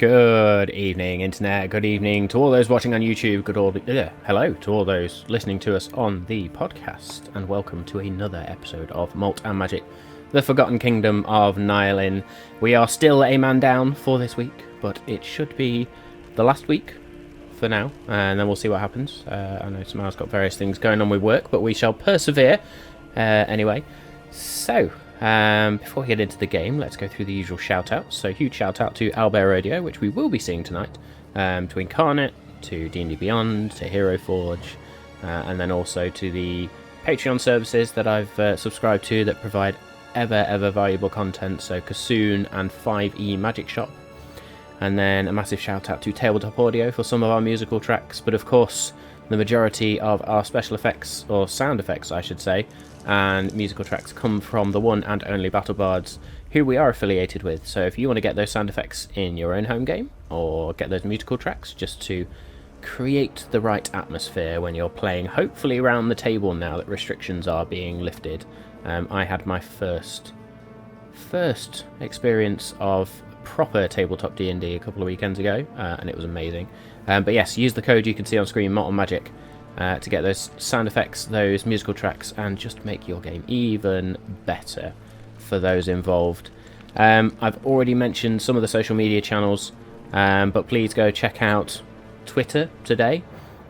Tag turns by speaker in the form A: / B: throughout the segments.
A: Good evening, Internet. Good evening to all those watching on YouTube. Hello to all those listening to us on the podcast. And welcome to another episode of Malt and Magic, the Forgotten Kingdom of Nialin. We are still a man down for this week, but it should be the last week for now. And then we'll see what happens. I know Samar's got various things going on with work, but we shall persevere anyway. So... before we get into the game, let's go through the usual shout-outs. So, huge shout-out to Owlbear Radio, which we will be seeing tonight, to Incarnate, to D&D Beyond, to Hero Forge, and then also to the Patreon services that I've subscribed to that provide ever valuable content, so Kassoon and 5e Magic Shop. And then a massive shout-out to Tabletop Audio for some of our musical tracks, but of course, the majority of our special effects, or sound effects I should say, and musical tracks come from the one and only Battle Bards, who we are affiliated with. So if you want to get those sound effects in your own home game, or get those musical tracks just to create the right atmosphere when you're playing, hopefully around the table now that restrictions are being lifted. I had my first experience of proper tabletop D&D a couple of weekends ago, and it was amazing. But yes, use the code you can see on screen, Malt and Magic, to get those sound effects, those musical tracks, and just make your game even better for those involved. I've already mentioned some of the social media channels, but please go check out Twitter today,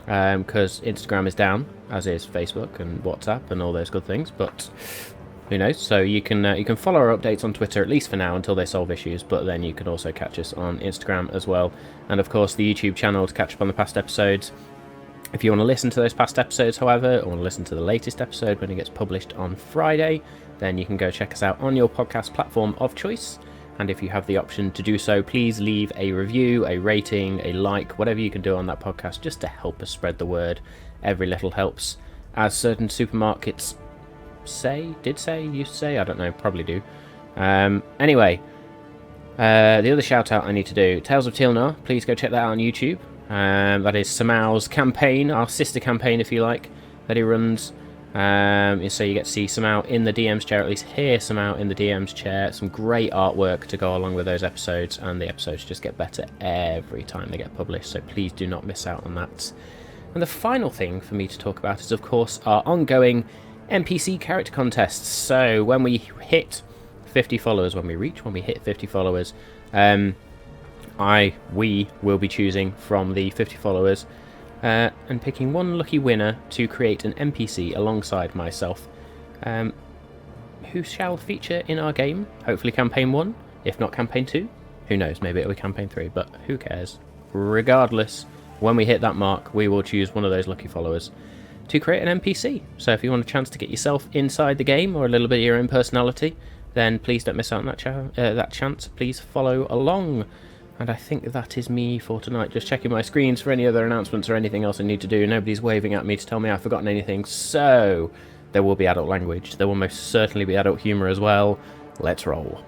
A: because Instagram is down, as is Facebook and WhatsApp and all those good things, but who knows. So you can follow our updates on Twitter, at least for now, until they solve issues, but then you can also catch us on Instagram as well, and of course the YouTube channel to catch up on the past episodes. If you want to listen to those past episodes, however, or want to listen to the latest episode when it gets published on Friday, then you can go check us out on your podcast platform of choice. And if you have the option to do so, please leave a review, a rating, a like, whatever you can do on that podcast, just to help us spread the word. Every little helps. As certain supermarkets used to say, I don't know, probably do. Anyway, the other shout out I need to do, Tales of Tilnar, please go check that out on YouTube. That is Samar's campaign, our sister campaign if you like, that he runs. So you get to see Samar in the DM's chair, at least hear Samar in the DM's chair. Some great artwork to go along with those episodes, and the episodes just get better every time they get published, so please do not miss out on that. And the final thing for me to talk about is, of course, our ongoing Npc Character Contest. So when we hit 50 followers, when we hit 50 followers, we will be choosing from the 50 followers and picking one lucky winner to create an NPC alongside myself, who shall feature in our game, hopefully campaign 1, if not campaign 2. Who knows, maybe it'll be campaign 3, but who cares. Regardless, when we hit that mark, we will choose one of those lucky followers to create an NPC. So if you want a chance to get yourself inside the game, or a little bit of your own personality, then please don't miss out on that chance. Please follow along. And I think that is me for tonight. Just checking my screens for any other announcements or anything else I need to do. Nobody's waving at me to tell me I've forgotten anything. So, there will be adult language. There will most certainly be adult humour as well. Let's roll.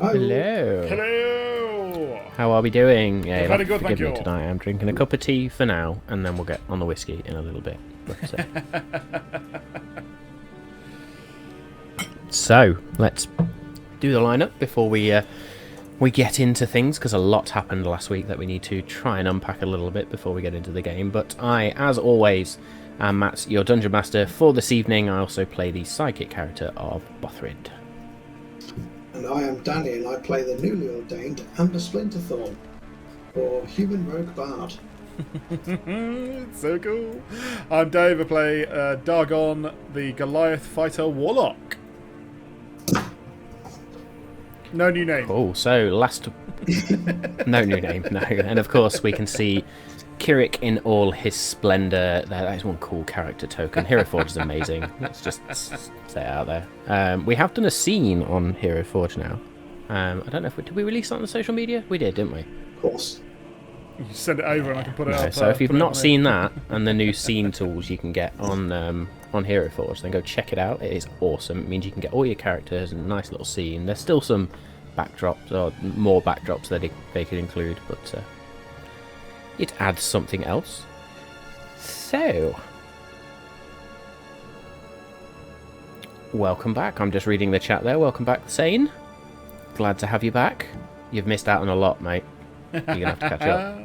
B: Hello.
A: How are we doing? Yeah,
B: very good, thank you.
A: Tonight I'm drinking a cup of tea for now, and then we'll get on the whiskey in a little bit. But, so let's do the lineup before we get into things, because a lot happened last week that we need to try and unpack a little bit before we get into the game. But I, as always, am Matt, your Dungeon Master for this evening. I also play the psychic character of Bothrid.
C: And I am Danny, and I play the newly ordained Amber Splinterthorn, or Human Rogue Bard.
B: So cool. I'm Dave, I play Dargon, the Goliath Fighter Warlock. No new name.
A: Cool. So last, no new name, no, and of course we can see Kirik in all his splendour. That is one cool character token. Hero Forge is amazing. Let's just say it out there. We have done a scene on Hero Forge now. I don't know if did we release that on the social media? We did, didn't we?
C: Of course.
B: You can send it over and I can put it
A: No,
B: up.
A: so if you've
B: put it
A: not
B: on there.
A: seen that and the new scene tools you can get on Hero Forge, then go check it out. It is awesome. It means you can get all your characters and a nice little scene. There's still some backdrops or more backdrops that they could include, but it adds something else. So, welcome back. I'm just reading the chat there. Welcome back, Sane. Glad to have you back. You've missed out on a lot, mate. You're gonna have to catch up.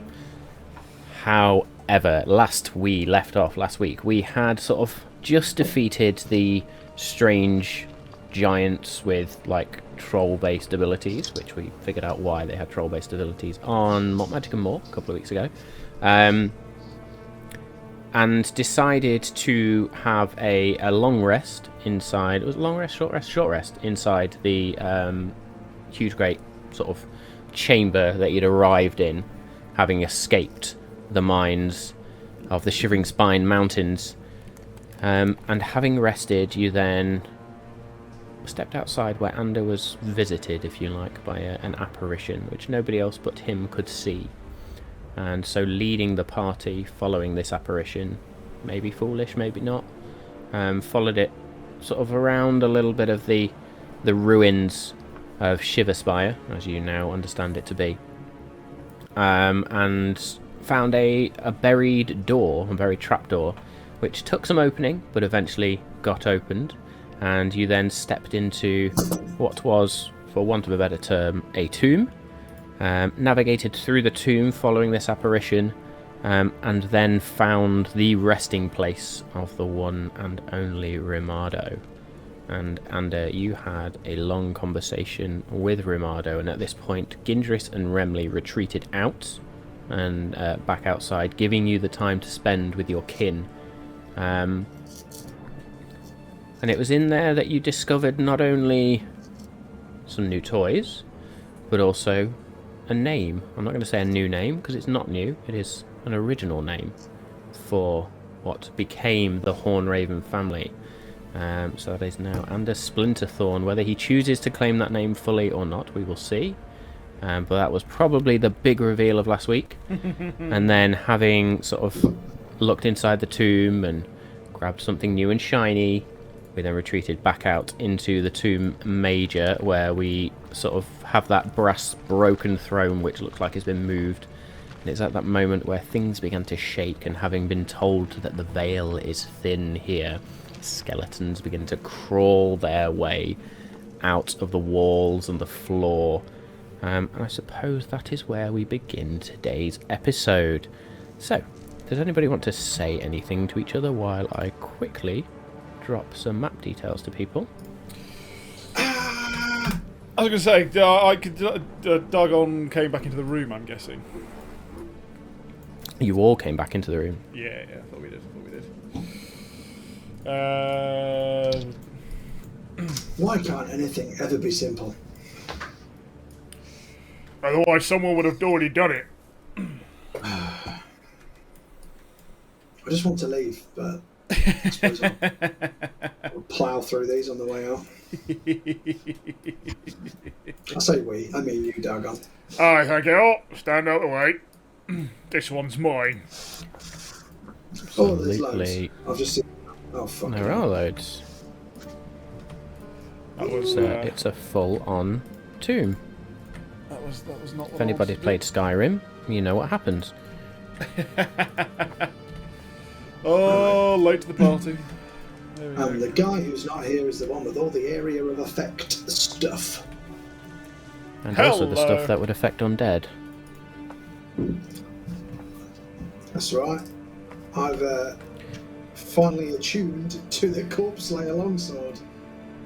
A: However, last week, we had sort of just defeated the strange giants with like troll-based abilities, which we figured out why they had troll-based abilities on Malt Magic and More a couple of weeks ago, and decided to have a long rest inside. It was a long rest, short rest inside the huge, great sort of chamber that you'd arrived in, having escaped the mines of the Shivering Spine Mountains, and having rested, you then stepped outside where Ander was visited, if you like, by an apparition which nobody else but him could see. And so leading the party, following this apparition, maybe foolish, maybe not, followed it sort of around a little bit of the ruins of Shiverspire, as you now understand it to be, and found a buried door, a buried trapdoor, which took some opening, but eventually got opened, and you then stepped into what was, for want of a better term, a tomb, navigated through the tomb following this apparition, and then found the resting place of the one and only Rimardo. And you had a long conversation with Rimardo, and at this point Gindris and Remley retreated out and back outside, giving you the time to spend with your kin. And it was in there that you discovered not only some new toys, but also a name. I'm not going to say a new name, because it's not new. It is an original name for what became the Hornraven family. So that is now Ander Splinterthorn. Whether he chooses to claim that name fully or not, we will see. But that was probably the big reveal of last week. And then, having sort of looked inside the tomb and grabbed something new and shiny, we then retreated back out into the tomb major, where we sort of have that brass broken throne which looks like it's been moved. And it's at that moment where things began to shake, and having been told that the veil is thin here, skeletons begin to crawl their way out of the walls and the floor. And I suppose that is where we begin today's episode. So, does anybody want to say anything to each other while I quickly drop some map details to people?
B: I was going to say, Dagon came back into the room, I'm guessing.
A: You all came back into the room.
B: Yeah, I thought we did.
C: Why can't anything ever be simple?
B: Otherwise, someone would have already done it.
C: I just want to leave, but I suppose I'll plough through these on the way out. I say we, I mean you, Dagon.
B: Aye, thank you. Stand out the way. This one's mine.
C: Oh, there's loads.
A: Absolutely.
C: I've just seen. Oh, fuck.
A: There are loads.
B: That was.
A: It's a full-on tomb.
B: That was not.
A: If anybody's played Skyrim, you know what happens.
B: Oh, late to the party. There we
C: And
B: go.
C: the guy who's not here is the one with all the area of effect stuff.
A: And also the
B: Hello.
A: stuff that would affect undead.
C: That's right. I've finally attuned to the Corpse Slayer longsword.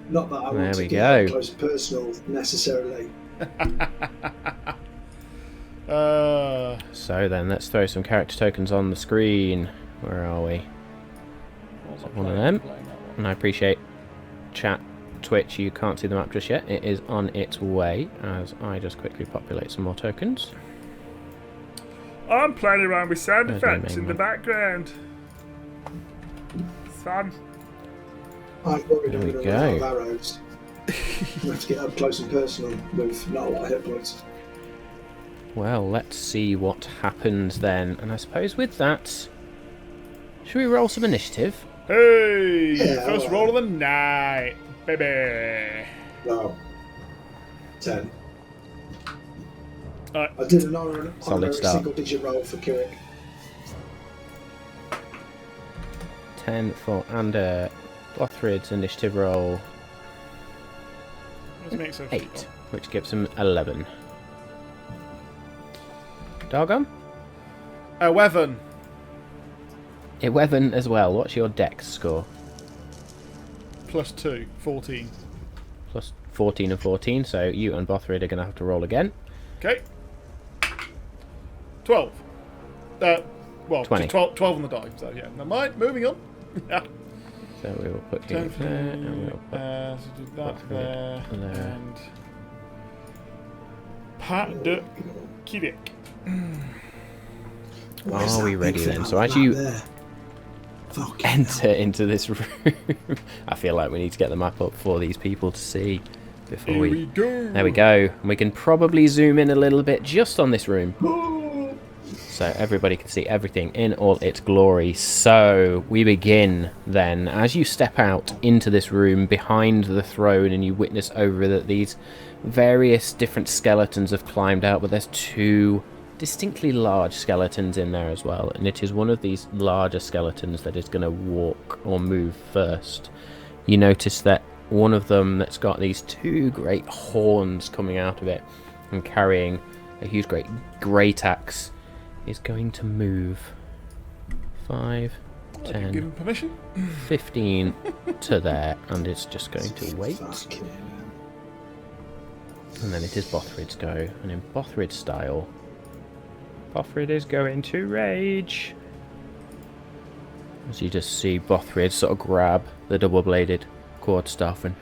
C: Not that I
A: There
C: want to
A: we
C: get
A: go.
C: that close personal necessarily.
A: So then, let's throw some character tokens on the screen. Where are we? One of them. And I appreciate chat Twitch, you can't see the map just yet. It is on its way, as I just quickly populate some more tokens.
B: I'm playing around with sound
A: Where's my
B: effects
A: main
B: in the
A: one?
B: background. It's fun.
C: I'm worried
A: There
C: I'm
A: we
C: going to run out of
A: go.
C: arrows. I have to get up close and personal with not a lot of hit points.
A: Well, let's see what happens then. And I suppose with that, should we roll some initiative?
B: Hey!
C: Yeah,
B: First
C: alright.
B: roll of the night, baby.
C: Wow. 10.
B: Alright.
C: I did an honorary
A: Solid start.
C: single-digit roll for Kirik.
A: 10 for Ander. Bothrid's initiative roll
B: Let's make so
A: 8, which gives him 11. Dargon?
B: Weapon.
A: Iwevan as well. What's your dex score?
B: +2, 14.
A: Plus 14 and 14, so you and Bothrid are going to have to roll again.
B: Okay. 12. Well,
A: 20.
B: 12 on the die, so yeah. Never mind, moving on.
A: So we will put you there, and we'll put
B: So do that
A: Bothrid
B: there,
A: there.
B: and Pat de Kirik.
C: Where's
A: Are we
C: that
A: ready
C: big
A: then?
C: thing
A: So
C: on
A: as
C: the
A: you
C: map there? Fucking
A: enter into this room, I feel like we need to get the map up for these people to see before
B: Here
A: we...
B: we go.
A: There we go. And we can probably zoom in a little bit just on this room,
C: hell.
A: so everybody can see everything in all its glory. So we begin then. As you step out into this room behind the throne and you witness over that these various different skeletons have climbed out, but there's 2 distinctly large skeletons in there as well, and it is one of these larger skeletons that is going to walk or move first. You notice that one of them that's got these 2 great horns coming out of it and carrying a huge great axe is going to move 5,
B: Give
A: 10,
B: him permission.
A: 15 to there, and it's just going to wait.
C: Fucking hell.
A: And then it is Bothrid's go, and in Bothrid's style, Bothrid is going to rage. As you just see Bothrid sort of grab the double-bladed quarterstaff and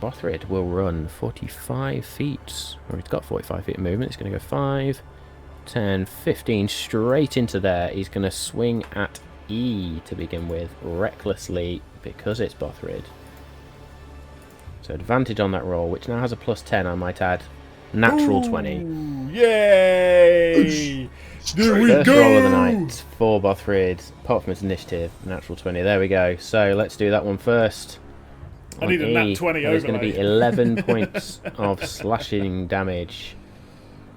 A: Bothrid will run 45 feet, or he's got 45 feet of movement. It's going to go 5, 10, 15 straight into there. He's going to swing at E to begin with, recklessly, because it's Bothrid. So advantage on that roll, which now has a +10, I might add. Natural 20.
B: Ooh, yay! There we
A: First
B: go!
A: roll of the night for Bothrid, apart from its initiative. Natural 20. There we go. So let's do that one first.
B: I need a
A: On
B: nat
A: E,
B: 20
A: there's going to be
B: overlay.
A: 11 points of slashing damage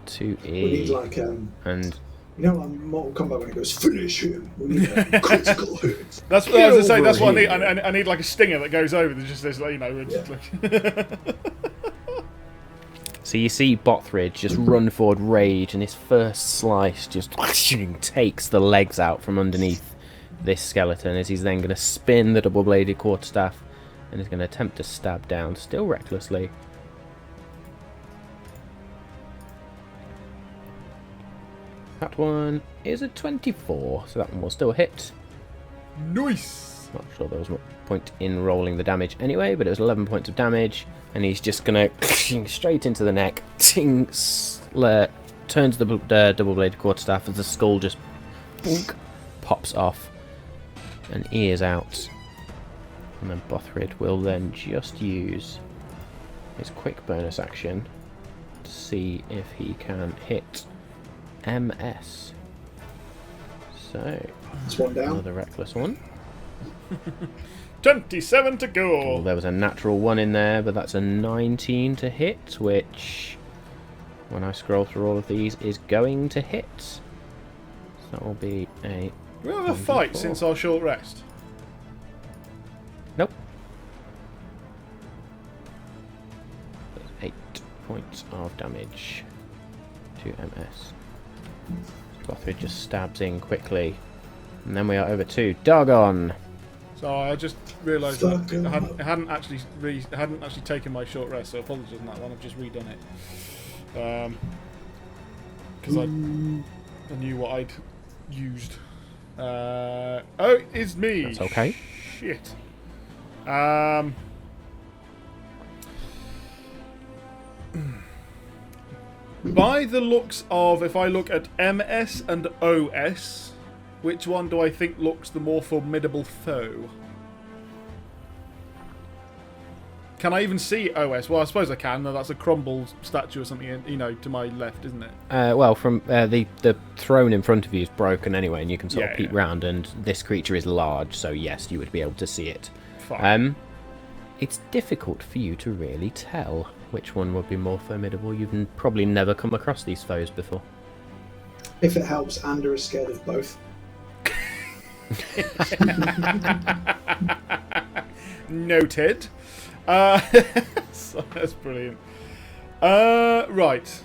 A: to
C: We need
A: E.
C: like
A: And
C: you know, like Mortal Kombat when it goes finish him. We need a critical hit.
B: That's what I was going to say. That's what I need.
A: over here.
B: I need like a stinger that goes over. That just says, like, you know.
C: Yeah.
B: Like
A: so you see Bothrid just run forward, rage, and his first slice just takes the legs out from underneath this skeleton, as he's then going to spin the double-bladed quarterstaff and is going to attempt to stab down, still recklessly. That one is a 24, so that one will still hit.
B: nice.
A: Not sure there was much point in rolling the damage anyway, but it was 11 points of damage, and he's just going to straight into the neck, turns the double-bladed quarterstaff as the skull just bonk, pops off, and ears out. And then Bothrid will then just use his quick bonus action to see if he can hit MS. So,
C: It's one down.
A: another reckless one.
B: 27 to
A: Well,
B: go.
A: there was a natural 1 in there, but that's a 19 to hit, which, when I scroll through all of these, is going to hit. So that will be a...
B: We have a fight
A: 1d4.
B: since our short rest.
A: Nope. That's 8 points of damage to MS. Bothrid just stabs in quickly. And then we are over to Dargon.
B: So I just realised
C: Fuck
B: that
C: hell.
B: I hadn't actually taken my short rest. So apologies on that one. I've just redone it. Because I knew what I'd used. Oh, it's me.
A: That's okay.
B: shit. By the looks of, if I look at MS and OS, which one do I think looks the more formidable foe? Can I even see OS? Well, I suppose I can. No, that's a crumbled statue or something, you know, to my left, isn't it?
A: Well, from the throne in front of you is broken anyway, and you can sort of peek round, and this creature is large, so yes, you would be able to see it.
B: Fine.
A: It's difficult for you to really tell which one would be more formidable. You've probably never come across these foes before.
C: If it helps, Ander is scared of both.
B: Noted. So that's brilliant. Right.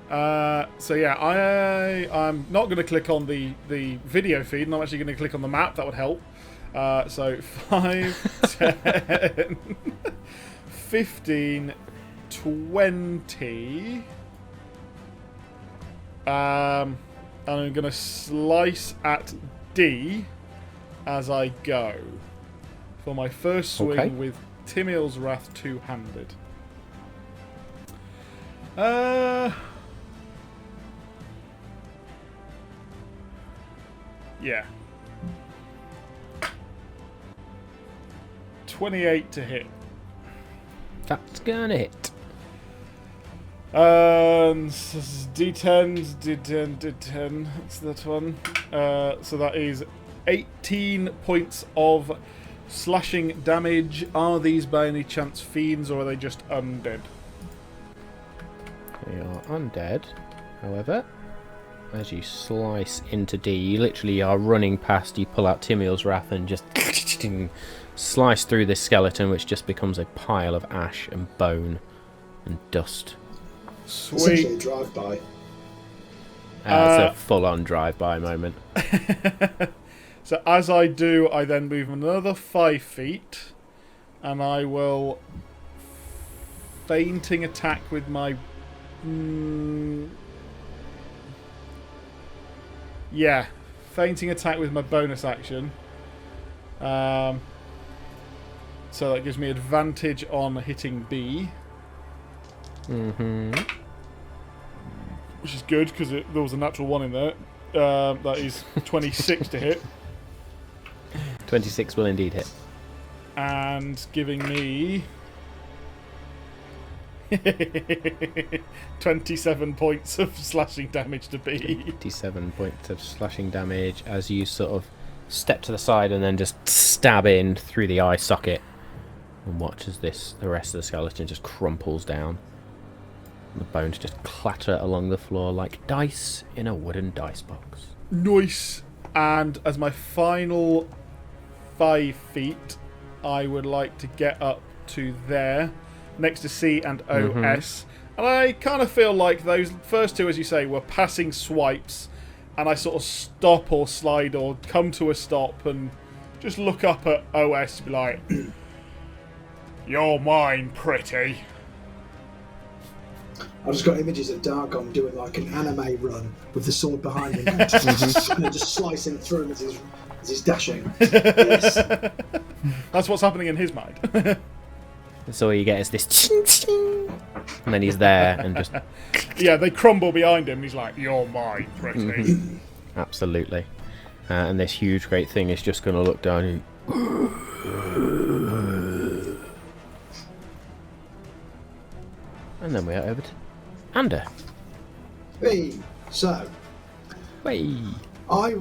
B: So yeah, I'm not going to click on the video feed, and I'm actually going to click on the map. That would help. So 5, 10, 15, 20. And I'm going to slice at D as I go for my first swing with Timiel's Wrath two-handed. Yeah. 28 to hit.
A: That's gonna hit.
B: D10, D10. That's that one. So that is 18 points of slashing damage. Are these by any chance fiends, or are they just undead?
A: They are undead. However, as you slice into D, you literally are running past, you pull out Timiel's Wrath and just slice through this skeleton, which just becomes a pile of ash and bone and dust.
B: Sweet.
C: Essentially drive-by.
A: It's a full-on drive-by moment.
B: So as I do, I then move another 5 feet, and I will fainting attack with my... yeah, fainting attack with my bonus action. So that gives me advantage on hitting B.
A: Mm-hmm.
B: Which is good, because there was a natural 1 in there. That is 26 to hit.
A: 26 will indeed hit.
B: And giving me 27 points of slashing damage to B.
A: 27 points of slashing damage as you sort of step to the side and then just stab in through the eye socket and watch as the rest of the skeleton just crumples down. And the bones just clatter along the floor like dice in a wooden dice box.
B: Nice. And as my final 5 feet, I would like to get up to there, next to C and OS. And I kind of feel like those first two, as you say, were passing swipes, and I sort of stop or slide or come to a stop and just look up at OS to be like, "You're mine, pretty."
C: I've just got images of Dargon doing like an anime run with the sword behind him, and just slicing through him as he's dashing. Yes.
B: That's what's happening in his mind.
A: So all you get is this ching, ching, and then he's there and just...
B: Yeah, they crumble behind him and he's like, "You're mine, pretty."
A: Absolutely. And this huge great thing is just going to look down and... And then we are over to Ander.
C: Hey, so
A: Hey.
C: I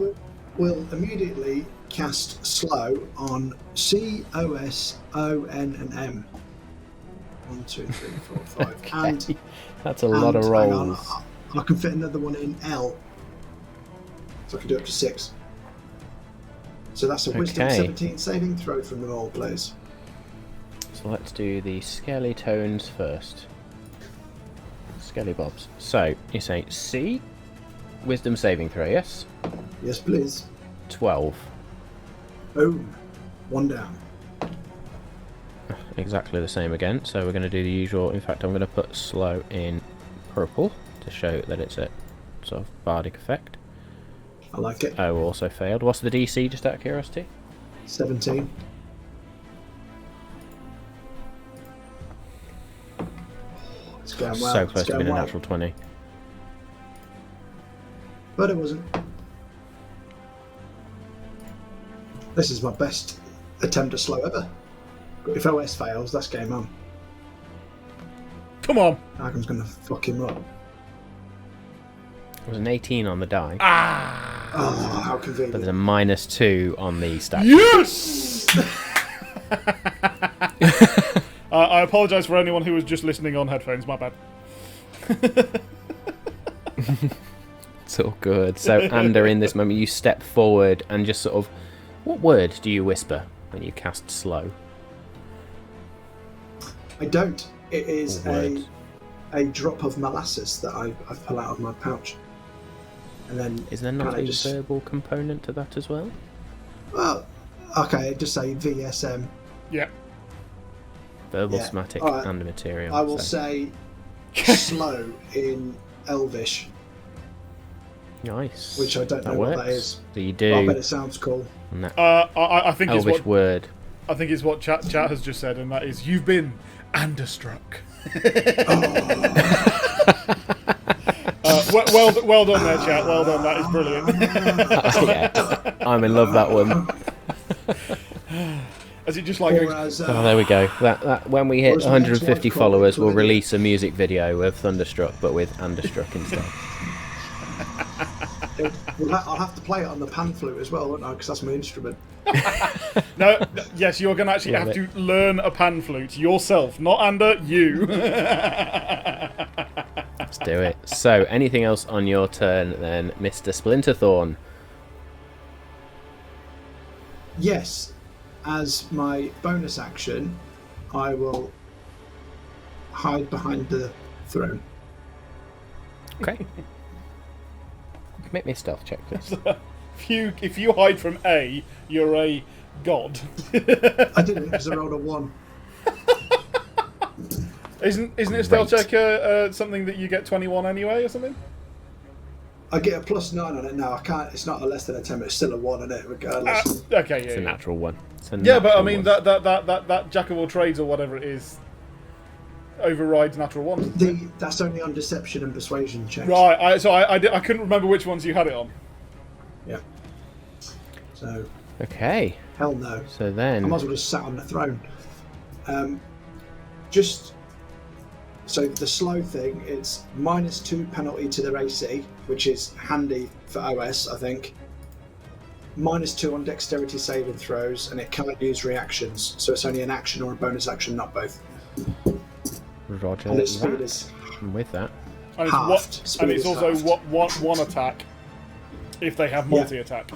C: will immediately cast slow on C, OS, O, N, and M. 1, 2, 3, 4, 5.
A: Okay.
C: And
A: That's a lot of rolls.
C: hang on, I can fit another one in L. So I can do up to 6. So that's a Wisdom 17 saving throw from them all, please.
A: So let's do the skelly tones first. Skelly bobs. So you say C, Wisdom saving throw, yes?
C: Yes, please.
A: 12.
C: Boom. 1 down.
A: Exactly the same again. So we're going to do the usual. In fact, I'm going to put slow in purple to show that it's a sort of bardic effect.
C: I like it.
A: Oh, also failed. What's the DC, just out of curiosity?
C: 17. It's going well.
A: So close
C: it's
A: to
C: going
A: being a
C: well.
A: natural 20.
C: But it wasn't. This is my best attempt at slow ever. If OS fails, that's game on.
B: Come on.
C: Argon's going to fuck him up.
A: It was an 18 on the die,
C: Oh, how
A: but there's
C: convenient.
A: a -2 on the stat.
B: Yes! I apologise for anyone who was just listening on headphones. My bad.
A: It's all good. So, Ander, in this moment, you step forward and just sort of... What word do you whisper when you cast slow?
C: I don't. It is
A: Word.
C: a drop of molasses that I pull out of my pouch. And then
A: Is there not
C: kinda
A: a
C: just,
A: verbal component to that as well?
C: well, okay, just say VSM.
B: Yeah.
A: Verbal,
C: Yeah.
A: somatic,
C: Alright.
A: and material.
C: I will
A: so.
C: say slow in Elvish,
A: Nice.
C: which I don't
A: That
C: know
A: works.
C: what that is.
A: So you
C: But I bet
A: do
C: it sounds cool.
B: I think it's
A: Elvish
B: what
A: word.
B: I think it's what chat has just said, and that is you've been Anderstruck. Well done there, chat. Well done. That is brilliant.
A: Yeah, I'm in love that one.
B: As it just like
C: Or
B: goes,
C: as,
A: Oh, there we go. That when we hit
C: Or as my
A: 150
C: ex-wife called it,
A: followers, we'll
C: Chlamydia.
A: release a music video of Thunderstruck, but with Anderstruck instead.
C: I'll have to play it on the pan flute as well, won't I? Because that's my instrument.
B: no, yes, you're going to actually
A: Love
B: have
A: it.
B: to learn a pan flute yourself, not Ander, you.
A: Let's do it. So, anything else on your turn then, Mr. Splinterthorn?
C: Yes, as my bonus action, I will hide behind the throne.
A: Okay. Make me a stealth check, please.
B: If you hide from A, you're a god.
C: I didn't because I rolled a 1.
B: Isn't a stealth
A: Great.
B: check something that you get 21 anyway or something?
C: I get a +9 on it now. I can't. It's not a less than a 10, but it's still a 1 on it, regardless.
B: Okay,
A: It's a
B: yeah.
A: natural one. It's a
B: Yeah, but I
A: natural
B: mean
A: one.
B: that jack of all trades or whatever it is overrides natural one.
C: That's only on deception and persuasion checks.
B: Right. I couldn't remember which ones you had it on.
C: Yeah. So
A: Okay.
C: hell no.
A: So
C: I
A: then...
C: might as well just sat on the throne. Just so the slow thing, it's -2 penalty to their AC, which is handy for OS, I think. -2 on dexterity saving throws, and it can't use reactions, so it's only an action or a bonus action, not both.
A: Roger
C: And its speed
A: that.
C: is
A: I'm with that.
B: And it's,
C: halved. Speed
B: and it's
C: is
B: also
C: halved.
B: one attack if they have multi-attack.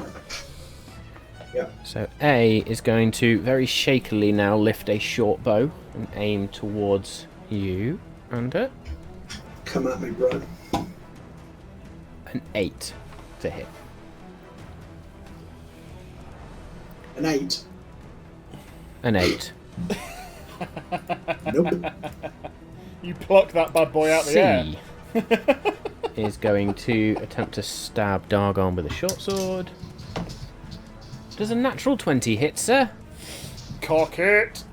C: Yeah.
A: So A is going to very shakily now lift a short bow and aim towards you, Ander.
C: Come at me, bro.
A: An 8 to hit.
C: An 8.
A: An 8.
C: Nope.
B: You pluck that bad boy out the air.
A: C is going to attempt to stab Dargon with a short sword. Does a natural 20 hit, sir?
B: Cock it.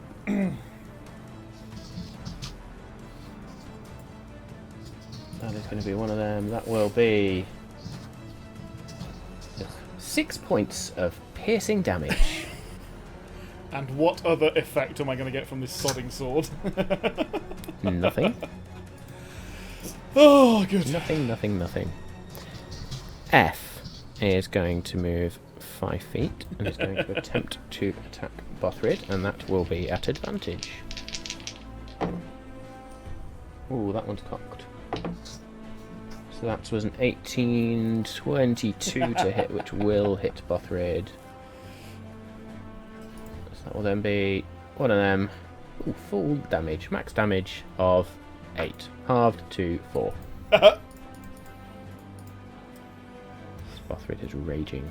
A: That is going to be one of them. That will be 6 points of piercing damage.
B: And what other effect am I going to get from this sodding sword?
A: Nothing.
B: Oh, good.
A: Nothing. F is going to move 5 feet and is going to attempt to attack Bothrid, and that will be at advantage. Ooh, that one's cocked. So that was an 18-22 to hit, which will hit Bothrid. So that will then be one of them. Ooh, full damage, max damage of 8, halved to 4. Bothrid is raging.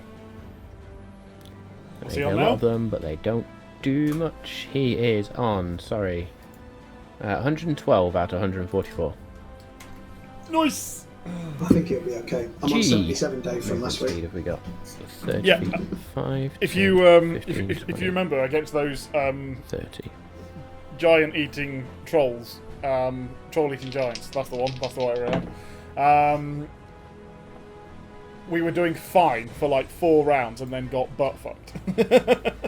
B: What's
A: There
B: he
A: are
B: on
A: a lot
B: now?
A: of them, but they don't do much. He is on, 112 out of 144.
B: Nice.
C: I think it'll be okay. I'm on
A: G.
C: 77 day from
A: Movement
C: last
A: speed
C: week.
A: have we got? 30
B: Yeah,
A: feet, 5,
B: If
A: 10,
B: you
A: 15,
B: if
A: 20,
B: you remember against those
A: 30.
B: giant eating trolls, troll eating giants. That's the one. That's the right around. We were doing fine for like 4 rounds and then got butt fucked.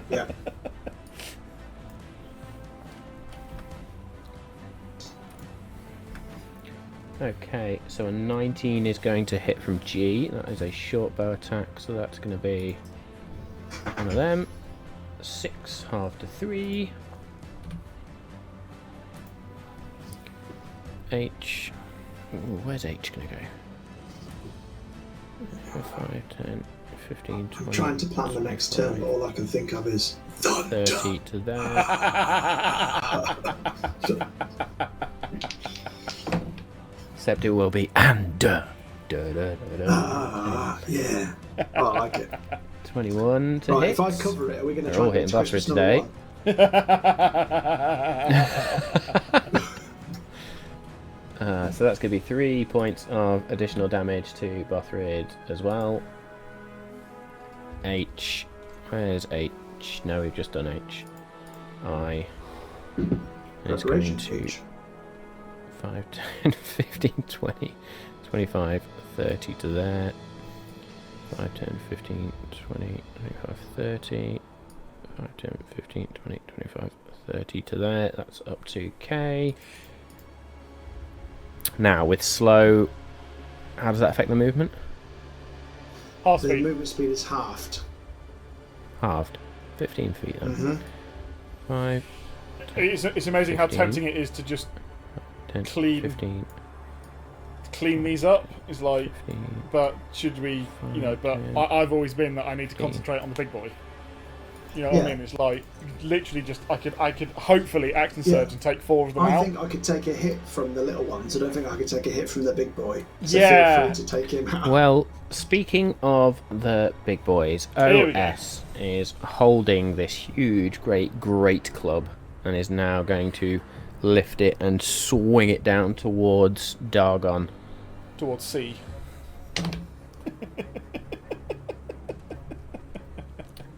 C: Yeah.
A: Okay, so a 19 is going to hit from G. That is a short bow attack, so that's going to be one of them. 6 halved to 3. H. Ooh, where's H going to go? 5, 10, 15, 20.
C: I'm trying to plan the next turn, but all I can think of is thunder.
A: 30 to there. Except it will be and.
C: Yeah. Oh, I like it.
A: 21 to
C: Right,
A: hit.
C: if I cover it, are we going to
A: They're
C: try
A: all
C: and
A: hitting
C: get
A: Buster
C: Christmas number
B: Yeah.
C: one?
A: So that's going to be 3 points of additional damage to Bothrid as well. H. Where's H? No, we've just done H. I. And it's going
C: Preparation
A: to
C: speech.
A: 5, 10, 15, 20, 25, 30 to there. 5, 10, 15, 20, 25, 30. 5, 10, 15, 20, 25, 30 to there. That's up to K. Now, with slow, how does that affect the movement?
B: Half
C: The
B: speed.
C: movement speed is halved.
A: Halved. 15 feet then.
C: Mm-hmm.
A: 5,
B: It's amazing how
A: 15.
B: tempting it is to just
A: 10,
B: Clean.
A: 15,
B: clean these up. It's like,
A: 15.
B: but should we, you know, but I've always been that I need to concentrate on the big boy. You know what I
C: Yeah.
B: mean? It's like, literally just, I could hopefully action surge and take 4 of them
C: I
B: out.
C: think I could take a hit from the little ones. I don't think I could take a hit from the big boy. So
B: Yeah.
C: feel free to take him out.
A: Well, speaking of the big boys,
B: Here we go.
A: OS is holding this huge, great club and is now going to lift it and swing it down towards Dargon.
B: Towards C.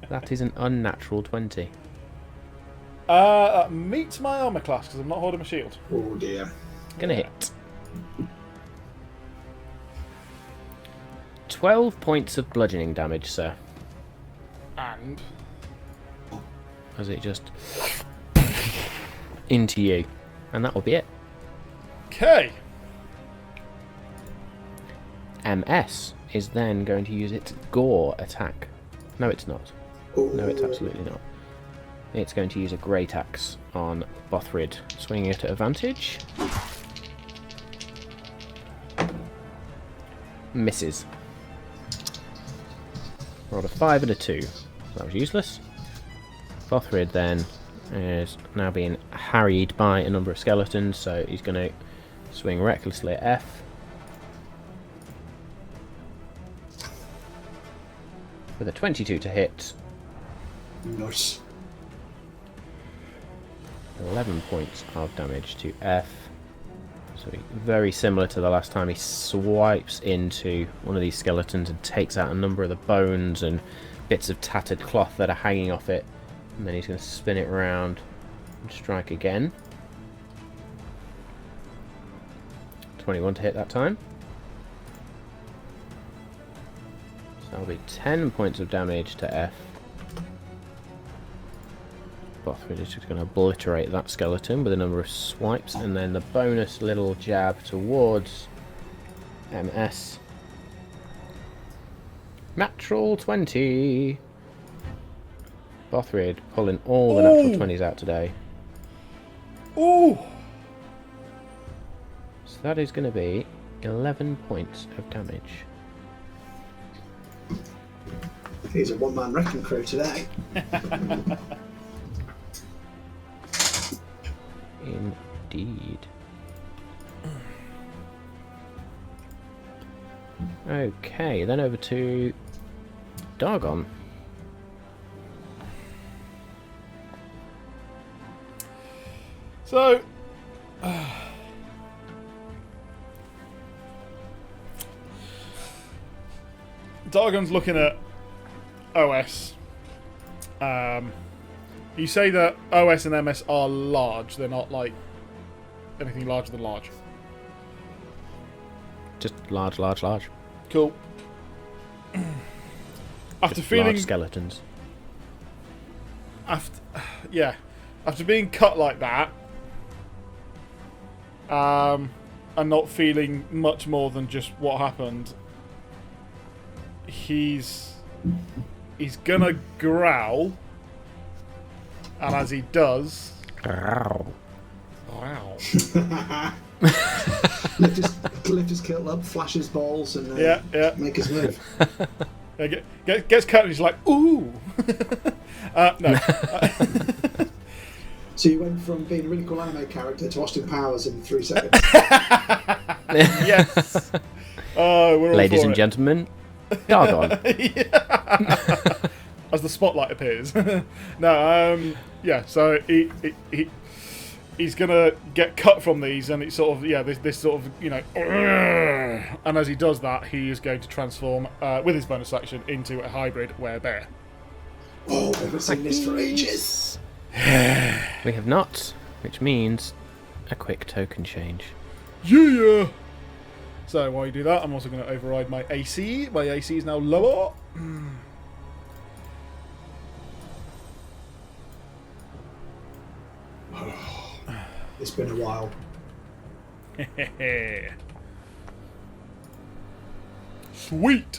A: That is an unnatural 20.
B: Meets my armor class because I'm not holding my shield.
C: Oh dear.
A: Gonna hit. 12 points of bludgeoning damage, sir.
B: And
A: As it just into you. And that will be it.
B: okay.
A: MS is then going to use its gore attack. No, it's not. No, it's absolutely not. It's going to use a great axe on Bothrid, swinging it at advantage. Misses. Rolled a 5 and a 2. So that was useless. Bothrid then is now being harried by a number of skeletons, so he's going to swing recklessly at F. With a 22 to hit,
C: Nice.
A: 11 points of damage to F. So very similar to the last time, he swipes into one of these skeletons and takes out a number of the bones and bits of tattered cloth that are hanging off it. And then he's going to spin it around and strike again. 21 to hit that time. So that'll be 10 points of damage to F. Bothrid is just going to obliterate that skeleton with a number of swipes, and then the bonus little jab towards MS. Natural 20! Bothrid pulling all the natural 20s out today.
B: Ooh.
A: So that is going to be 11 points of damage.
C: He's a one-man wrecking crew today.
A: Indeed. Okay, then over to Dargon.
B: So, Dargon's looking at OS. You say that OS and MS are large. They're not like anything larger than large.
A: Just large, large, large.
B: Cool. After
A: Just
B: feeling
A: large skeletons.
B: After being cut like that, and not feeling much more than just what happened, he's gonna growl, and as he does,
A: Growl.
C: lift his kilt up, flash his balls, and make his move.
B: Gets cut, and he's like, ooh. No.
C: So you went from being a really cool anime character to Austin Powers in 3 seconds.
B: Yes. We're all
A: Ladies
B: for
A: and
B: it.
A: gentlemen, Dargon.
B: As the spotlight appears. So he's gonna get cut from these, and it's sort of this sort of and as he does that, he is going to transform with his bonus action into a hybrid werebear.
C: Oh, we haven't seen this for ages.
A: We have not, which means a quick token change.
B: Yeah. So while you do that, I'm also going to override my AC. My AC is now lower.
C: It's been a while.
B: Sweet.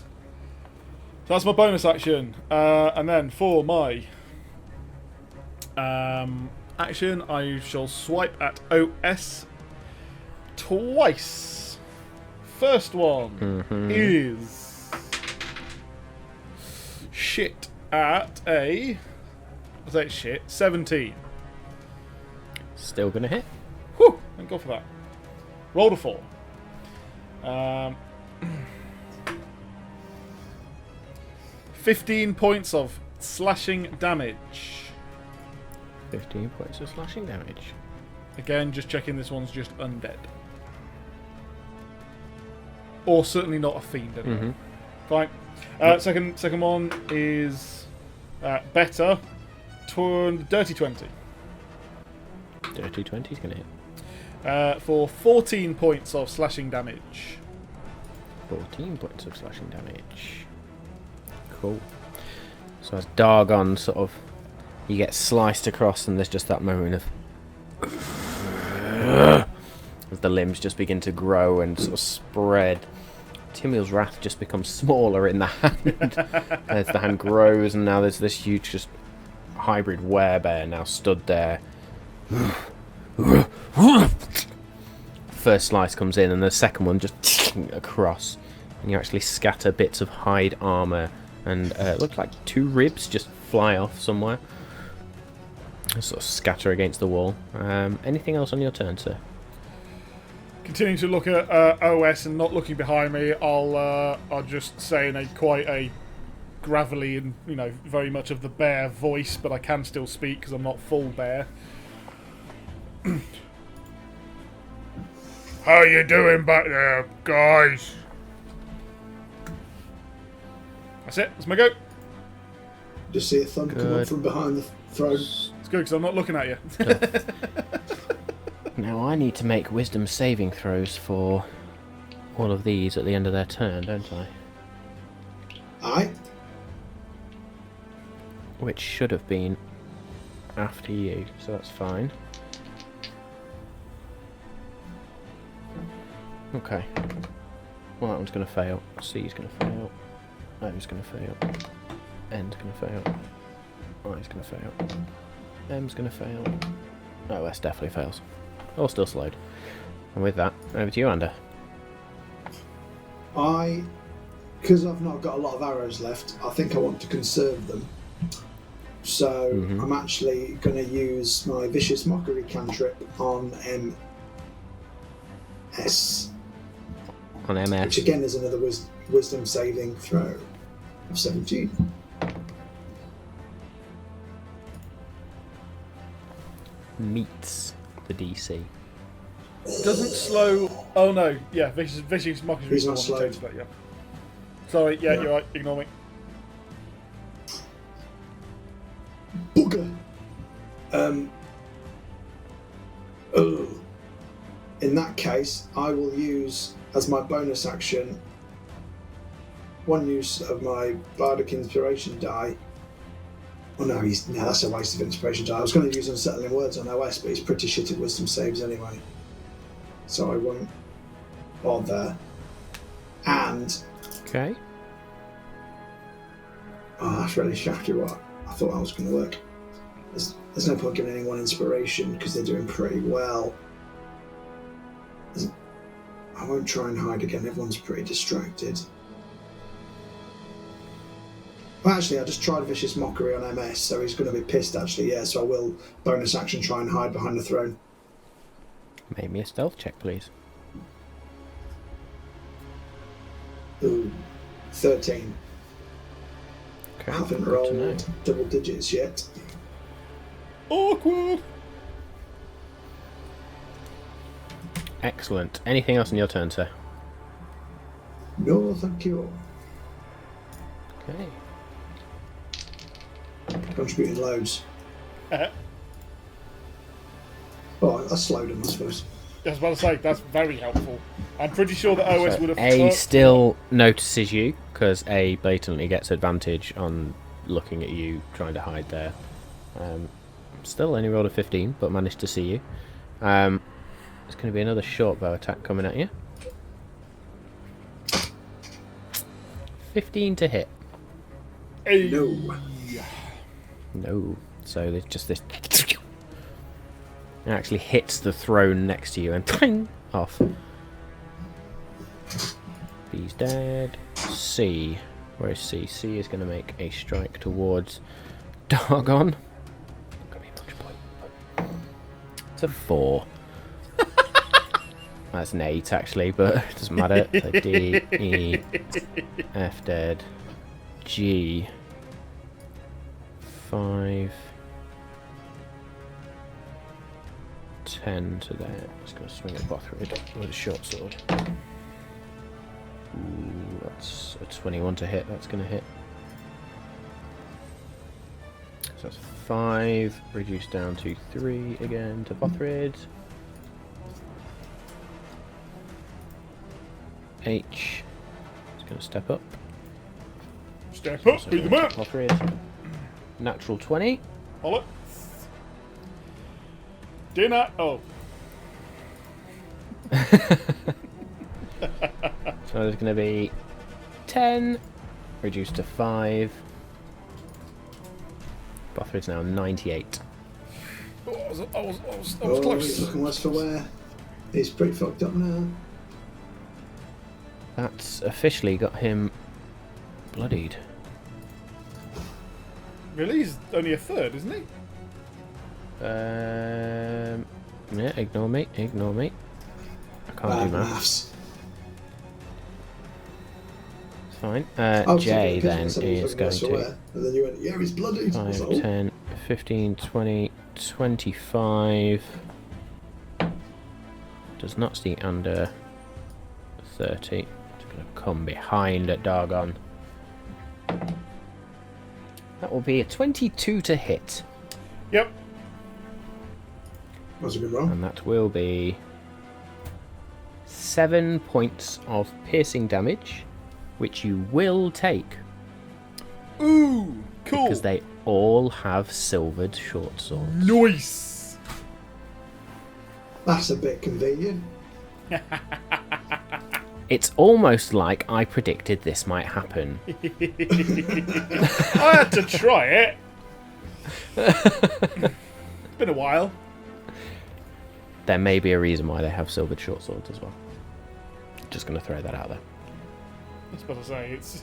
B: So that's my bonus action, and then for my action, I shall swipe at OS twice. First one is shit at a. I say it's shit. 17.
A: Still gonna hit.
B: Whew! Thank God for that. Rolled a 4. 15 points of slashing damage.
A: 15 points of slashing damage.
B: Again, just checking this one's just undead. Or certainly not a fiend anyway. Fine. Second one is better. Dirty 20.
A: Dirty 20 is going to hit.
B: For 14 points of slashing damage.
A: 14 points of slashing damage. Cool. So as Dargon sort of, you get sliced across, and there's just that moment of as the limbs just begin to grow and sort of spread. Timiel's wrath just becomes smaller in the hand as the hand grows, and now there's this huge just hybrid werebear now stood there. First slice comes in, and the second one just across, and you actually scatter bits of hide armor, and it looks like 2 ribs just fly off somewhere, sort of scatter against the wall. Anything else on your turn, sir?
B: Continuing to look at OS and not looking behind me, I'll just say in a quite a gravelly and very much of the bear voice, but I can still speak because I'm not full bear. How you doing back there, guys? That's it. That's my go.
C: Just see a thumb come up from behind the throne.
B: It's good because I'm not looking at you.
A: Now I need to make wisdom saving throws for all of these at the end of their turn, don't I?
C: Aye.
A: Which should have been after you, so that's fine. Okay. Well, that one's going to fail. C's going to fail. O's going to fail. N's going to fail. I's going to fail. M's going to fail. OS definitely fails. All still slowed. And with that, over to you, Ander.
C: Because I've not got a lot of arrows left, I think I want to conserve them. So I'm actually going to use my Vicious Mockery cantrip on MS.
A: On MS.
C: Which again is another wisdom saving throw of 17.
A: Meets the DC.
B: Doesn't slow. Oh no, yeah, vicious mockery.
C: He's not slowed.
B: That, yeah. Sorry, yeah, you're right. Ignore me.
C: Booger. In that case, I will use as my bonus action one use of my Bardic Inspiration die. Oh no, that's a waste of inspiration die. I was going to use Unsettling Words on OS, but he's pretty shit at Wisdom saves anyway, so I won't bother. And
A: Okay.
C: oh, that's really shafty. What I thought that was going to work. There's no point giving anyone inspiration because they're doing pretty well. I won't try and hide again. Everyone's pretty distracted. Well, actually, I just tried Vicious Mockery on MS, so he's going to be pissed, actually, yeah, so I will bonus action try and hide behind the throne.
A: Make me a stealth check, please.
C: Ooh, 13.
A: Okay.
C: I haven't
A: good to know.
C: rolled double digits yet.
B: Awkward.
A: Excellent. Anything else in your turn, sir?
C: No, thank you.
A: Okay.
C: Contributing loads.
B: Uh,
C: Oh, I slowed him, I suppose.
B: I was about to say, that's very helpful. I'm pretty sure that OS
A: So
B: would have...
A: A still notices you, because A blatantly gets advantage on looking at you trying to hide there. Still only rolled a 15, but managed to see you. There's going to be another short bow attack coming at you. 15 to hit.
B: Hey.
C: No.
A: No. So there's just this... It actually hits the throne next to you and twing off. B's dead. C. Where is C? C is going to make a strike towards Dargon. Not going to be much point, but it's a 4. That's an 8 actually, but it doesn't matter. So D, E, F dead. G. 5. 10 to there. Just going to swing at Bothrid with a short sword. Ooh, that's a 21 to hit. That's going to hit. So that's 5, reduced down to 3 again to Bothrid. H is going to step up.
B: Step up,
A: So
B: beat them up.
A: Bothrid. Natural 20.
B: Hold it. Dinner. Oh.
A: So there's going to be 10, reduced to 5. Bothrid's now 98.
B: I was
C: He's
B: close.
C: looking worse for wear. He's pretty fucked up now.
A: That's officially got him bloodied.
B: Really? He's only a third, isn't he?
A: Yeah, ignore me. I can't do maths. It's fine. J then is going to...
C: And then you went, yeah, he's bloody.
A: 5, 10, 15, 20, 25. Does not see under 30. It's going to come behind at Dargon. That will be a 22 to hit.
B: Yep.
C: That's a good roll.
A: And that will be 7 points of piercing damage, which you will take.
B: Ooh, cool.
A: Because they all have silvered short swords.
B: Nice.
C: That's a bit convenient.
A: It's almost like I predicted this might happen.
B: I had to try it. It's been a while.
A: There may be a reason why they have silvered short swords as well. Just going to throw that out there.
B: I was about to say, it's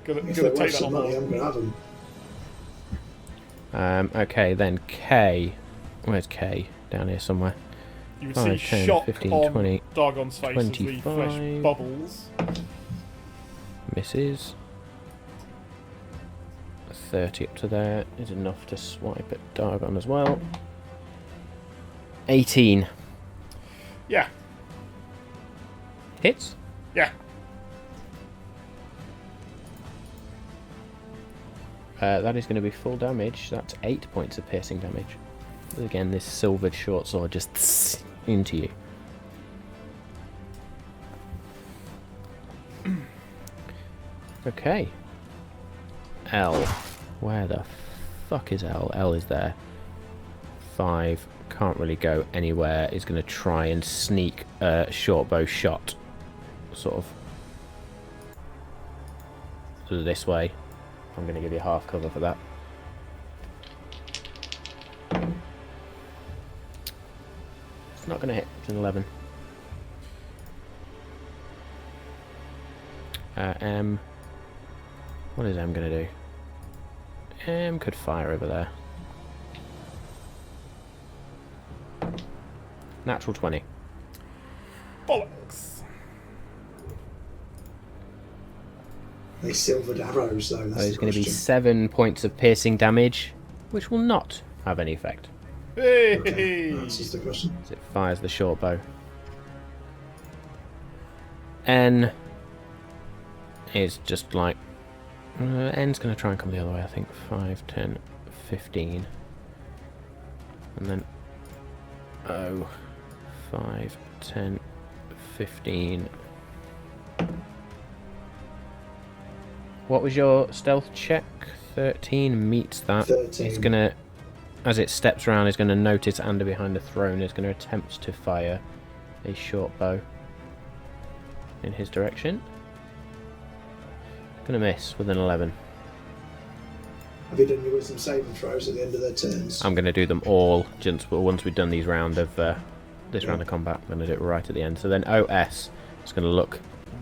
B: gonna
C: If they're
B: take
C: worth
B: that
C: some
B: on
C: money, I'm
B: board.
C: going to have them.
A: Okay, then K. Where's K? Down here somewhere.
B: You would
A: 5,
B: see
A: 10,
B: shock
A: 15,
B: on
A: 20,
B: Dargon's face as the flesh
A: 25.
B: bubbles.
A: Misses. 30 up to there is enough to swipe at Dargon as well. 18.
B: Yeah,
A: Hits.
B: yeah.
A: That is going to be full damage. That's 8 points of piercing damage. Again, this silvered short sword just into you. Okay. L. Where the fuck is L? L is there. 5. Can't really go anywhere. Is going to try and sneak a short bow shot. Sort of. This way. I'm going to give you half cover for that. It's not going to hit. It's an 11. M. What is M going to do? M could fire over there. Natural 20.
B: Bollocks.
C: They silvered arrows, though. That's
A: There's going to be 7 points of piercing damage, which will not have any effect.
B: Hey!
C: Okay, that's just the question.
A: As it fires the short bow. N is just like... N's going to try and come the other way, I think. 5, 10, 15. And then... O. 5, 10, 15. What was your stealth check? 13 meets that.
C: 13.
A: It's gonna, as it steps around, it's gonna notice Ander behind the throne. It's gonna attempt to fire a short bow in his direction. Gonna miss with an 11.
C: Have you done your wisdom saving throws at the end of their turns?
A: I'm gonna do them all just once we've done these round of round of combat. I'm gonna do it right at the end. So then OS is gonna look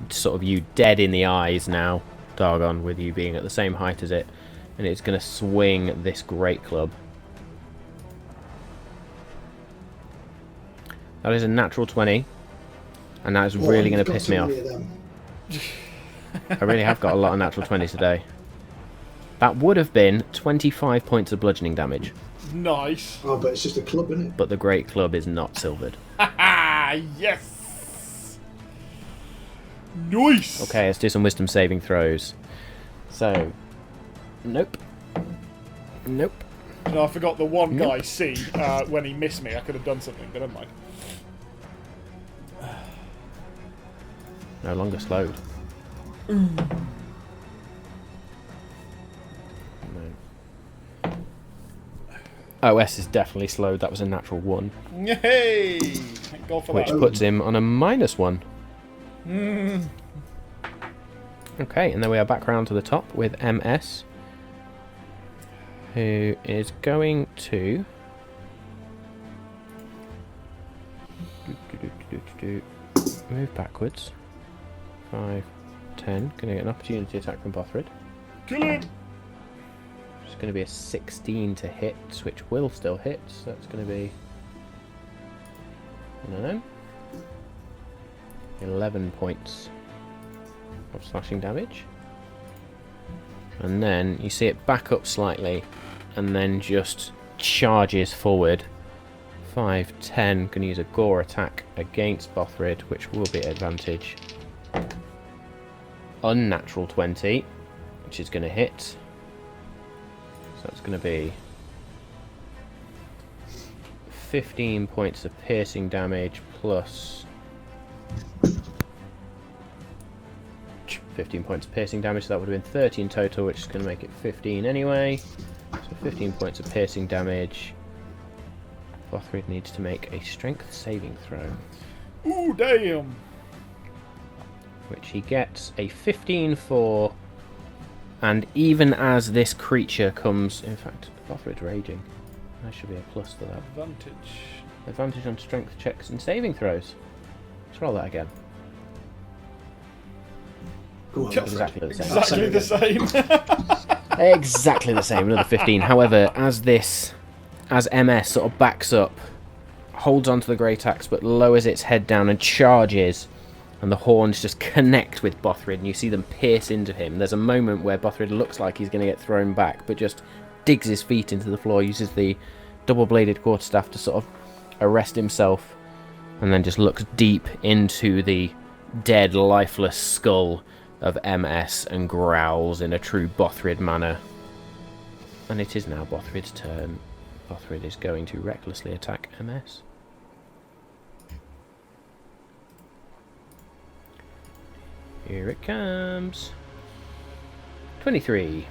A: sort of you dead in the eyes now. Dargon, with you being at the same height as it, and it's going to swing this great club. That is a natural 20, and that is really going to piss me off. I really have got a lot of natural 20s today. That would have been 25 points of bludgeoning damage.
B: Nice.
C: Oh, but it's just a club, isn't it?
A: But the great club is not silvered.
B: Ah, yes. Nice.
A: Okay, let's do some wisdom saving throws. So, nope. Nope.
B: You know, I forgot the one
A: Nope.
B: guy, C, when he missed me, I could have done something, but never mind.
A: No longer slowed. No. OS is definitely slowed. That was a natural 1.
B: Yay! Thank God for
A: Which
B: that.
A: puts him on a -1.
B: Mm.
A: Okay, and then we are back round to the top with MS, who is going to move backwards. 5, 10. Going to get an opportunity attack from Bothrid.
B: Kill him!
A: It's going to be a 16 to hit, which will still hit. So that's going to be 11 points of slashing damage. And then you see it back up slightly and then just charges forward. 5, 10, can use a gore attack against Bothrid, which will be advantage. Unnatural 20, which is going to hit. So that's going to be 15 points of piercing damage plus 15 points of piercing damage, so that would have been 30 in total, which is going to make it 15 anyway. So 15 points of piercing damage. Bothrid needs to make a strength saving throw,
B: Ooh, damn!
A: which he gets a 15 for. And even as this creature comes, in fact, Bothrid's raging. That should be a plus to that.
B: Advantage.
A: Advantage on strength checks and saving throws. Let's roll that again.
C: Go on,
A: Exactly the same.
B: Exactly the same.
A: Exactly the same, another 15. However, as MS sort of backs up, holds onto the great axe, but lowers its head down and charges, and the horns just connect with Bothrid, and you see them pierce into him. There's a moment where Bothrid looks like he's going to get thrown back, but just digs his feet into the floor, uses the double-bladed quarterstaff to sort of arrest himself, and then just looks deep into the dead, lifeless skull of MS and growls in a true Bothrid manner. And it is now Bothrid's turn. Bothrid is going to recklessly attack MS. Here it comes. 23.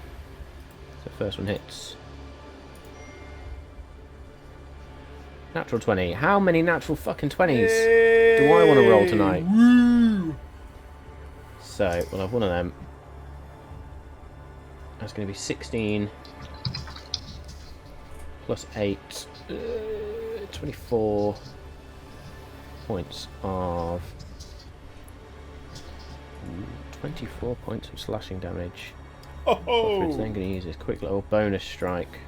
A: So first one hits. Natural 20. How many natural fucking 20s do I want to roll tonight?
B: Woo!
A: So, we'll have one of them. That's going to be 16 plus 8. 24 points of... 24 points of slashing damage. Bothrid's then going to use his quick little bonus strike.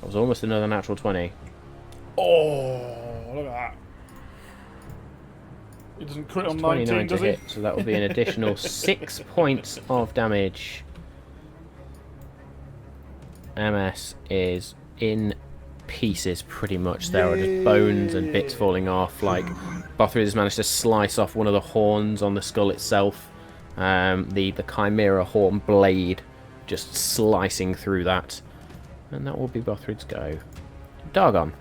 A: That was almost another natural 20.
B: Oh, look at that. It doesn't crit on 19, does
A: to
B: it?
A: hit, so that will be an additional 6 points of damage. MS is in pieces pretty much. There are just bones and bits falling off. Like, Bothrid has managed to slice off one of the horns on the skull itself. The Chimera horn blade just slicing through that. And that will be Bothrid's go. Dargon.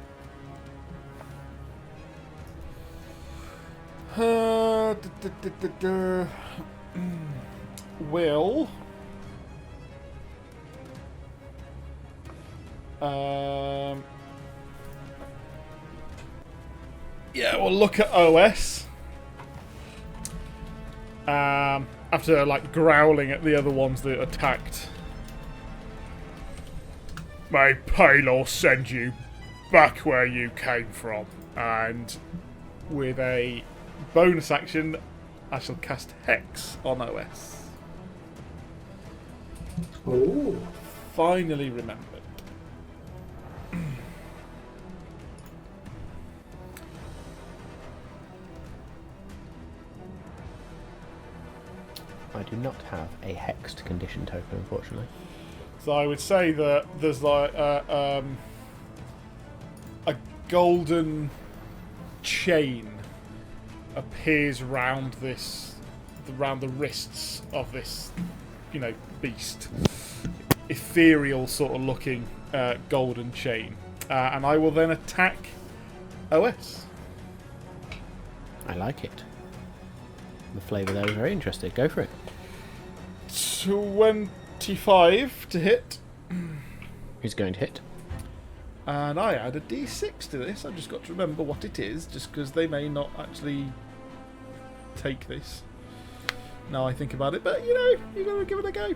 B: Will yeah, we'll look at OS after like growling at the other ones that attacked. May Paylor send you back where you came from, and with a bonus action I shall cast Hex on OS.
C: Ooh.
B: Finally remembered.
A: I do not have a hexed condition token, unfortunately.
B: So I would say that there's like a golden chain appears round the wrists of this, beast. Ethereal sort of looking golden chain, and I will then attack OS.
A: I like it. The flavour there is very interesting. Go for it.
B: 25 to hit.
A: Who's going to hit?
B: And I add a d6 to this. I've just got to remember what it is, just because they may not actually take this. Now I think about it, but you gotta give it a go.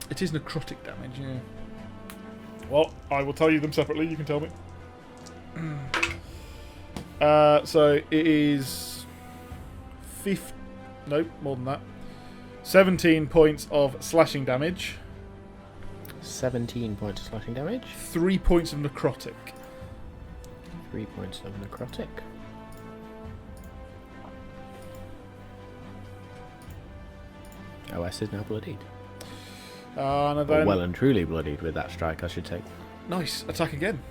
B: It is necrotic damage, yeah. Well, I will tell you them separately, you can tell me. So it is nope, more than that. 17 points of slashing damage.
A: 17 points of slashing damage.
B: 3 points of necrotic.
A: 3 points of necrotic. OS is now bloodied.
B: And
A: Or
B: then,
A: well and truly bloodied with that strike, I should say.
B: nice, attack again.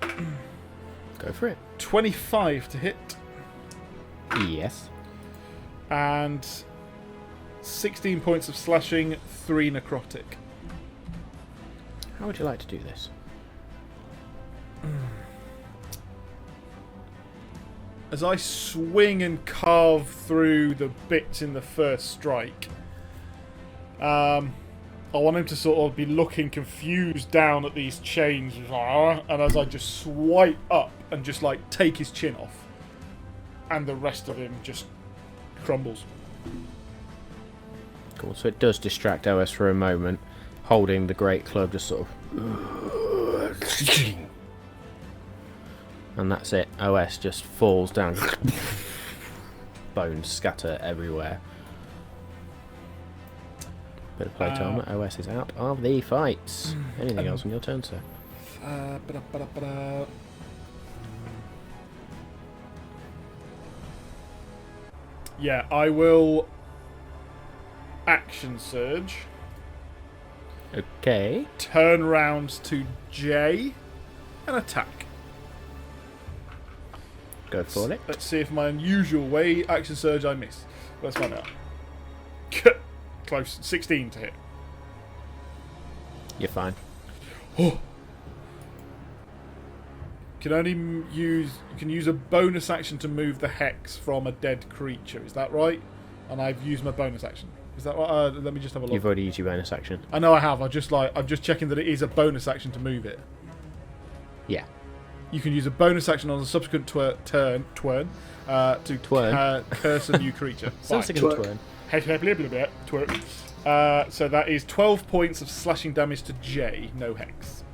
A: Go for it.
B: 25 to hit.
A: Yes.
B: And 16 points of slashing, 3 necrotic.
A: How would you like to do this?
B: As I swing and carve through the bits in the first strike, I want him to sort of be looking confused down at these chains, and as I just swipe up and just like take his chin off, and the rest of him just crumbles.
A: Cool, so it does distract OS for a moment, holding the great club just sort of... And that's it. OS just falls down. Bones scatter everywhere. Bit of playtime. OS is out of the fights. Anything else on your turn, sir?
B: Yeah, I will action surge.
A: Okay.
B: Turn round to J and attack.
A: Go for it.
B: Let's see if my unusual way action surge I miss. Let's find out. close. 16 to hit.
A: You're fine.
B: Oh. You can use a bonus action to move the hex from a dead creature. Is that right? And I've used my bonus action. Is that right? Let me just have a look.
A: You've already used your bonus action.
B: I know I have. I'm just checking that it is a bonus action to move it.
A: Yeah.
B: You can use a bonus action on a subsequent turn to curse a new creature.
A: Subsequent twirn.
B: Twerk. So that is 12 points of slashing damage to J. No hex.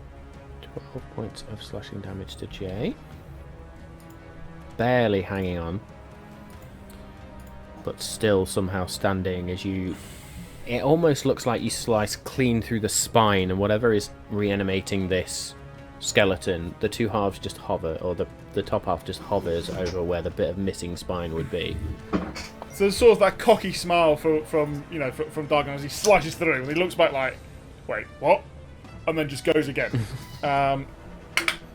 A: 12 points of slashing damage to J. Barely hanging on. But still somehow standing as you... It almost looks like you slice clean through the spine, and whatever is reanimating this skeleton, the two halves just hover, or the top half just hovers over where the bit of missing spine would be.
B: So there's sort of that cocky smile from Dargon as he slashes through, and he looks back like, wait, what? And then just goes again.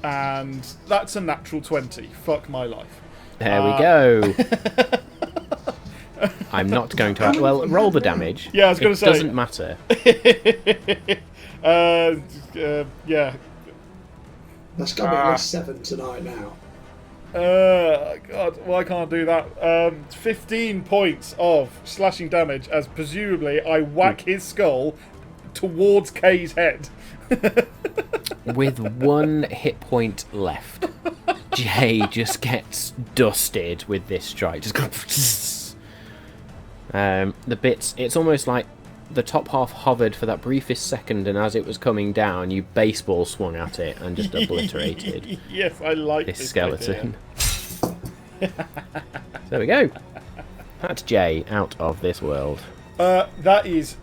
B: And that's a natural 20. Fuck my life.
A: There we go. I'm not going to... Well, roll the damage.
B: Yeah, I was going to say...
A: It doesn't matter.
B: Yeah.
C: That's got to be at least 7 tonight now.
B: God, well, I can't do that. 15 points of slashing damage as presumably I whack his skull towards Kay's head.
A: With 1 hit point left, Jay just gets dusted with this strike. Just goes... the bits... It's almost like the top half hovered for that briefest second, and as it was coming down, you baseball swung at it and just obliterated.
B: Yes, I like
A: this skeleton. There we go. That's Jay out of this world.
B: That is,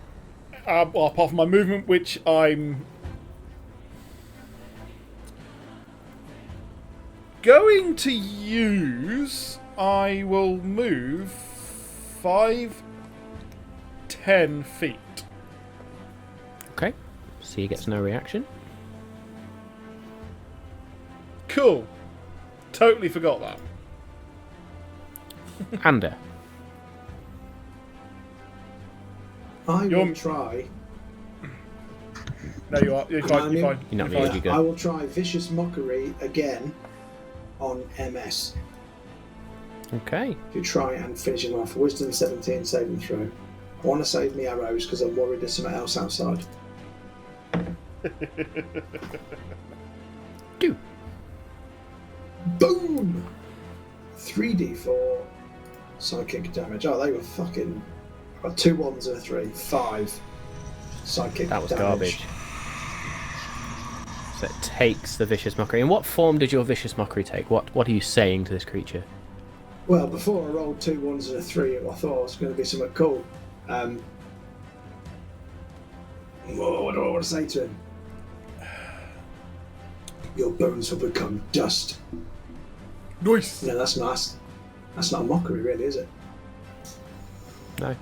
B: well, apart from my movement, which I'm going to use, I will move 5, 10 feet.
A: Okay. So he gets no reaction.
B: Cool. Totally forgot that.
A: Ander.
C: I will try.
B: No, you are. You're fine. You're fine.
A: You're not
B: You're
A: muted,
B: fine.
A: you go.
C: I will try Vicious Mockery again on MS.
A: Okay.
C: To try and finish him off. Wisdom 17 saving throw. I want to save me arrows because I'm worried there's something else outside.
A: 2.
C: Boom! 3d4 psychic damage. Oh, they were fucking... I got 2 1s and a 3. 5 psychic damage.
A: That was garbage. So it takes the Vicious Mockery. And what form did your Vicious Mockery take? What are you saying to this creature?
C: Well, before I rolled 2 1s and a 3, I thought it was going to be something cool. What do I want to say to him? Your bones will become dust.
B: Nice.
C: No, that's nice. That's not a mockery, really, is it?
A: No.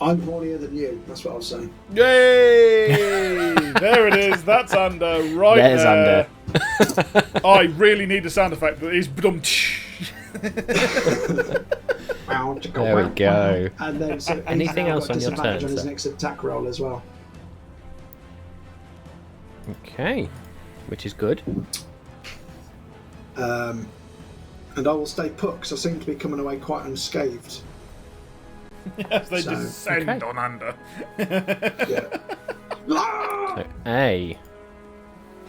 C: I'm hornier than you. That's what I was saying.
B: Yay! There it is. That's Ander right
A: There's
B: there.
A: Ander.
B: I really need a sound effect that is...
A: There we go.
C: And then, so
A: Anything else on your turn,
C: on his
A: sir?
C: next attack roll as well.
A: Okay. Which is good.
C: And I will stay put because I seem to be coming away quite unscathed.
B: Yes, they descend
A: okay.
B: on Ander.
C: Yeah.
A: So A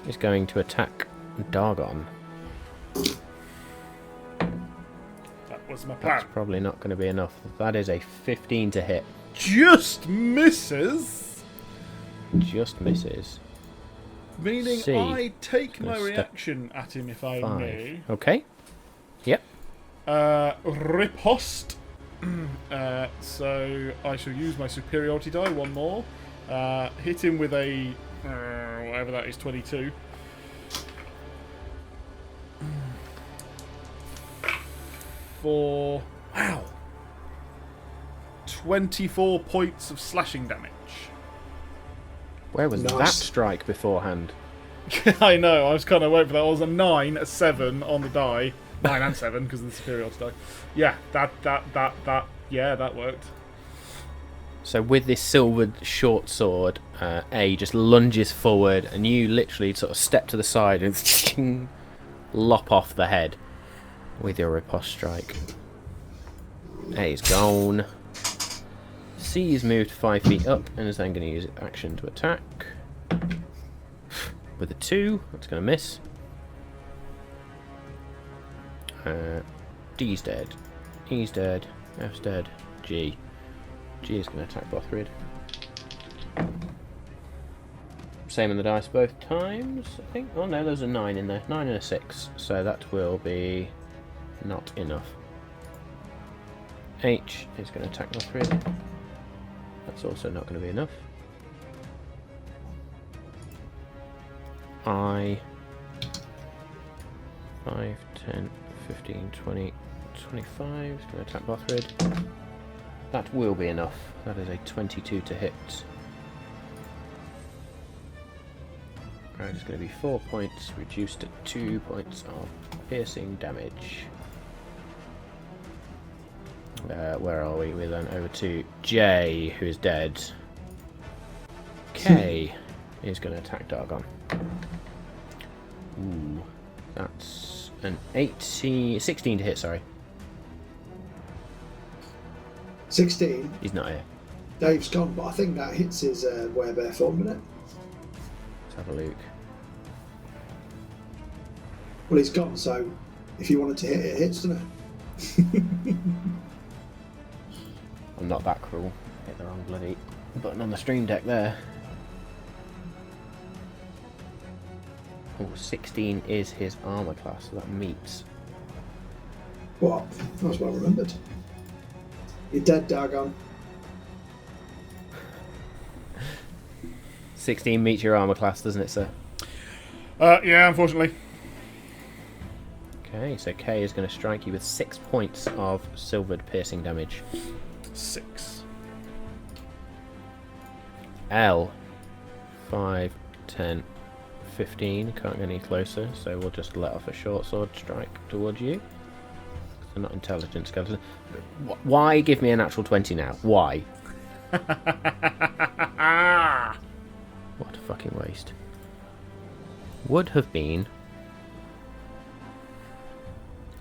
A: is going to attack Dargon.
B: That was my
A: That's
B: plan.
A: probably not going to be enough. That is a 15 to hit.
B: Just misses.
A: Just misses.
B: Meaning
A: C.
B: I take my
A: Gonna step
B: reaction at him if I
A: 5.
B: may.
A: Okay. Yep.
B: Riposte. So I shall use my superiority die, one more. Hit him with a whatever that is, 22. For 24 points of slashing damage.
A: Where was
C: Nice.
A: that strike beforehand?
B: I know, I was kind of waiting for that. I was a 9, a 7 on the die. 9 and 7 because of the superiority die. Yeah, that worked.
A: So with this silvered short sword, A just lunges forward, and you literally sort of step to the side and lop off the head with your riposte strike. A is gone. C is moved 5 feet up and is then going to use its action to attack. With a 2, that's going to miss. D's dead. E's dead. F's dead. G. G is going to attack Bothrid. Same on the dice both times, I think. Oh no, there's a 9 in there. 9 and a 6. So that will be not enough. H is going to attack Bothrid. That's also not going to be enough. I 5, 10, 15, 20, 25 is going to attack Bothrid. That will be enough. That is a 22 to hit. Right, it's going to be 4 points, reduced to 2 points of piercing damage. Where are we? We're then over to J, who is dead. K is going to attack Dargon. Ooh, that's an 16 to hit, sorry.
C: 16.
A: He's not here.
C: Dave's gone, but I think that hits his werebear form, doesn't it?
A: Let's have a look.
C: Well, he's gone, so if you wanted to hit it, it hits, doesn't it?
A: I'm not that cruel. Hit the wrong bloody button on the stream deck there. Oh, 16 is his armour class, so that meets.
C: What? That was well remembered. You're dead, Dargon.
A: 16 meets your armour class, doesn't it, sir?
B: Yeah, unfortunately.
A: Okay, so K is going to strike you with 6 points of silvered piercing damage.
B: 6.
A: L 5, 10, 15. Can't get any closer, so we'll just let off a short sword strike towards you. They're not intelligent skeletons. Why give me a natural 20 now? Why? What a fucking waste. Would have been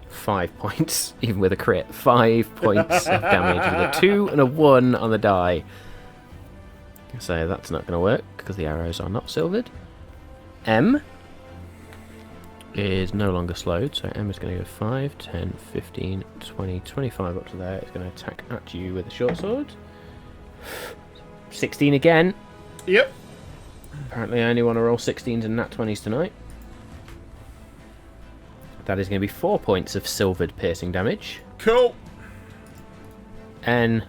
A: 5 points, even with a crit. 5 points of damage with a 2 and a 1 on the die. So that's not going to work because the arrows are not silvered. M is no longer slowed, so M is going to go 5, 10, 15, 20, 25 up to there. It's going to attack at you with a short sword. 16 again.
B: Yep.
A: Apparently I only want to roll 16s and nat 20s tonight. That is going to be 4 points of silvered piercing damage.
B: Cool.
A: N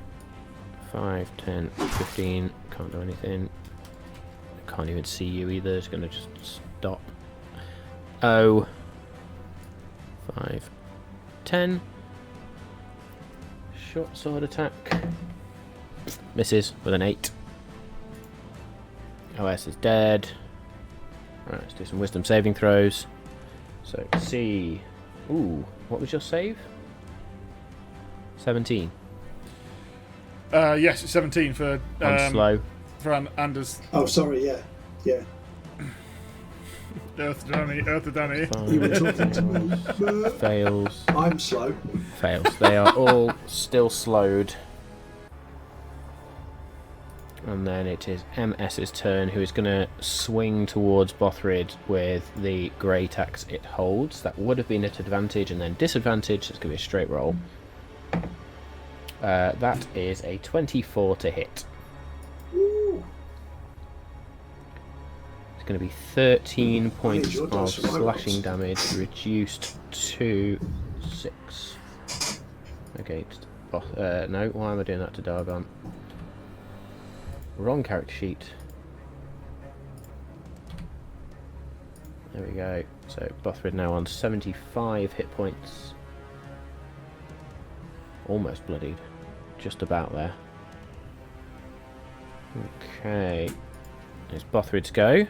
A: 5, 10, 15. Can't do anything. Can't even see you either. It's going to just stop. O 5, 10. Short sword attack. Misses with an 8. OS is dead. Right, let's do some wisdom saving throws. So C. Ooh, what was your save? 17.
B: Yes, it's 17 for
A: I'm slow.
B: for Anders.
C: Oh, sorry, yeah.
B: Earth to Danny.
C: You were talking to me.
A: Fails.
C: I'm slow.
A: Fails. They are all still slowed. And then it is MS's turn, who is going to swing towards Bothrid with the great axe it holds. That would have been at advantage and then disadvantage, so it's going to be a straight roll. That is a 24 to hit.
C: Ooh.
A: It's going to be 13 points
C: your
A: of
C: dice for my
A: slashing
C: rolls.
A: damage, reduced to 6 against no, why am I doing that to Dargon? Wrong character sheet. There we go. So Bothrid now on 75 hit points. Almost bloodied. Just about there. Okay. It's Bothrid's go.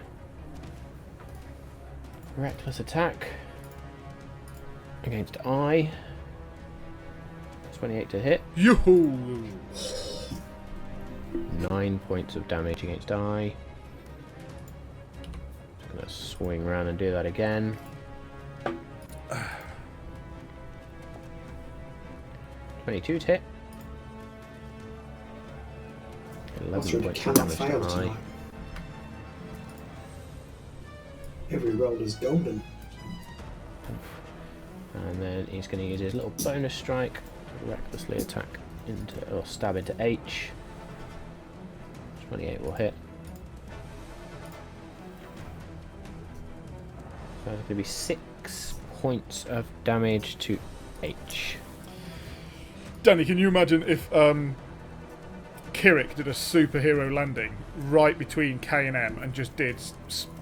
A: Reckless attack. Against I. 28 to hit.
B: Yoo-hoo!
A: 9 points of damage against I. Just gonna swing around and do that again. 22 to hit. 11 points of
C: cannot
A: damage
C: fail
A: to I.
C: tonight. Every roll is golden.
A: And then he's going to use his little bonus strike to recklessly attack into, or stab into H. 28 will hit. So it's going to be 6 points of damage to H.
B: Danny, can you imagine if Kirik did a superhero landing right between K and M and just did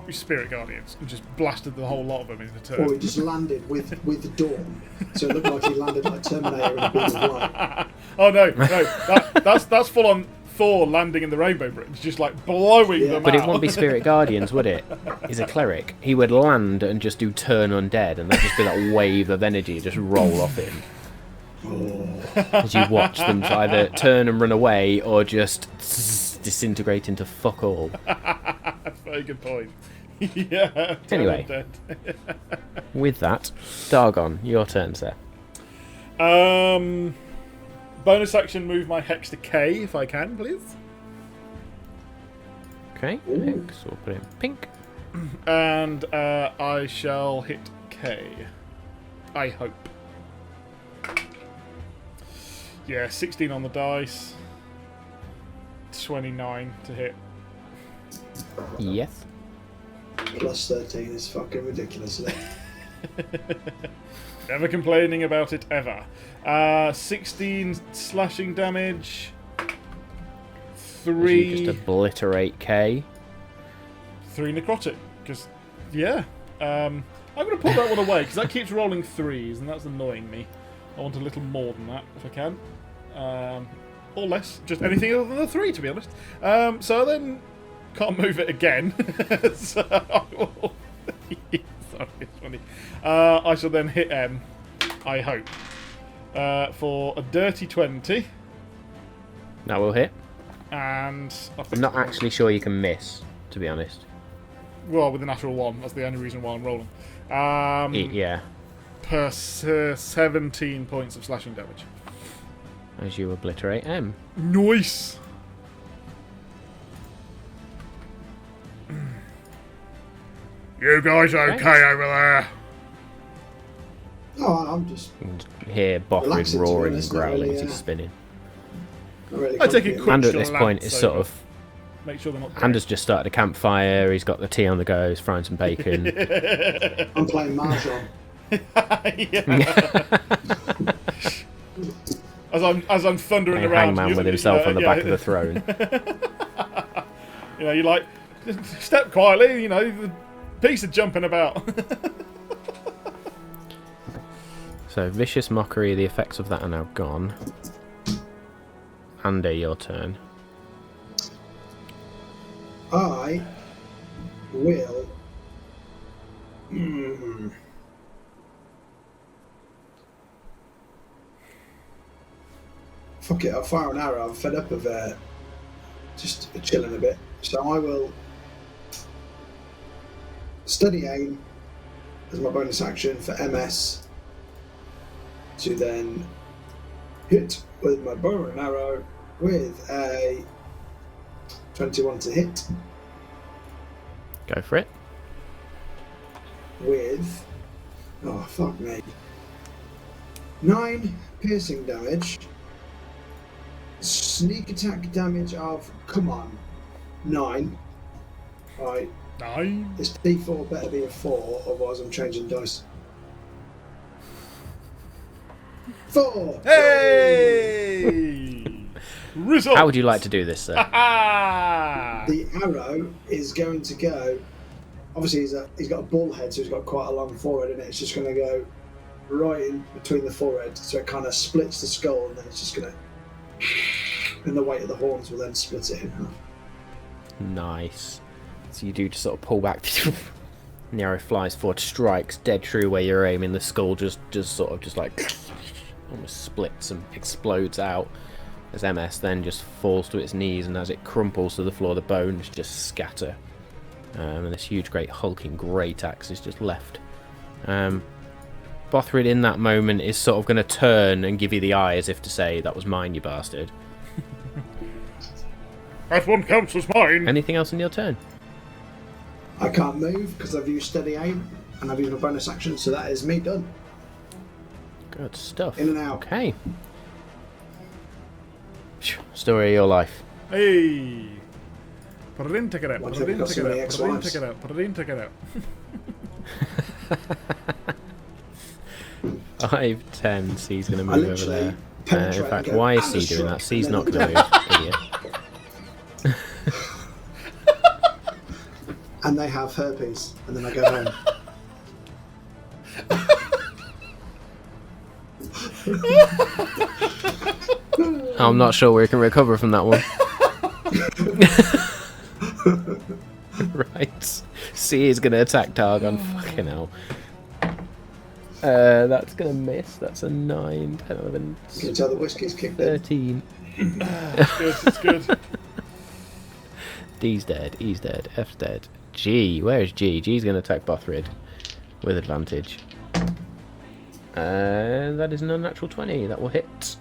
B: Spirit Guardians and just blasted the whole lot of them into turn?
C: Or he just landed with the dawn, so it looked like he landed like Terminator in a beam of light.
B: Oh no, that's full on Thor landing in the Rainbow Bridge, just like blowing them
A: But
B: out.
A: it wouldn't be Spirit Guardians, would it? He's a cleric. He would land and just do turn undead, and there'd just be that wave of energy just roll off him. As you watch them either turn and run away or just disintegrate into fuck all.
B: That's a very good point. Yeah.
A: Anyway.
B: Dead.
A: With that, Dargon, your turn, sir.
B: Bonus action, move my hex to K if I can, please.
A: Okay, Hex, we'll put it in pink.
B: And I shall hit K. I hope. Yeah, 16 on the dice. 29 to hit.
A: Yes.
C: Plus 13 is fucking ridiculous.
B: Never complaining about it ever. 16 slashing damage.
A: You
B: 3
A: just obliterate K.
B: 3 necrotic. Because, yeah. I'm going to put that one away because that keeps rolling 3s and that's annoying me. I want a little more than that if I can. Or less. Just anything other than a 3, to be honest. So then can't move it again. So I will... Sorry, it's funny. I shall then hit M, I hope. For a dirty 20.
A: That will hit.
B: And...
A: I'm not actually sure you can miss, to be honest.
B: Well, with a natural 1. That's the only reason why I'm rolling.
A: Yeah.
B: Per 17 points of slashing damage.
A: As you obliterate M.
B: Nice! You guys okay over there?
C: Oh, I'm just
A: You can hear Bothrid
C: Relaxing, to be
A: roaring and
C: honest, not
A: growling
C: really,
A: as he's spinning.
C: not really
B: I take a
C: confident.
B: quick
A: Andrew at this point
B: glance
A: is sort
B: over.
A: of...
B: Make sure they're not
A: Andrew's just started a campfire, he's got the tea on the go, he's frying some bacon.
C: I'm playing Mahjong.
B: As I'm thundering
A: Playing
B: around,
A: hangman
B: you-
A: with himself on the
B: yeah,
A: back of the throne.
B: You know, you're like, step quietly. You know, the beasts are jumping about.
A: So, Vicious Mockery, the effects of that are now gone. Andy, your turn.
C: I will. Fuck it, I'll fire an arrow. I'm fed up of just chilling a bit. So I will study aim as my bonus action for MS to then hit with my bow and arrow with a 21 to hit
A: Go for it.
C: with, oh fuck me, 9 piercing damage, sneak attack damage of, come on, 9. Right,
B: Nine.
C: this d4 better be a 4, otherwise I'm changing dice. 4!
B: Hey! Result.
A: How would you like to do this, sir?
C: The arrow is going to go, obviously he's got a bull head, so he's got quite a long forehead, and it's just going to go right in between the forehead, so it kind of splits the skull, and then it's just going to, and the weight of the horns will then split it in half.
A: Nice. So you do just sort of pull back. The arrow flies forward, strikes dead true where you're aiming. The skull just sort of just like almost splits and explodes out. as MS then just falls to its knees, and as it crumples to the floor, the bones just scatter. And this huge, great, hulking great axe is just left. Bothrid in that moment is sort of going to turn and give you the eye as if to say, that was mine, you bastard.
B: That one counts as mine.
A: Anything else in your turn?
C: I can't move because I've used steady aim and I've used a bonus action, so that is me done.
A: Good stuff.
C: In and out.
A: Okay. Story of your life.
B: Hey. Put it in, take it out.
C: One
B: Put it in,
C: got
B: take
C: so
B: it
C: many
B: out. Put it in,
C: ex-wives.
B: take it out. Put it in, take it out.
A: 5, 10. C's going to
C: I
A: move over
C: literally
A: there. In
C: penetrate
A: fact,
C: and go,
A: why is
C: "And
A: C
C: a
A: doing that?
C: struck,"
A: C's
C: and
A: not
C: then-
A: going to move, idiot.
C: And they have herpes, and then I go home.
A: I'm not sure we can recover from that one. Right. C is going to attack Targon. Fucking hell. That's going to miss. That's a 9, 10, 11,
C: Can you tell the whiskey's kicked in?
A: 13.
B: It's good, it's good.
A: D's dead. E's dead. F's dead. G. Where is G? G's going to attack Bothrid with advantage. That is an unnatural 20. That will hit.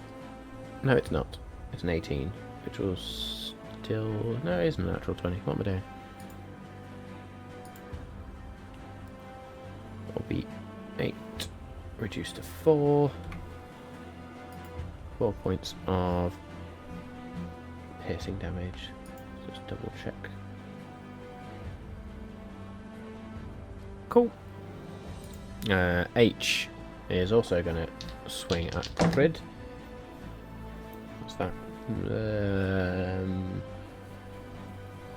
A: No, it's not. It's an 18, which will still... No, it is an unnatural 20. What am I doing? That'll be 8. Reduced to 4. 4 points of piercing damage. Just double check. Cool. H is also going to swing at Bothrid. What's that?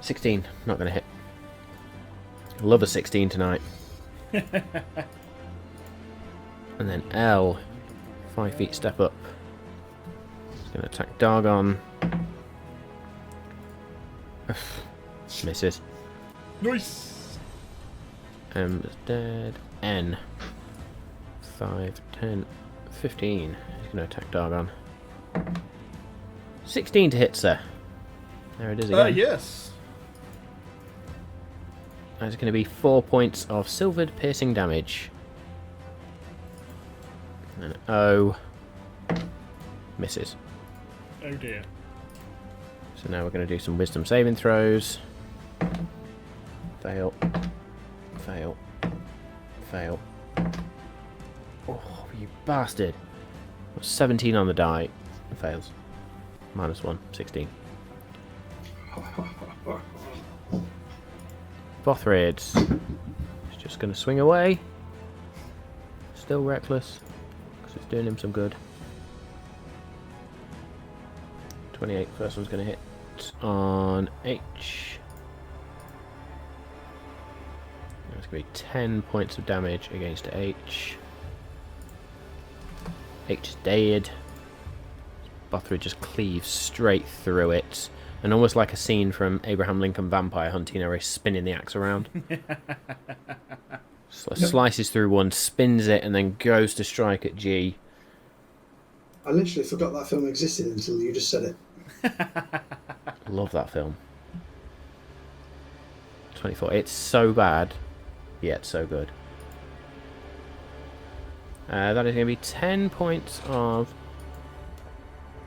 A: 16. Not going to hit. Love a 16 tonight. And then L. 5 feet step up. It's going to attack Dargon. Misses.
B: Nice.
A: M is dead. N. 5, 10, 15. He's going to attack Dargon. 16 to hit, sir. There it is again.
B: Yes.
A: That's going to be 4 points of silvered piercing damage. And O. Misses.
B: Oh dear.
A: So now we're going to do some wisdom saving throws. Fail. Fail. Fail. Oh, you bastard. 17 on the die. Fails. -1. 16. Bothrid is just going to swing away. Still reckless. Because it's doing him some good. 28. First one's going to hit on H. That's going to be 10 points of damage against H. H is dead. Bothrid just cleaves straight through it. And almost like a scene from Abraham Lincoln Vampire Hunting, where he's spinning the axe around. Slices through one, spins it, and then goes to strike at G.
C: I literally forgot that film existed until you just said it.
A: Love that film. 24. It's so bad, yet so good. That is going to be 10 points of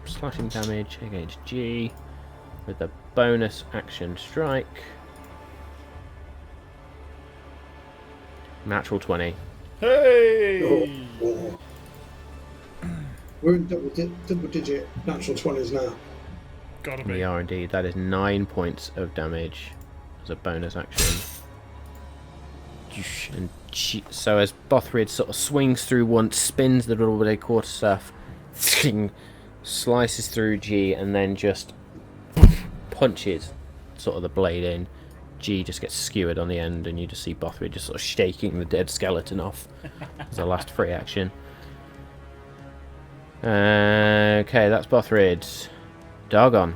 A: slashing damage against G with the bonus action strike. Natural 20.
B: Hey.
C: Oh. We're in double digit natural 20s now.
B: Gotta
A: We
B: be.
A: are indeed. That is 9 points of damage as a bonus action. And so as Bothrid sort of swings through once, spins the little bit of quarterstaff, slices through G, and then just punches sort of the blade in. G just gets skewered on the end, and you just see Bothrid just sort of shaking the dead skeleton off as a last free action. Okay, that's Bothrid. Dargon.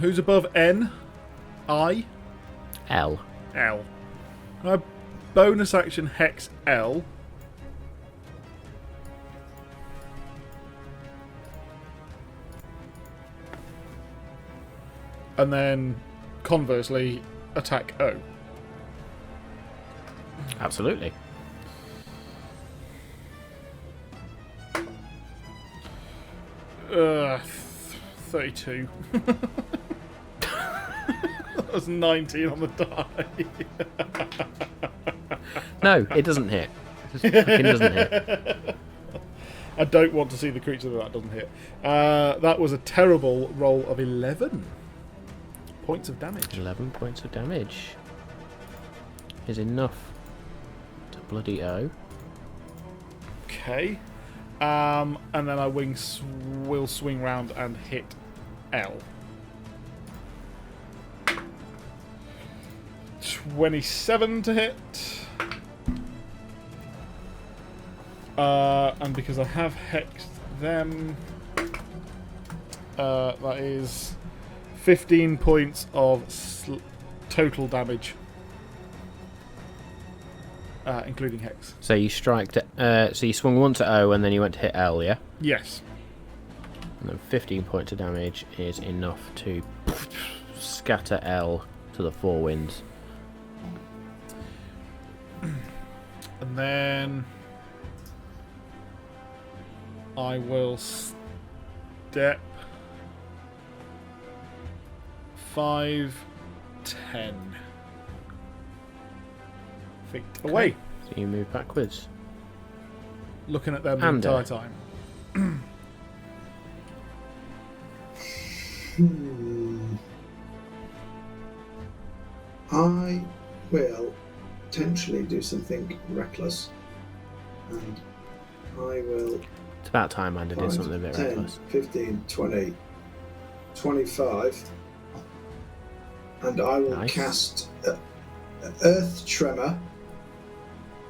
B: Who's above N? I?
A: L.
B: L. Bonus action Hex L. And then, conversely, attack O.
A: Absolutely.
B: Uh, 32. That was 19 on the die.
A: No, it doesn't hit. It just fucking doesn't hit.
B: I don't want to see the creature that doesn't hit. That was a terrible roll of 11 points of damage.
A: 11 points of damage is enough to bloody O.
B: Okay. And then I will swing round and hit L. 27 to hit. And because I have hexed them, that is 15 points of total damage, including hex.
A: So you strike. So you swung once at O, and then you went to hit L. Yeah.
B: Yes.
A: And then 15 points of damage is enough to scatter L to the four winds.
B: And then I will step 5, 10 feet away,
A: So you move backwards.
B: looking at them the
A: And,
B: entire time.
C: I will potentially do something reckless, and I will
A: It's about time I did
C: 5,
A: something a bit
C: 10,
A: reckless.
C: 15, 20, 25, and I will
A: Nice.
C: cast Earth Tremor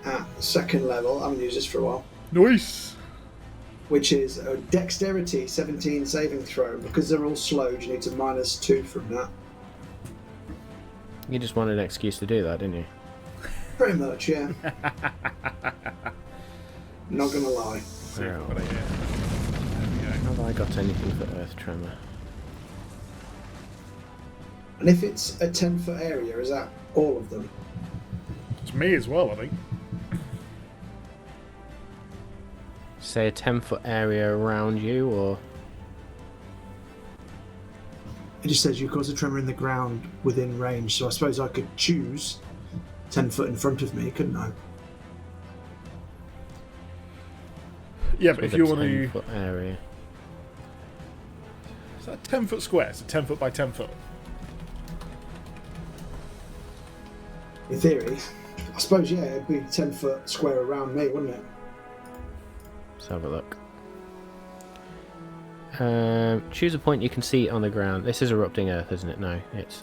C: at second level. I haven't used this for a while.
B: Nice.
C: Which is a Dexterity 17 saving throw. Because they're all slowed, you need to -2 from that.
A: You just wanted an excuse to do that, didn't you?
C: Pretty much, yeah. Not gonna lie.
B: See if I've got it here. There we go.
A: Have I got anything for Earth Tremor?
C: And if it's a 10-foot area, is that all of them?
B: It's me as well, I think.
A: Say a 10-foot area around you, or
C: It just says you cause a tremor in the ground within range, so I suppose I could choose 10 foot in front of me, couldn't I?
B: Yeah, but if you want to...
A: 10-foot area.
B: Is that a 10-foot square? It's a 10 foot by 10 foot.
C: In theory. I suppose, yeah, it'd be 10 foot square around me, wouldn't it?
A: Let's have a look. Choose a point you can see on the ground. This is erupting Earth, isn't it? No, it's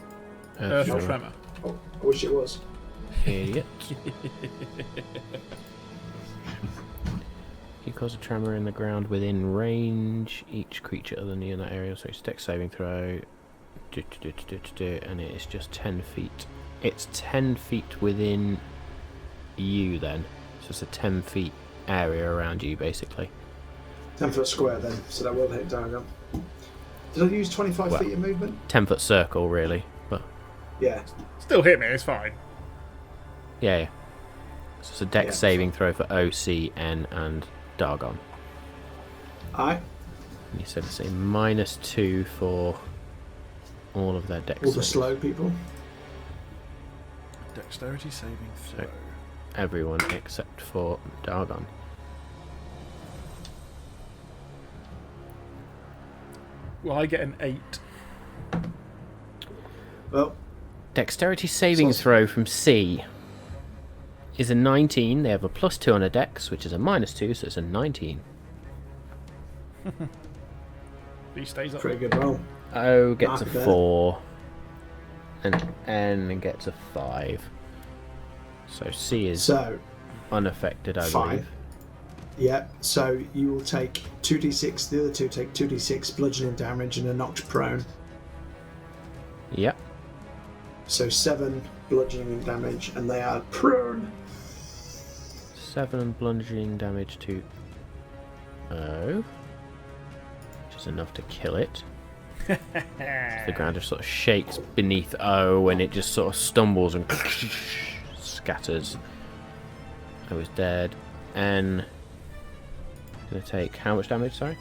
B: Earth
A: Tremor.
B: Tremor.
C: Oh, I wish it was.
A: Idiot. You cause a tremor in the ground within range. Each creature other than you in that area. So it's dex saving throw. And it is just 10 feet. It's 10 feet within you then. So it's a 10 feet area around you, basically.
C: 10 foot square then, so that will hit diagram. Did I use 25
A: Well,
C: feet of movement?
A: 10-foot circle, really. But
C: Yeah.
B: Still hit me, it's fine.
A: yeah. So it's a dex
C: Yeah.
A: saving throw for OC, N, and Dargon.
C: Aye.
A: And you said it's a -2 for all of their dex.
C: All the
A: saves.
C: slow people.
B: Dexterity saving throw.
A: So- Everyone except for Dargon.
B: Well, I get an 8.
C: Well,
A: Dexterity saving
C: So-
A: throw from C is a 19. They have a +2 on a dex, which is a -2, so it's a 19.
B: He stays up.
C: pretty good roll.
A: O gets a
C: Not bad.
A: 4. And N gets a 5. So C is
C: So,
A: unaffected, I
C: 5.
A: believe.
C: Yeah, so you will take 2d6, the other two take 2d6 bludgeoning damage and are knocked prone.
A: Yep.
C: So 7 bludgeoning damage, and they are prone.
A: 7 bludgeoning damage to O, which is enough to kill it. The ground just sort of shakes beneath O, and it just sort of stumbles and scatters. O is dead. N gonna take how much damage? Sorry.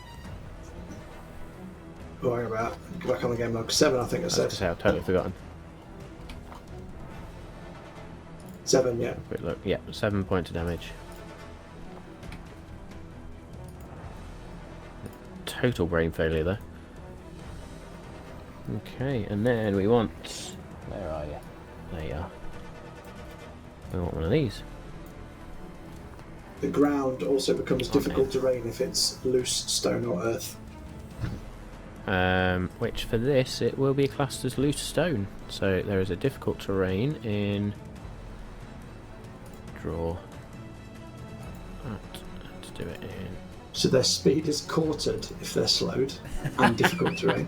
C: Don't worry about it. Go back on the game log. 7, I think I said.
A: I've totally forgotten.
C: 7, yeah.
A: Quick look. Yeah, 7 points of damage. Total brain failure there. Okay, and then we want... Where are you? There you are. We want one of these.
C: The ground also becomes difficult terrain if it's loose stone or earth.
A: Which for this, it will be classed as loose stone. So there is a difficult terrain in... Draw. Let's do it in...
C: So their speed is quartered if they're slowed, and difficult terrain.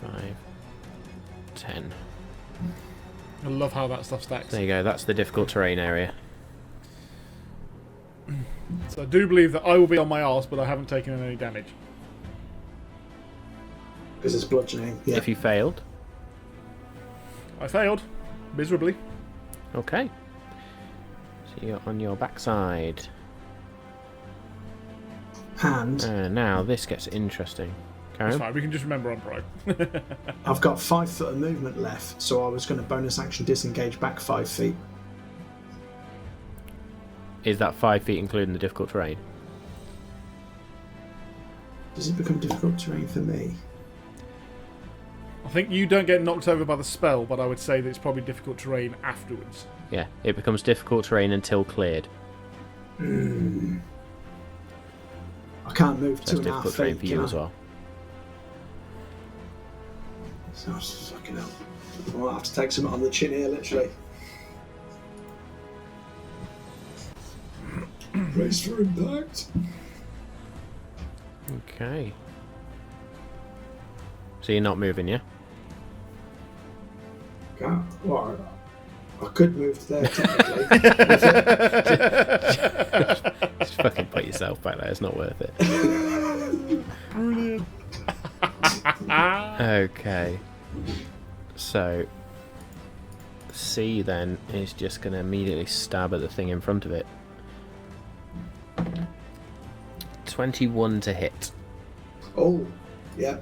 A: 5, 10.
B: I love how that stuff stacks.
A: There you go, that's the difficult terrain area.
B: So I do believe that I will be on my arse, but I haven't taken any damage.
C: Because it's bludgeoning. Yeah.
A: If you failed.
B: I failed. Miserably.
A: Okay. So you're on your backside.
C: And
A: Now this gets interesting.
B: That's
A: Karen?
B: fine, we can just remember I'm prone.
C: I've got 5 foot of movement left, so I was going to bonus action disengage back 5 feet.
A: Is that 5 feet including the difficult terrain?
C: Does it become difficult terrain for me?
B: I think you don't get knocked over by the spell, but I would say that it's probably difficult terrain afterwards.
A: Yeah, it becomes difficult terrain until cleared.
C: I can't move
A: So
C: 2.5
A: it's difficult
C: feet.
A: terrain for you
C: can
A: as
C: I?
A: well.
C: So fucking hell. I might have to take something on the chin here, literally. Brace for impact.
A: Okay. So you're not moving, yeah?
C: Can't. Well, I could move there technically.
A: Just fucking put yourself back there, it's not worth it.
B: Brilliant.
A: Okay. So C then is just going to immediately stab at the thing in front of it. 21 to hit.
C: Oh, yeah.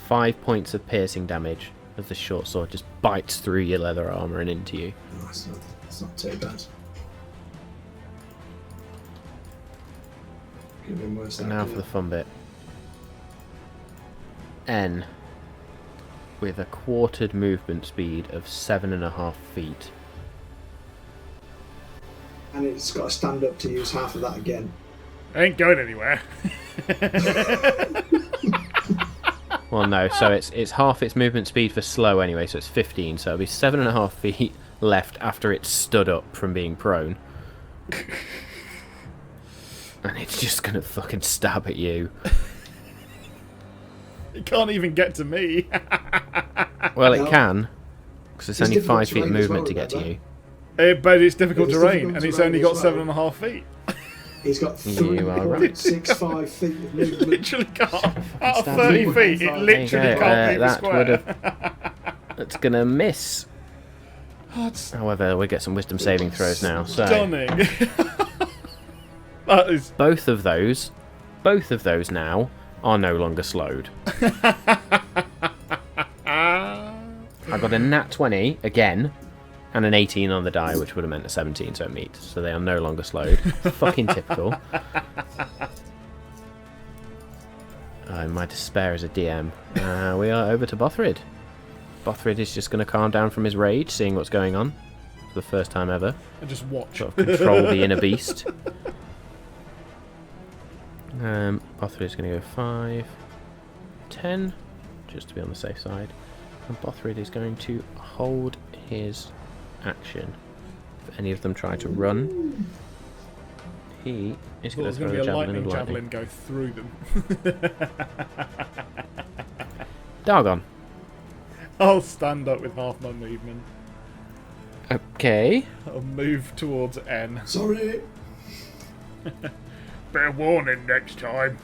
A: 5 points of piercing damage as the short sword just bites through your leather armour and into you.
C: Oh, that's not too bad. Could have been worse.
A: And now for the fun bit. N, with a quartered movement speed of 7.5 feet.
C: And it's got to stand up to use half of that again.
B: I ain't going anywhere.
A: Well, no, so it's half its movement speed for slow anyway, so it's 15, so it'll be 7.5 feet left after it's stood up from being prone. And it's just gonna fucking stab at you.
B: It can't even get to me.
A: Well,
C: No.
A: it can, because it's
C: It's
A: only
C: difficult
A: 5 feet of
C: terrain as
A: movement
C: well,
A: to get to
C: remember?
A: you.
B: But it's difficult
C: It's
B: terrain,
C: difficult
B: and it's
C: terrain
B: only
C: as
B: got
C: well.
B: 7.5 feet.
C: He's got
A: You are right.
C: 3.65 feet of movement.
B: Literally can't. Out of
A: Stab
B: 30
C: you.
B: feet, it
C: There you
B: literally
A: go,
B: can't leave a
A: that would
B: square.
A: That's gonna miss.
B: That's
A: However, we get some wisdom saving throws now. So
B: stunning. That is...
A: both of those now are no longer slowed. I got a nat 20 again, and an 18 on the die, which would have meant a 17, so it meets. So they are no longer slowed. Fucking typical. My despair as a DM. We are over to Bothrid. Bothrid is just going to calm down from his rage, seeing what's going on for the first time ever.
B: And just watch.
A: Sort of control the inner beast. Bothrid is going to go 5, 10, just to be on the safe side. And Bothrid is going to hold his action. If any of them try to run, he is going
B: There's
A: to throw
B: going to be
A: the
B: a
A: javelin
B: lightning
A: of lightning.
B: javelin go through them.
A: Dargon.
B: I'll stand up with half my movement.
A: Okay.
B: I'll move towards N.
C: Sorry.
B: Bear warning next time.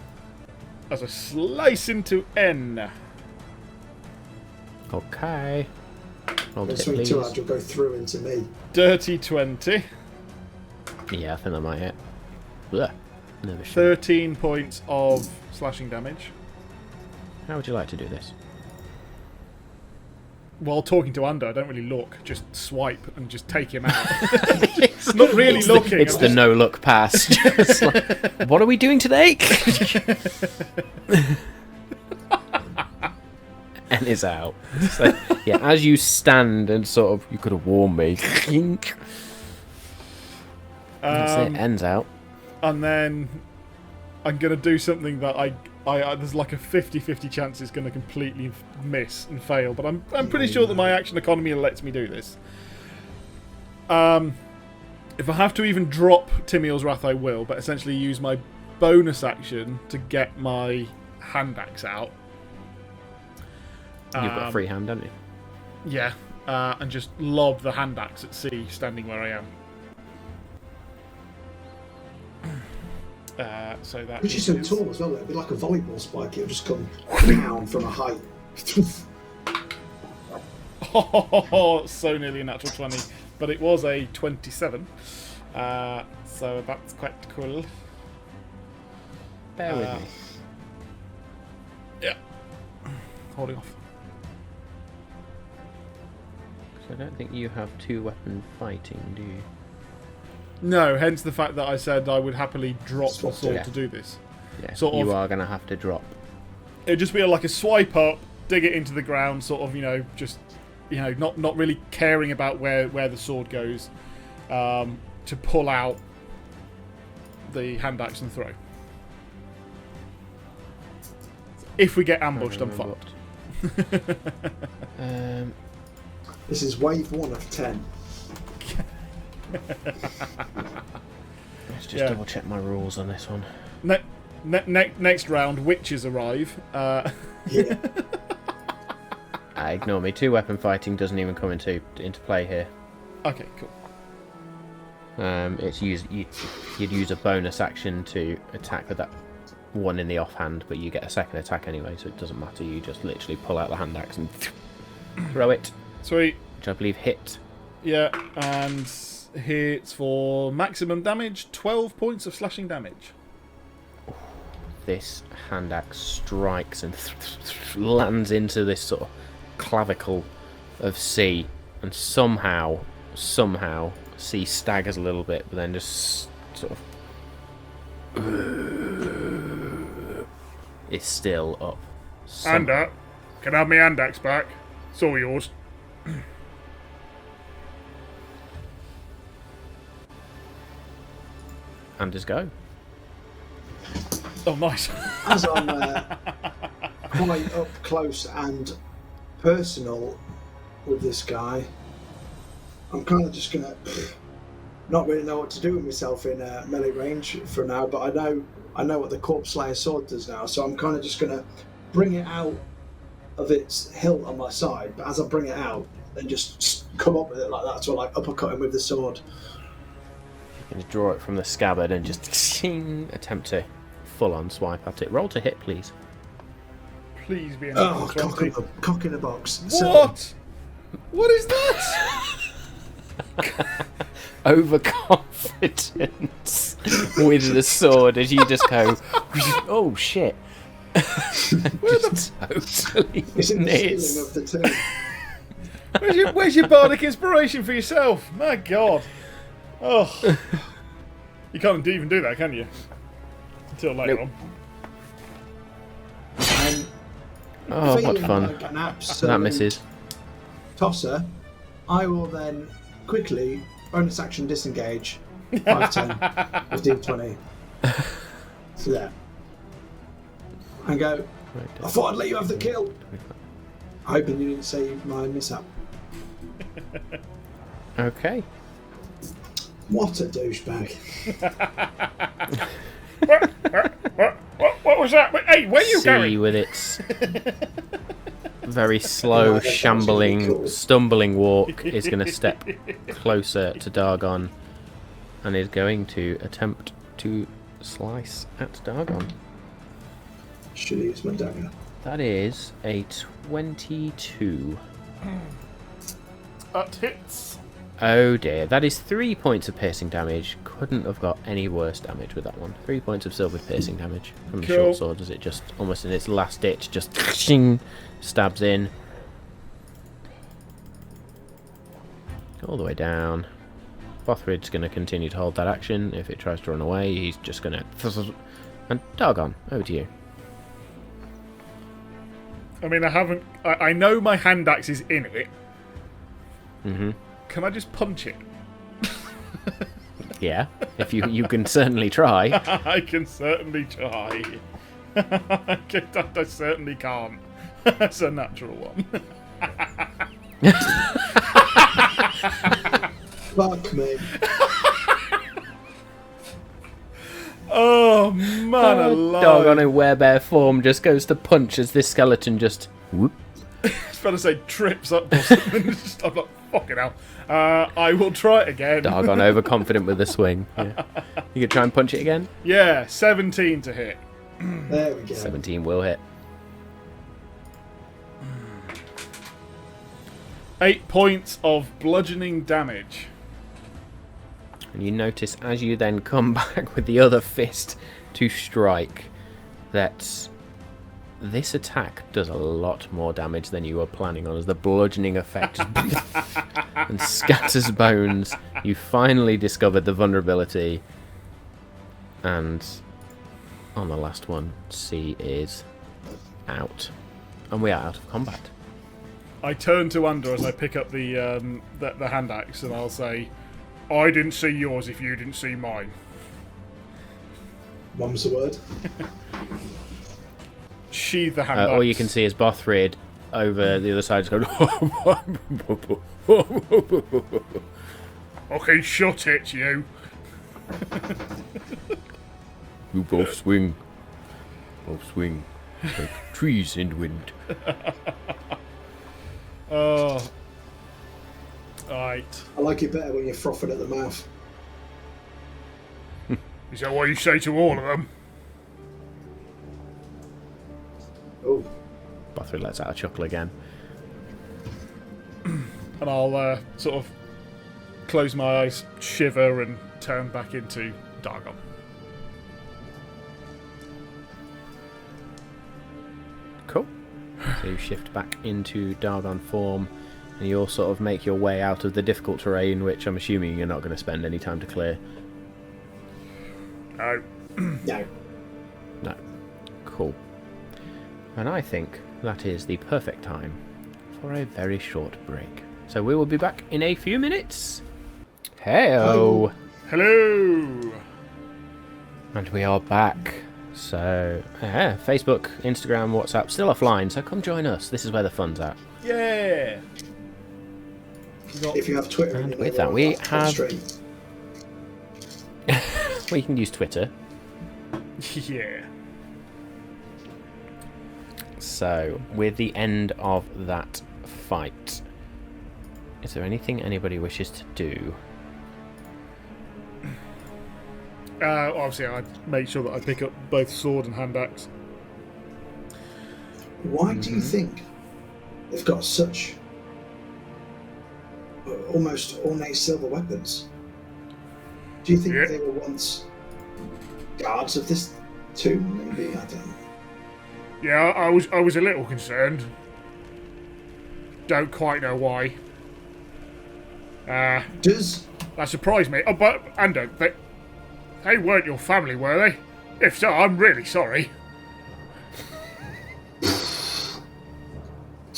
B: As I slice into N.
A: Okay. Roll
C: The
A: hit,
C: swing
A: please.
C: 2 will go through into me.
B: Dirty 20.
A: Yeah, I think that might hit. Blech. Nervous.
B: 13 points of slashing damage.
A: How would you like to do this?
B: While talking to Under, I don't really look. Just swipe and just take him out. Not really looking.
A: It's the no-look pass. Just like, what are we doing today? And it's out. So, yeah, as you stand and sort of, you could have warned me. That's it. Ends out.
B: And then I'm going to do something that I there's like a 50-50 chance it's going to completely miss and fail, but I'm pretty sure that my action economy lets me do this. If I have to even drop Timiel's Wrath, I will, but essentially use my bonus action to get my hand axe out.
A: You've got a free hand, don't you?
B: Yeah, and just lob the hand axe at C, standing where I am. So that
C: Which is so
B: is-
C: tall as well, it'd be like a volleyball spike, it'll just come down from a height.
B: Oh, so nearly a natural 20, but it was a 27. So that's quite cool.
A: Bear with me.
B: Yeah. Holding off.
A: So I don't think you have two-weapon fighting, do you?
B: No, hence the fact that I said I would happily drop the
C: Swap
B: sword
A: it.
B: to do this.
A: Yeah,
B: Sort
A: you
B: of.
A: are going to have to drop.
B: It'd just be like a swipe up, dig it into the ground, sort of, just, not really caring about where the sword goes, to pull out the hand axe and throw. If we get ambushed, I'm fucked.
C: This is wave 1 of 10.
A: Let's just double check my rules on this one.
B: Next round, witches arrive.
C: Yeah.
A: Ignore me. Two-weapon fighting doesn't even come into play here.
B: Okay, cool.
A: It's you'd use a bonus action to attack with that one in the offhand, but you get a second attack anyway, so it doesn't matter. You just literally pull out the hand axe and throw it,
B: Sweet.
A: which I believe hit.
B: Yeah, and hits for maximum damage, 12 points of slashing damage.
A: This hand axe strikes and lands into this sort of clavicle of C, and somehow C staggers a little bit, but then just sort of is still up.
B: Hand up. Can I have my hand axe back? It's all yours.
A: And just go.
B: Oh, nice.
C: As I'm quite up close and personal with this guy, I'm kind of just going to not really know what to do with myself in melee range for now, but I know what the Corpse Slayer sword does now, so I'm kind of just going to bring it out of its hilt on my side, but as I bring it out, then just come up with it like that, so I like uppercut him with the sword.
A: You can draw it from the scabbard and just attempt to full-on swipe at it. Roll to hit, please.
B: Please be an
C: Oh,
B: natural 20.
C: cock in the box.
B: What? What is that?
A: Overconfidence with the sword as you just go, oh shit. Just totally
C: It's in the
A: miss.
C: ceiling of the tomb.
B: Where's your bardic inspiration for yourself? My God. Oh. You can't even do that, can you? Until later
A: Nope.
C: And
A: Oh, what
C: feeling
A: fun.
C: like an
A: That
C: absolute
A: misses.
C: tosser, I will then quickly bonus action disengage 5, 10, 15, 20. So there. And go, I thought I'd let you have the kill. Hoping you didn't see my mishap.
A: Okay.
C: What a douchebag.
B: What was that? Hey, where are you
A: See
B: going?
A: with its very slow,
C: That's actually
A: shambling,
C: cool.
A: stumbling walk is going to step closer to Dargon and is going to attempt to slice at Dargon.
C: Should use my dagger.
A: That is a 22.
B: That hits.
A: Oh dear, that is 3 points of piercing damage. Couldn't have got any worse damage with that one. 3 points of silver piercing damage from the
B: Cool.
A: short sword as it just, almost in its last ditch, just stabs in. All the way down. Bothrid's going to continue to hold that action. If it tries to run away, he's just going to... And Dargon, over to you.
B: I mean, I know my hand axe is in it.
A: Mm-hmm.
B: Can I just punch it?
A: Yeah, if you can certainly try.
B: I can certainly try. I certainly can't. That's a natural one.
C: Fuck me.
B: Oh, man alive.
A: Dargon in werebear form just goes to punch as this skeleton just... Whoop.
B: I was about to say trips up or something. I'm like, fucking hell. I will try it again.
A: Dargon overconfident with the swing. Yeah. You could try and punch it again?
B: Yeah, 17 to hit.
C: There we go.
A: 17 will hit.
B: 8 points of bludgeoning damage.
A: And you notice as you then come back with the other fist to strike that this attack does a lot more damage than you were planning on, as the bludgeoning effect and scatters bones. You finally discovered the vulnerability, and on the last one, C is out, and we are out of combat.
B: I turn to Andor as I pick up the hand axe, and I'll say, I didn't see yours if you didn't see mine.
C: Mum's the word.
B: Sheathe the hand axe.
A: All you can see is Bothrid over the other side just going...
B: Okay, shut it, you.
A: You both swing. Both swing. Like trees in wind.
B: Oh. Right.
C: I like it better when you're frothing at the mouth.
B: Is that what you say to all of them?
C: Oh,
A: Bothrid lets out a chuckle again.
B: And I'll sort of close my eyes, shiver, and turn back into Dargon.
A: Cool. So you shift back into Dargon form, and you'll sort of make your way out of the difficult terrain, which I'm assuming you're not going to spend any time to clear.
B: No.
C: no.
A: No. Cool. And I think that is the perfect time for a very short break. So we will be back in a few minutes. Hey-o!
B: Hello.
A: And we are back. So, Facebook, Instagram, WhatsApp, still offline, so come join us. This is where the fun's at.
B: Yeah.
C: If you have Twitter,
A: And
C: you
A: with
C: know
A: that, we
C: that's on
A: have...
C: stream.
A: Well, you can use Twitter.
B: Yeah.
A: So, with the end of that fight, is there anything anybody wishes to do?
B: Obviously, I make sure that I pick up both sword and hand axe.
C: Why do you think they've got such almost ornate silver weapons? Do you think they were once guards of this tomb? Maybe, I don't know.
B: Yeah, I was a little concerned. Don't quite know why.
C: Does
B: That surprised me. Oh, but Ando, they weren't your family, were they? If so, I'm really sorry.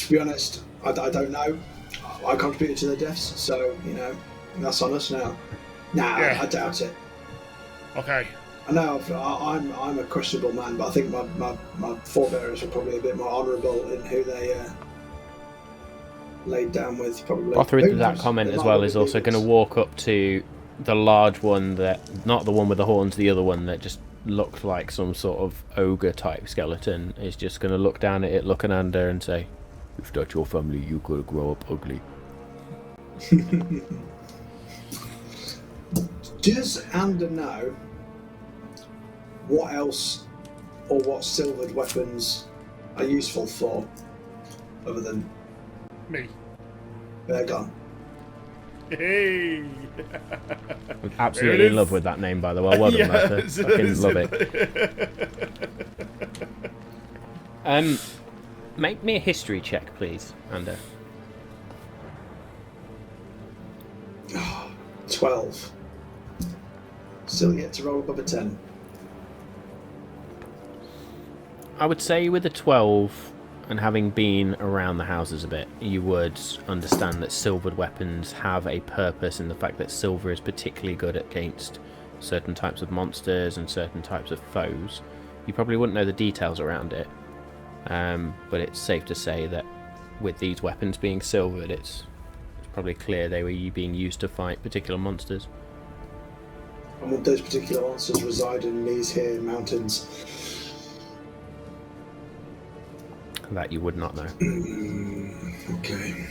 C: to be honest, I don't know. I contributed to their deaths, so you know that's on us now. Nah,
B: Yeah.
C: I doubt it.
B: Okay.
C: I know I'm a questionable man, but I think my forebears were probably a bit more honourable in who they laid down with. Probably.
A: Bothrid
C: Who
A: with that
C: knows?
A: comment
C: They
A: as
C: might
A: well
C: all
A: is
C: be
A: also going to
C: vegans.
A: walk up to the large one that, not the one with the horns, the other one that just looked like some sort of ogre type skeleton, is just going to look down at it, looking under and say, If that's your family, you could grow up ugly.
C: Does Ander know what else or what silvered weapons are useful for, other than
B: Me.
C: they're gone?
B: Hey!
A: I'm absolutely in love with that name, by the way. Well done, Master.
B: Yes,
A: I fucking love it. Make me a history check, please, Ander.
C: 12. Still yet to roll above a 10.
A: I would say with a 12, and having been around the houses a bit, you would understand that silvered weapons have a purpose in the fact that silver is particularly good against certain types of monsters and certain types of foes. You probably wouldn't know the details around it, but it's safe to say that with these weapons being silvered, it's probably clear they were being used to fight particular monsters.
C: And would those particular monsters reside in these here mountains?
A: That you would not know.
C: Okay.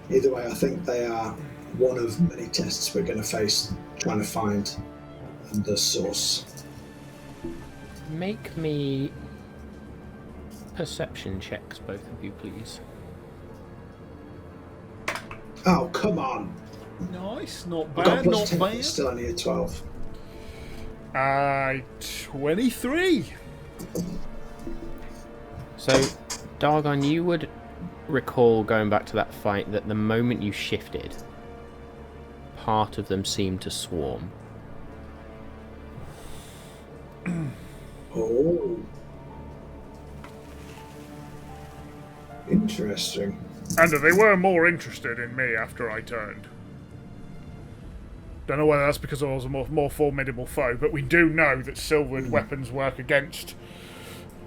C: Either way, I think they are one of many tests we're going to face trying to find the source.
A: Make me perception checks, both of you, please.
C: Oh, come on!
B: Nice, not
C: I got
B: bad,
C: plus
B: not
C: 10, but
B: bad.
C: still only a 12.
B: 23.
A: So, Dargon, you would recall going back to that fight that the moment you shifted, part of them seemed to swarm.
C: Oh. Interesting.
B: And they were more interested in me after I turned. Don't know whether that's because I was a more formidable foe, but we do know that silvered weapons work against,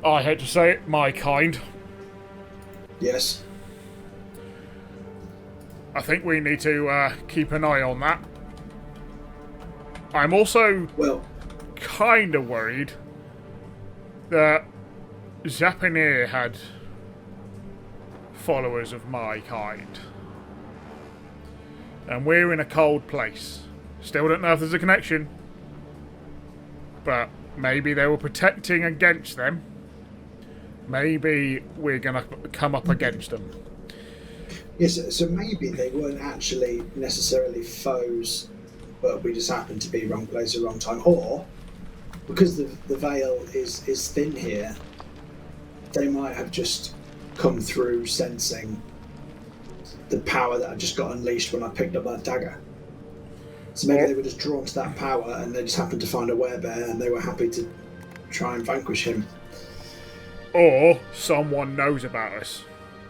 B: I hate to say it, my kind.
C: Yes.
B: I think we need to keep an eye on that. I'm also
C: Well,
B: kind of worried that Zapanir had followers of my kind. And we're in a cold place. Still don't know if there's a connection. But maybe they were protecting against them. Maybe we're going to come up against them.
C: yes, so maybe they weren't actually necessarily foes, but we just happened to be wrong place at wrong time. Or, because the veil is thin here, they might have just come through sensing the power that I just got unleashed when I picked up that dagger. So maybe they were just drawn to that power and they just happened to find a werebear and they were happy to try and vanquish him.
B: Or someone knows about us.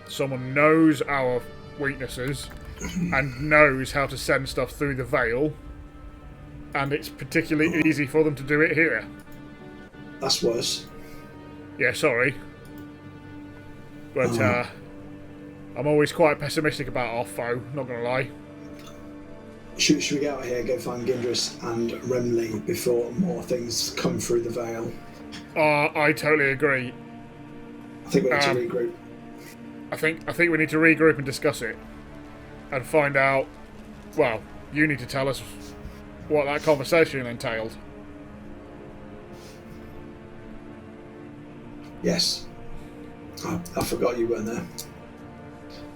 B: Someone knows our weaknesses and knows how to send stuff through the veil. And it's particularly easy for them to do it here.
C: That's worse.
B: Yeah, sorry. But I'm always quite pessimistic about our foe, not gonna lie.
C: Should we get out of here, go find Gindris and Remley before more things come through the veil?
B: I totally agree.
C: I think we need to regroup.
B: I think we need to regroup and discuss it. And find out, well, you need to tell us what that conversation entailed.
C: Yes. I forgot you weren't there.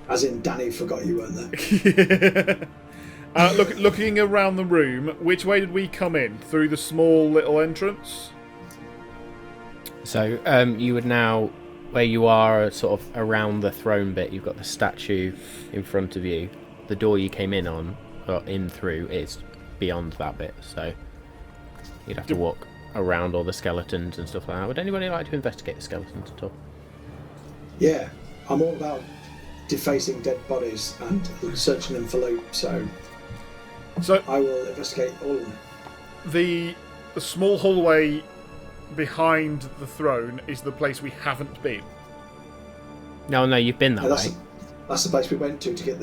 C: As in, Danny forgot you weren't there.
B: Looking around the room, which way did we come in? Through the small little entrance?
A: So, you would now, where you are sort of around the throne bit, you've got the statue in front of you. The door you came in on, or in through, is beyond that bit, so you'd have to walk around all the skeletons and stuff like that. Would anybody like to investigate the skeletons at all?
C: Yeah, I'm all about defacing dead bodies and searching them for loot, so I will investigate all of them.
B: The small hallway behind the throne is the place we haven't been.
A: No, you've been that way.
C: That's the place we went to get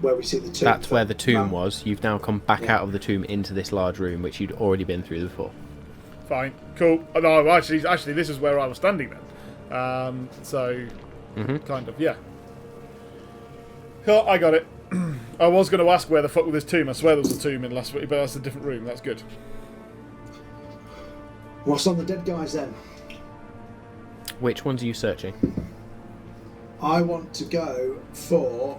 C: where we see the tomb.
A: That's where the tomb was. You've now come back out of the tomb into this large room, which you'd already been through before.
B: Fine, cool. No, actually, this is where I was standing then. So, kind of, yeah. Oh, I got it. I was going to ask where the fuck was this tomb. I swear there was a tomb in last week, but that's a different room. That's good.
C: What's on the dead guys then?
A: Which ones are you searching?
C: I want to go for.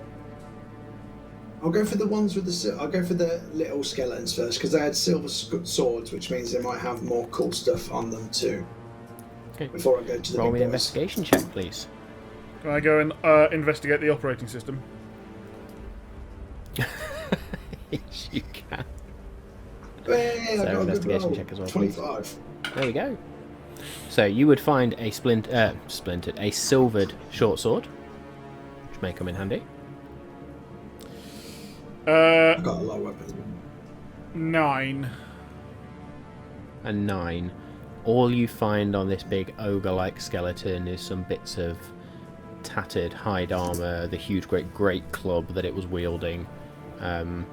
C: I'll go for the ones with the. I'll go for the little skeletons first because they had silver swords, which means they might have more cool stuff on them too.
A: Okay.
C: Before I go to the
A: Roll
C: big
A: me an
C: boys.
A: investigation check, please.
B: Can I go and investigate the operating system?
A: Yes, you can.
C: Hey,
A: So
C: I got a good
A: investigation
C: roll.
A: check as well, please.
C: 25.
A: There we go. So you would find a a silvered short sword, which may come in handy.
C: I got a lot of weapons.
B: 9.
A: A 9. All you find on this big ogre-like skeleton is some bits of tattered hide armor, the huge great club that it was wielding, and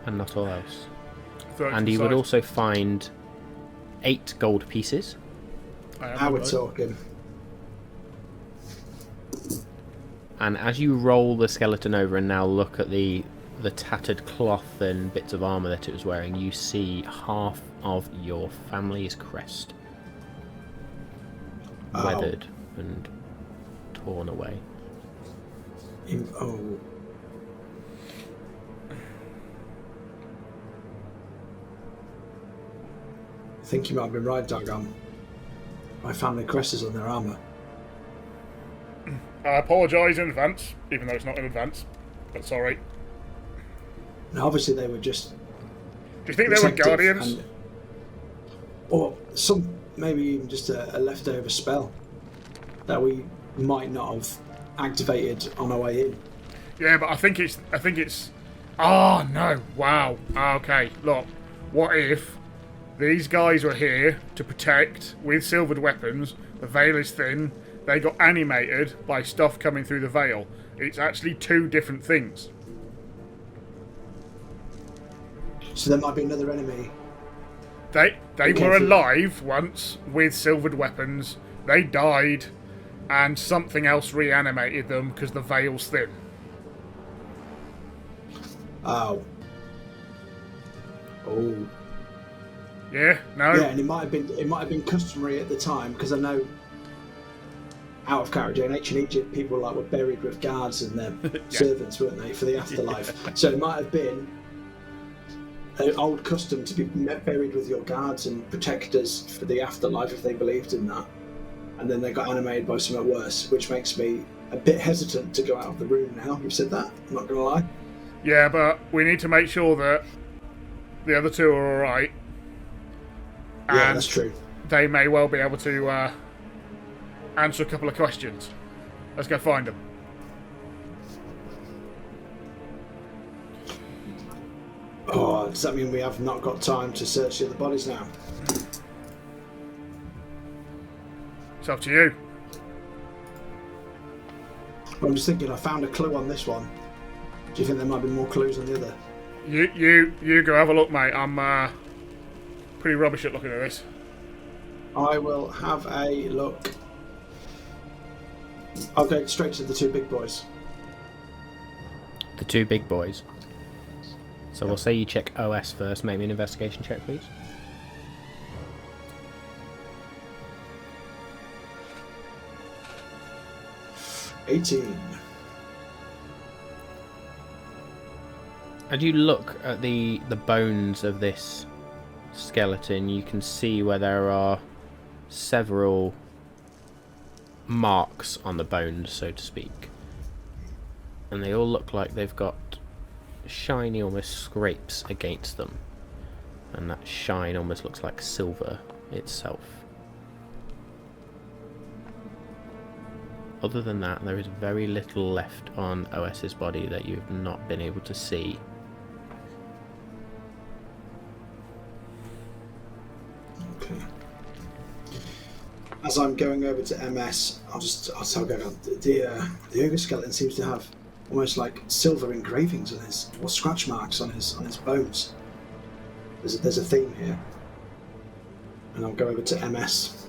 A: not all else. And you would also find 8 gold pieces.
C: Now we're talking.
A: And as you roll the skeleton over and now look at the tattered cloth and bits of armour that it was wearing, you see half of your family's crest. Weathered and torn away.
C: Oh. I think you might have been right, Dagon. My family crest is on their armour.
B: I apologise in advance, even though it's not in advance. But sorry.
C: Now, obviously, they were just.
B: Do you think they were guardians?
C: Or some, maybe even just a leftover spell that we might not have activated on our way in.
B: Yeah, but I think it's. Oh no! Wow. Okay. Look. What if these guys were here to protect with silvered weapons? The veil is thin. They got animated by stuff coming through the veil. It's actually 2 different things.
C: So there might be another enemy.
B: They were alive once with silvered weapons. They died, and something else reanimated them because the veil's thin.
C: Oh.
B: Yeah. No.
C: Yeah, and it might have been customary at the time because I know. Out of character, in ancient Egypt, people were buried with guards and their servants, weren't they, for the afterlife? Yeah. So it might have been an old custom to be buried with your guards and protectors for the afterlife if they believed in that. And then they got animated by something worse, which makes me a bit hesitant to go out of the room now. You've said that, I'm not going to lie.
B: Yeah, but we need to make sure that the other 2 are alright.
C: Yeah, that's true.
B: They may well be able to answer a couple of questions. Let's go find them.
C: Oh, does that mean we have not got time to search the other bodies now?
B: It's up to you.
C: Well, I'm just thinking, I found a clue on this one. Do you think there might be more clues on the other?
B: You go have a look, mate. I'm pretty rubbish at looking at this.
C: I will have a look. I'll go straight to the 2 big boys.
A: The 2 big boys. So we'll say you check OS first. Make me an investigation check, please.
C: $18.
A: As you look at the bones of this skeleton, you can see where there are several marks on the bones, so to speak, and they all look like they've got shiny, almost scrapes against them, and that shine almost looks like silver itself. Other than that, there is very little left on OS's body that you've not been able to see.
C: Okay. As I'm going over to MS, I'll go on. The ogre skeleton seems to have almost like silver engravings on his, or scratch marks on his bones. There's a theme here, and I'll go over to MS.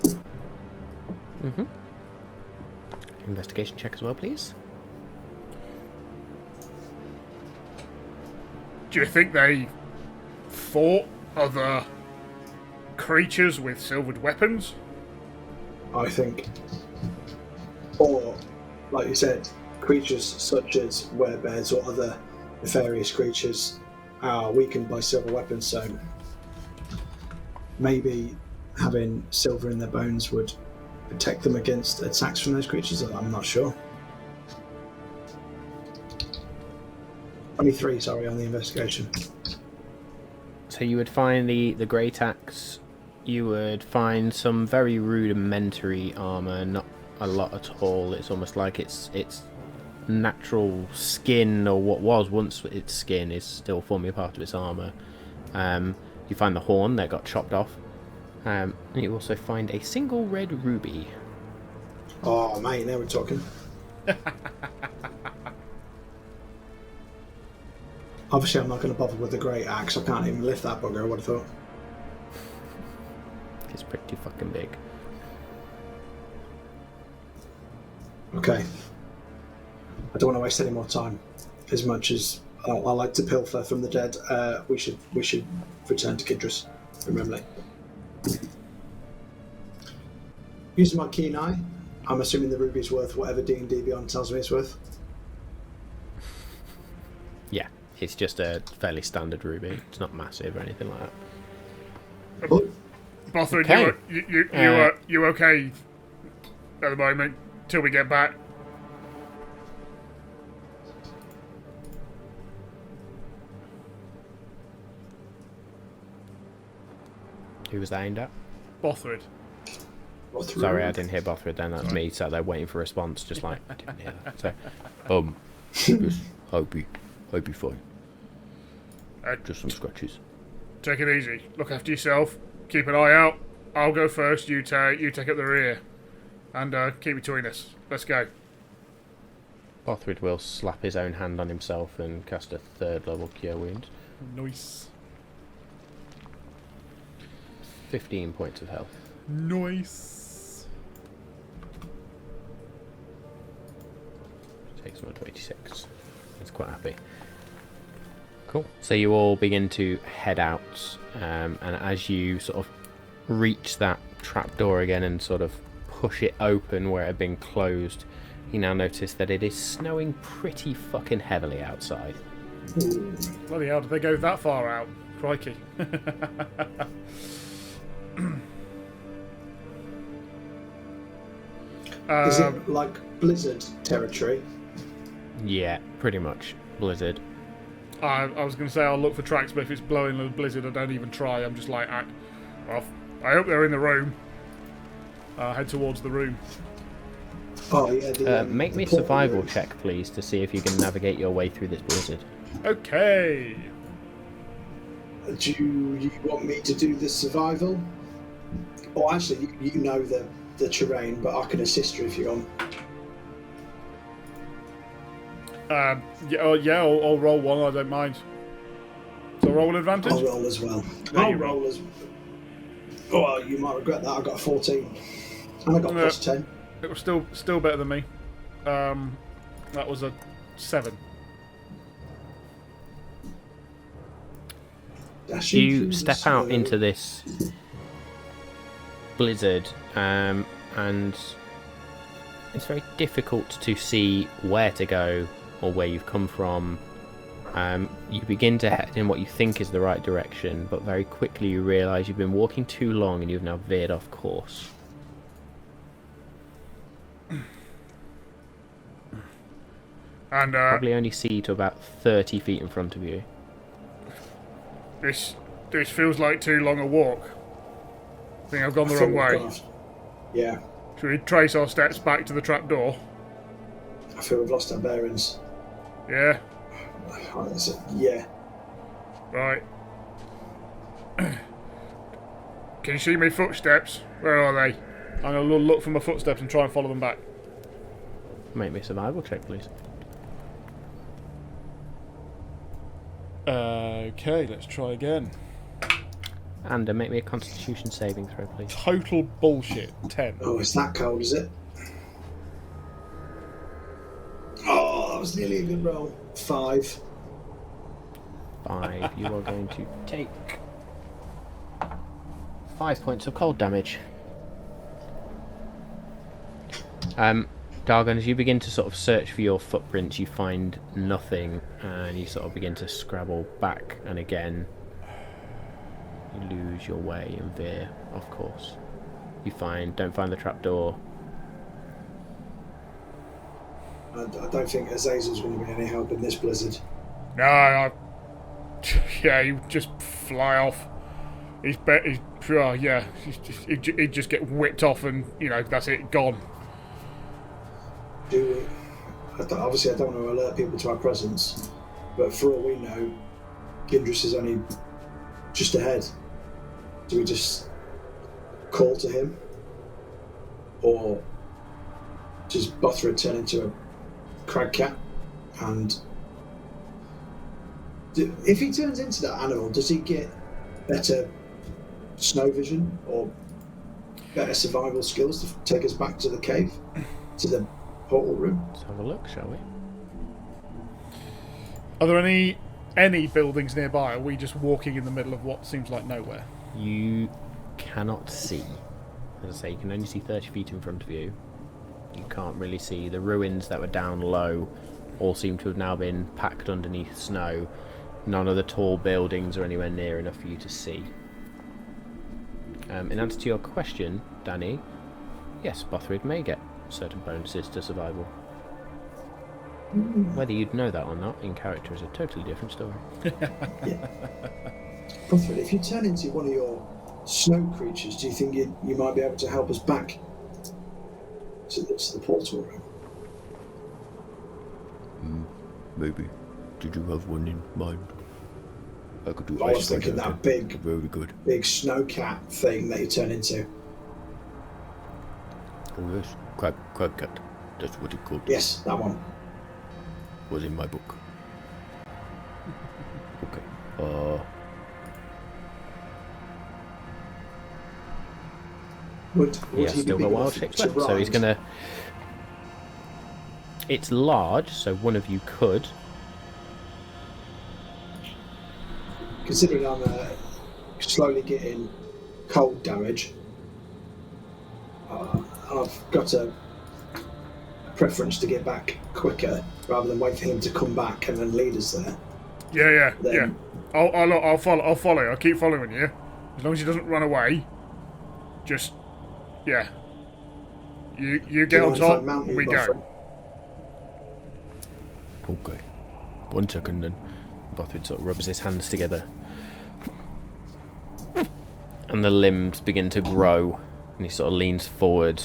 A: investigation check as well, please.
B: Do you think they fought other creatures with silvered weapons?
C: I think. Or, like you said, creatures such as werebears or other nefarious creatures are weakened by silver weapons, so maybe having silver in their bones would protect them against attacks from those creatures. I'm not sure. 23, sorry, on the investigation.
A: So you would find the great axe. You would find some very rudimentary armor, not a lot at all. It's almost like its natural skin, or what was once its skin, is still forming a part of its armor. You find the horn that got chopped off. And you also find a single red ruby.
C: Oh, mate, now we're talking. Obviously, I'm not going to bother with the great axe. I can't even lift that bugger, I would have thought.
A: It's pretty fucking big.
C: Okay. I don't want to waste any more time. As much as I like to pilfer from the dead, we should return to Kidris. Remember. Using my keen eye, I'm assuming the ruby's worth whatever D&D Beyond tells me it's worth.
A: Yeah, it's just a fairly standard ruby. It's not massive or anything like that.
C: Oh,
B: Bothrid,
A: Okay.
B: you okay at the moment till we get back?
A: Who was that aimed at?
B: Bothrid.
A: Sorry, I didn't hear Bothrid then. That's me sat there waiting for a response, just like, I didn't hear that. So, just hope you fine. Just some scratches.
B: Take it easy. Look after yourself. Keep an eye out. I'll go first. You take up the rear, and keep between us. Let's go.
A: Bothrid will slap his own hand on himself and cast a 3rd level Cure Wounds.
B: Nice.
A: 15 points of health.
B: Nice.
A: Takes him to 86. He's quite happy. Cool. So you all begin to head out, and as you sort of reach that trapdoor again and sort of push it open where it had been closed, you now notice that it is snowing pretty fucking heavily outside.
B: Bloody hell, did they go that far out? Crikey.
C: is it like blizzard territory?
A: Yeah, pretty much. Blizzard.
B: I was going to say I'll look for tracks, but if it's blowing a blizzard, I don't even try. I'm just like, well, I hope they're in the room. Head towards the room.
C: Oh yeah.
A: Make me a survival check, please, to see if you can navigate your way through this blizzard.
B: Okay.
C: Do you want me to do the survival? Or actually, you know the terrain, but I can assist you if you want.
B: I'll roll one. I don't mind. So roll an advantage.
C: I'll roll as well. Oh, well, you might regret that. I got a 14, and I got plus 10.
B: It was still better than me. That was a 7.
A: You step out into this blizzard, and it's very difficult to see where to go or where you've come from. You begin to head in what you think is the right direction, but very quickly you realise you've been walking too long and you've now veered off course.
B: And
A: probably only see to about 30 feet in front of you.
B: This feels like too long a walk. I think I've gone the wrong way.
C: Yeah.
B: Should we trace our steps back to the trapdoor?
C: I feel we've lost our bearings.
B: Yeah.
C: Yeah.
B: Right. Can you see my footsteps? Where are they? I'm going to look for my footsteps and try and follow them back.
A: Make me a survival check, please.
B: Okay, let's try again.
A: And make me a constitution saving throw, please.
B: Total bullshit. 10.
C: Oh, it's that cold, is it? was nearly a good roll. 5.
A: 5. You are going to take 5 points of cold damage. Dargon, as you begin to sort of search for your footprints, you find nothing, and you sort of begin to scrabble back, and again, you lose your way and veer off course. You don't find the trapdoor.
C: I don't think Azazel's going to be any help in this blizzard.
B: No, yeah, you just fly off. He'd just get whipped off, and that's it, gone.
C: Obviously, I don't want to alert people to our presence, but for all we know, Gindris is only just ahead. Do we just call to him, or does Bothrid turn into a crag cat? And if he turns into that animal, does he get better snow vision or better survival skills to take us back to the cave, to the portal room?
A: Let's have a look, shall we?
B: Are there any buildings nearby? Or are we just walking in the middle of what seems like nowhere?
A: You cannot see. As I say, you can only see 30 feet in front of you. You can't really see. The ruins that were down low all seem to have now been packed underneath snow. None of the tall buildings are anywhere near enough for you to see. In answer to your question, Danny, yes, Bothrid may get certain bonuses to survival. Whether you'd know that or not in character is a totally different story.
C: Yeah. Bothrid, if you turn into one of your snow creatures, do you think you might be able to help us back to the portal room?
D: Maybe. Did you have one in mind? I could do.
C: I was thinking that big,
D: very good.
C: big snow cat thing that you turn into.
D: Oh yes, crab cat. That's what it called.
C: Yes, that one.
D: Was in my book. Okay.
C: Would
A: Yeah,
C: he
A: still
C: be
A: got
C: big
A: wild
C: enough
A: shapes
C: to
A: left, so he's
C: ride?
A: gonna. It's large, so one of you could.
C: Considering I'm slowly getting cold damage, I've got a preference to get back quicker rather than wait for him to come back and then lead us there.
B: Yeah.
C: Then-
B: I'll follow. I'll keep following you, as long as he doesn't run away. Just, yeah. You get on
C: mind if I
B: top,
C: mount you,
B: we
C: Bothrid?
B: go.
D: Okay. 1 second then.
A: Bothrid sort of rubs his hands together. And the limbs begin to grow. And he sort of leans forward.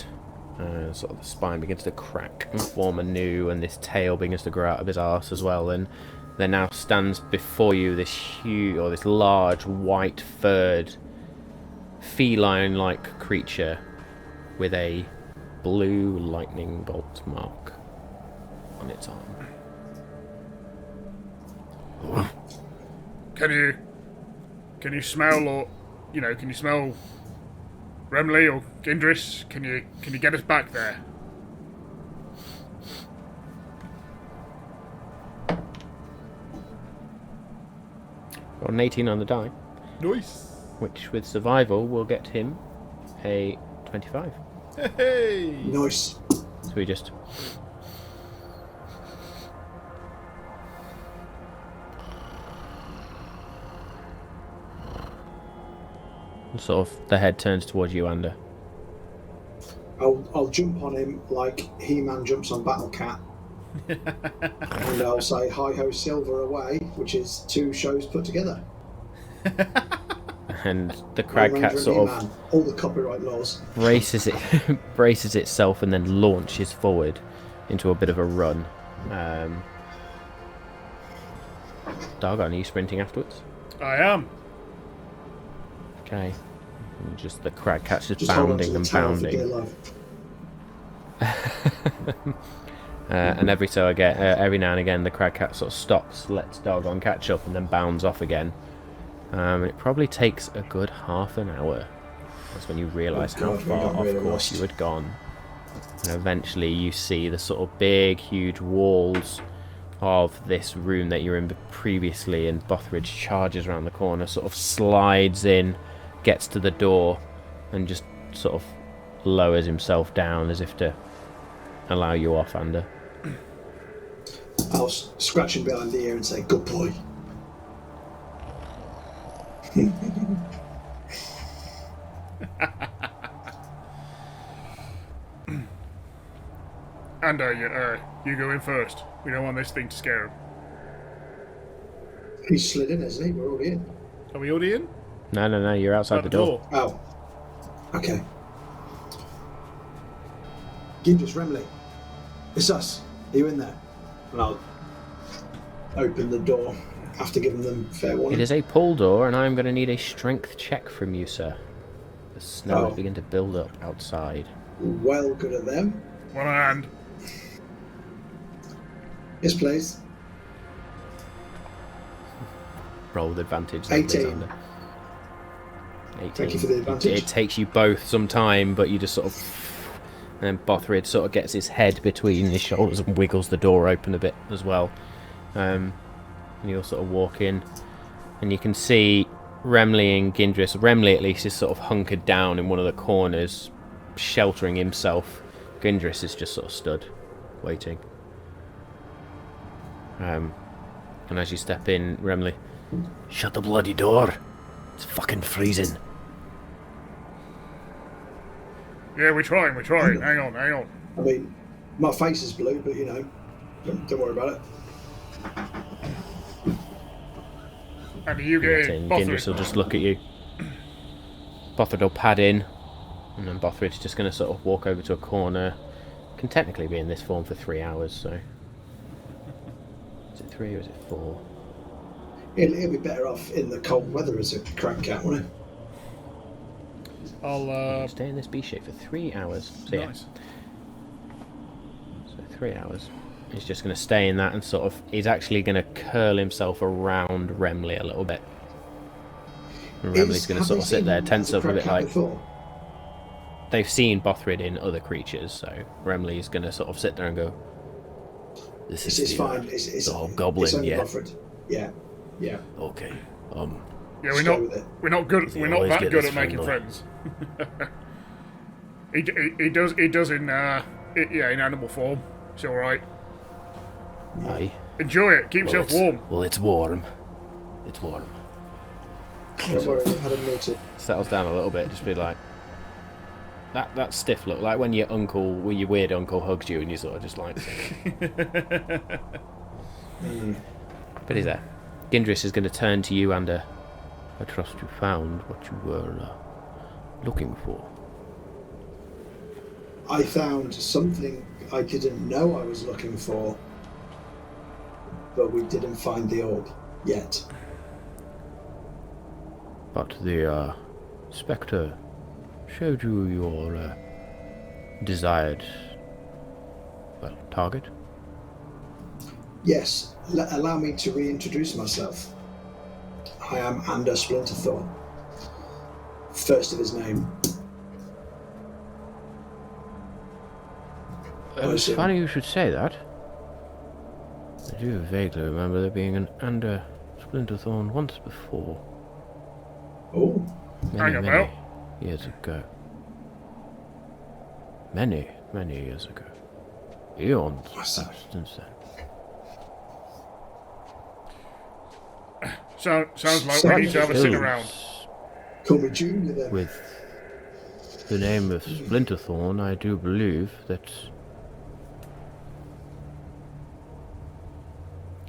A: Sort of the spine begins to crack and form anew. And this tail begins to grow out of his arse as well. And there now stands before you this huge, or this large, white-furred, feline-like creature with a blue lightning bolt mark on its arm.
B: Can you smell, or can you smell Remley or Gindris? Can you get us back there?
A: Got an 18 on the die,
B: Nice.
A: which with survival will get him a 25.
B: Hey.
C: Nice.
A: So we just sort of the head turns towards you, Ander.
C: I'll jump on him like He-Man jumps on Battle Cat. And I'll say hi ho silver away, which is 2 shows put together.
A: And the crag
C: Lone
A: cat
C: Ranger
A: sort
C: He-Man,
A: of
C: all the copyright laws.
A: braces itself and then launches forward into a bit of a run. Dargon, are you sprinting afterwards?
B: I am.
A: Okay. And just the crag cat's just
C: Hold on to
A: bounding
C: the
A: and
C: tail for dear
A: bounding.
C: life.
A: And every now and again the crag cat sort of stops, lets Dargon catch up and then bounds off again. It probably takes a good half an hour. That's when you realise
C: Oh
A: how
C: God, we
A: far
C: got
A: off
C: really
A: course
C: lost.
A: you had gone. And eventually you see the sort of big, huge walls of this room that you were in previously, and Bothridge charges around the corner, sort of slides in, gets to the door, and just sort of lowers himself down as if to allow you off, Ander.
C: I'll scratch him behind the ear and say, "Good boy."
B: And you go in first. We don't want this thing to scare him.
C: He's slid in, hasn't he? We're already in.
B: Are we already in?
A: No, you're outside the door.
C: Oh. Okay. Gindris, Remley. It's us. Are you in there? And I'll open the door after giving them fair warning.
A: It is a pull door, and I'm going to need a strength check from you, sir. The snow is beginning to build up outside.
C: Well, good at them.
B: One hand.
C: Yes, please.
A: Roll with advantage.
C: 18.
A: 18.
C: Thank you for the advantage.
A: It takes you both some time, but you just sort of... And then Bothrid sort of gets his head between his shoulders and wiggles the door open a bit as well. And you'll sort of walk in, and you can see Remley and Gindris. Remley, at least, is sort of hunkered down in one of the corners, sheltering himself. Gindris is just sort of stood, waiting. And as you step in, Remley, shut the bloody door. It's fucking freezing.
B: Yeah, we're trying. Hang on.
C: I mean, my face is blue, but you know, don't worry about it.
B: And you get in.
A: Gindris will just look at you. Bothrid will pad in, and then Bothrid's just going to sort of walk over to a corner. Can technically be in this form for 3 hours, so... Is it 3 or is it 4?
C: He'll be better off in the cold weather as a crank cat, won't he?
B: I'll
A: stay in this B shape for 3 hours. So
B: nice.
A: Yeah. So 3 hours. He's just going to stay in that and sort of... He's actually going to curl himself around Remley a little bit. And Remley's going to sort of sit there, tense up a bit like...
C: Before?
A: They've seen Bothrid in other creatures, so Remley's going to sort of sit there and go... This is
C: It's fine. It's
A: the goblin,
C: yeah.
A: Bothrid.
C: Yeah.
A: Okay.
B: Yeah, we're not good. We're not that good at making friends. he does in in animal form. It's all right.
A: Aye.
B: Enjoy it. Keep yourself warm.
A: Well, it's warm. It's warm.
C: Don't worry, I had him noted.
A: Settles down a little bit. Just be like that stiff look, like when your weird uncle hugs you, and you sort of just like. But he's there. Gindris is going to turn to you, and I trust you found what you were looking for.
C: I found something I didn't know I was looking for, but we didn't find the orb yet.
A: But the Spectre showed you your desired, target?
C: Yes, allow me to reintroduce myself. I am Ander Splinterthorn, first of his name.
A: It's funny you should say that. I do vaguely remember there being an Ander Splinterthorn once before.
C: Oh.
A: Many years ago. Many years ago. Eons passed since then.
B: Sounds like we need to have a sit around.
C: Call me Junior then.
A: With the name of Splinterthorn, I do believe that...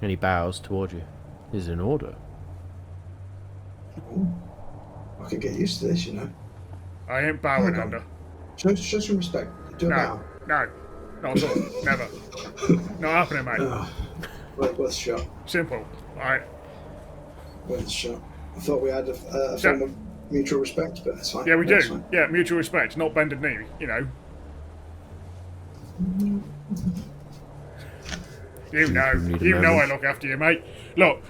A: And he bows toward you. Is in order.
C: Ooh. I could get used to this, you know.
B: I ain't bowing, Ander.
C: Show some respect. Do a bow.
B: No. Not at all. Never. Not happening, mate.
C: Right, worth a shot.
B: Simple. Alright.
C: Worth a shot. I thought we had a form of mutual respect, but that's fine.
B: Yeah, we
C: that's
B: do.
C: Fine.
B: Yeah, mutual respect, not bended knee, you know. You know I look after you, mate. Look,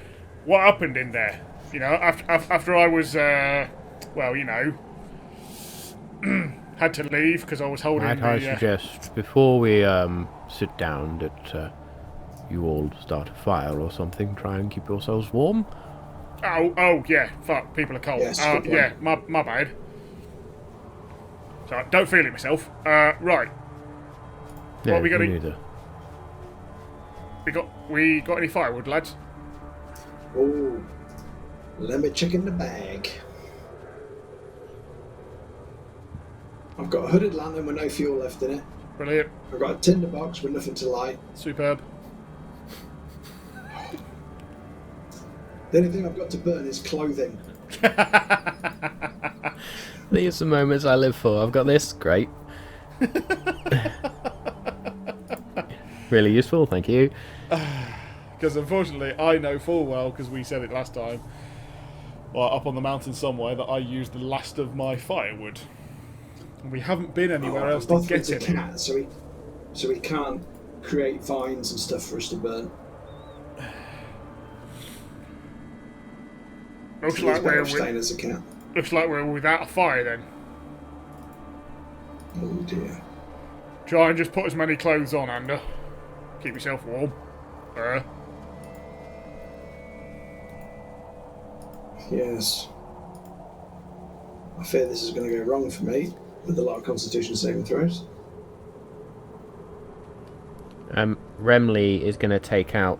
B: what happened in there? You know, after I was, well, you know, had to leave because I was holding
A: I suggest, before we sit down, that
D: you all start a fire or something, try and keep yourselves warm.
B: Oh, yeah. Fuck, people are cold.
C: Yes, good point.
B: Yeah, my bad. So, don't feel it myself. Right.
D: Yeah,
B: What we got?
D: me neither.
B: We got any firewood, lads?
C: Oh, let me check in the bag. I've got a hooded lantern with no fuel left in it.
B: Brilliant.
C: I've got a tinder box with nothing to light.
B: Superb.
C: The only thing I've got to burn is clothing.
A: These are the moments I live for. I've got this. Great. Really useful, thank you.
B: Because unfortunately, I know full well, because we said it last time, well, up on the mountain somewhere, that I used the last of my firewood. And we haven't been anywhere else to get it.
C: Cat, so he can't create vines and stuff for us to burn.
B: Looks like we're without a fire then.
C: Oh dear.
B: Try and just put as many clothes on, Ander. Keep yourself warm.
C: Yes. I fear this is going to go wrong for me with a lot of Constitution saving throws.
A: Remley is going to take out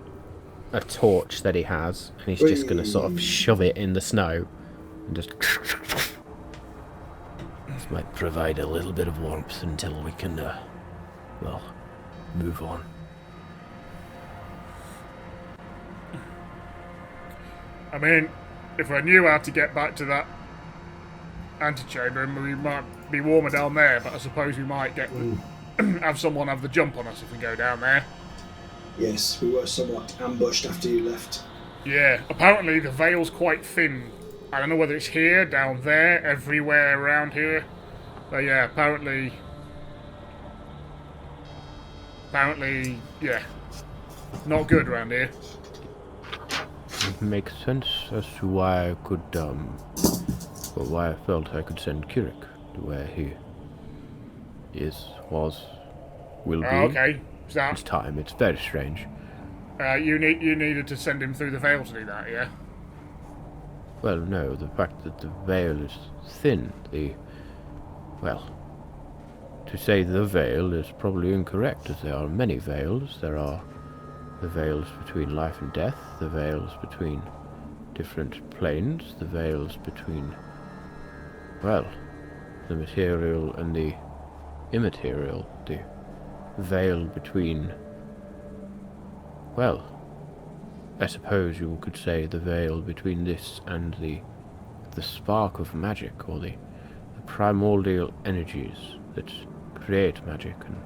A: a torch that he has, and he's just going to sort of shove it in the snow and just.
D: This might provide a little bit of warmth until we can, move on.
B: I mean, if I knew how to get back to that antechamber, we might be warmer down there, but I suppose we might have someone have the jump on us if we go down there.
C: Yes, we were somewhat ambushed after you left.
B: Yeah, apparently the veil's quite thin. I don't know whether it's here, down there, everywhere around here. But yeah, apparently, yeah, not good around here.
D: It makes sense as to why I could, why I felt I could send Kirik to where he will be.
B: Oh, okay.
D: This time, it's very strange.
B: You needed to send him through the veil to do that, yeah?
D: Well, no, the fact that the veil is thin, to say the veil is probably incorrect, as there are many veils. There are the veils between life and death, the veils between different planes, the veils between, the material and the immaterial, the veil between, I suppose you could say the veil between this and the spark of magic, or the primordial energies that create magic and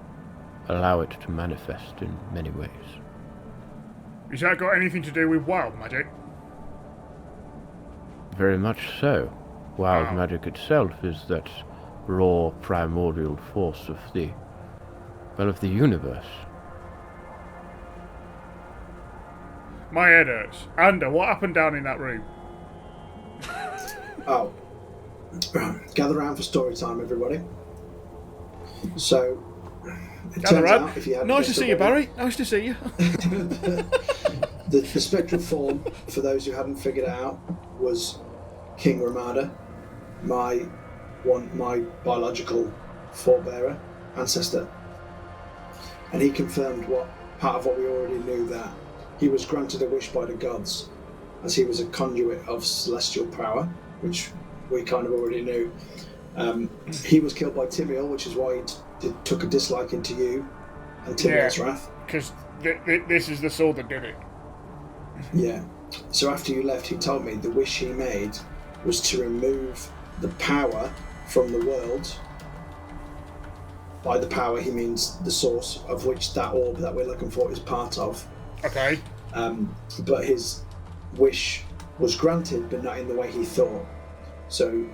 D: allow it to manifest in many ways.
B: Has that got anything to do with wild magic?
D: Very much so. Wild magic itself is that raw primordial force of the universe.
B: My head hurts. Ander, what happened down in that room?
C: Oh. Gather round for story time, everybody. So, it turns out, if you hadn't
B: nice to
C: guessed
B: see you,
C: already,
B: Barry. Nice to see you.
C: the spectral form, for those who hadn't figured it out, was King Ramada, my biological forebearer, ancestor. And he confirmed part of what we already knew, that he was granted a wish by the gods, as he was a conduit of celestial power, which we kind of already knew. He was killed by Timiel, which is why he took a disliking to you and Timiel's wrath.
B: Because this is the sword that did it.
C: Yeah. So after you left, he told me the wish he made was to remove the power from the world. By the power, he means the source of which that orb that we're looking for is part of.
B: Okay.
C: But his wish was granted, but not in the way he thought. So,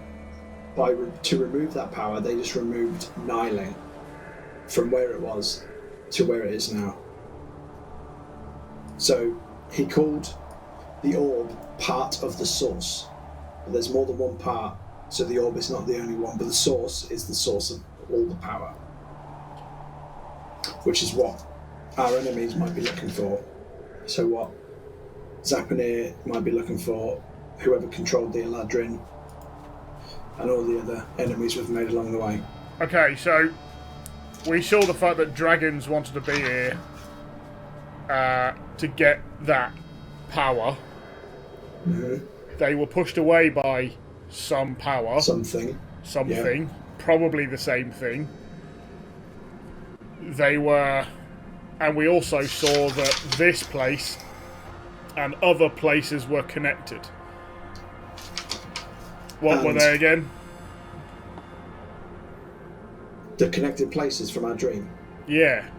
C: to remove that power, they just removed Nialin from where it was to where it is now. So, he called the orb part of the source. But there's more than one part, so the orb is not the only one, but the source is the source of all the power. Which is what our enemies might be looking for. So what Zapanir might be looking for, whoever controlled the Eladrin, and all the other enemies we've made along the way.
B: Okay, so we saw the fact that dragons wanted to be here to get that power.
C: Mm-hmm.
B: They were pushed away by some power.
C: Something.
B: Yeah. Probably the same thing. They were... And we also saw that this place and other places were connected. What were they again?
C: The connected places from our dream.
B: Yeah.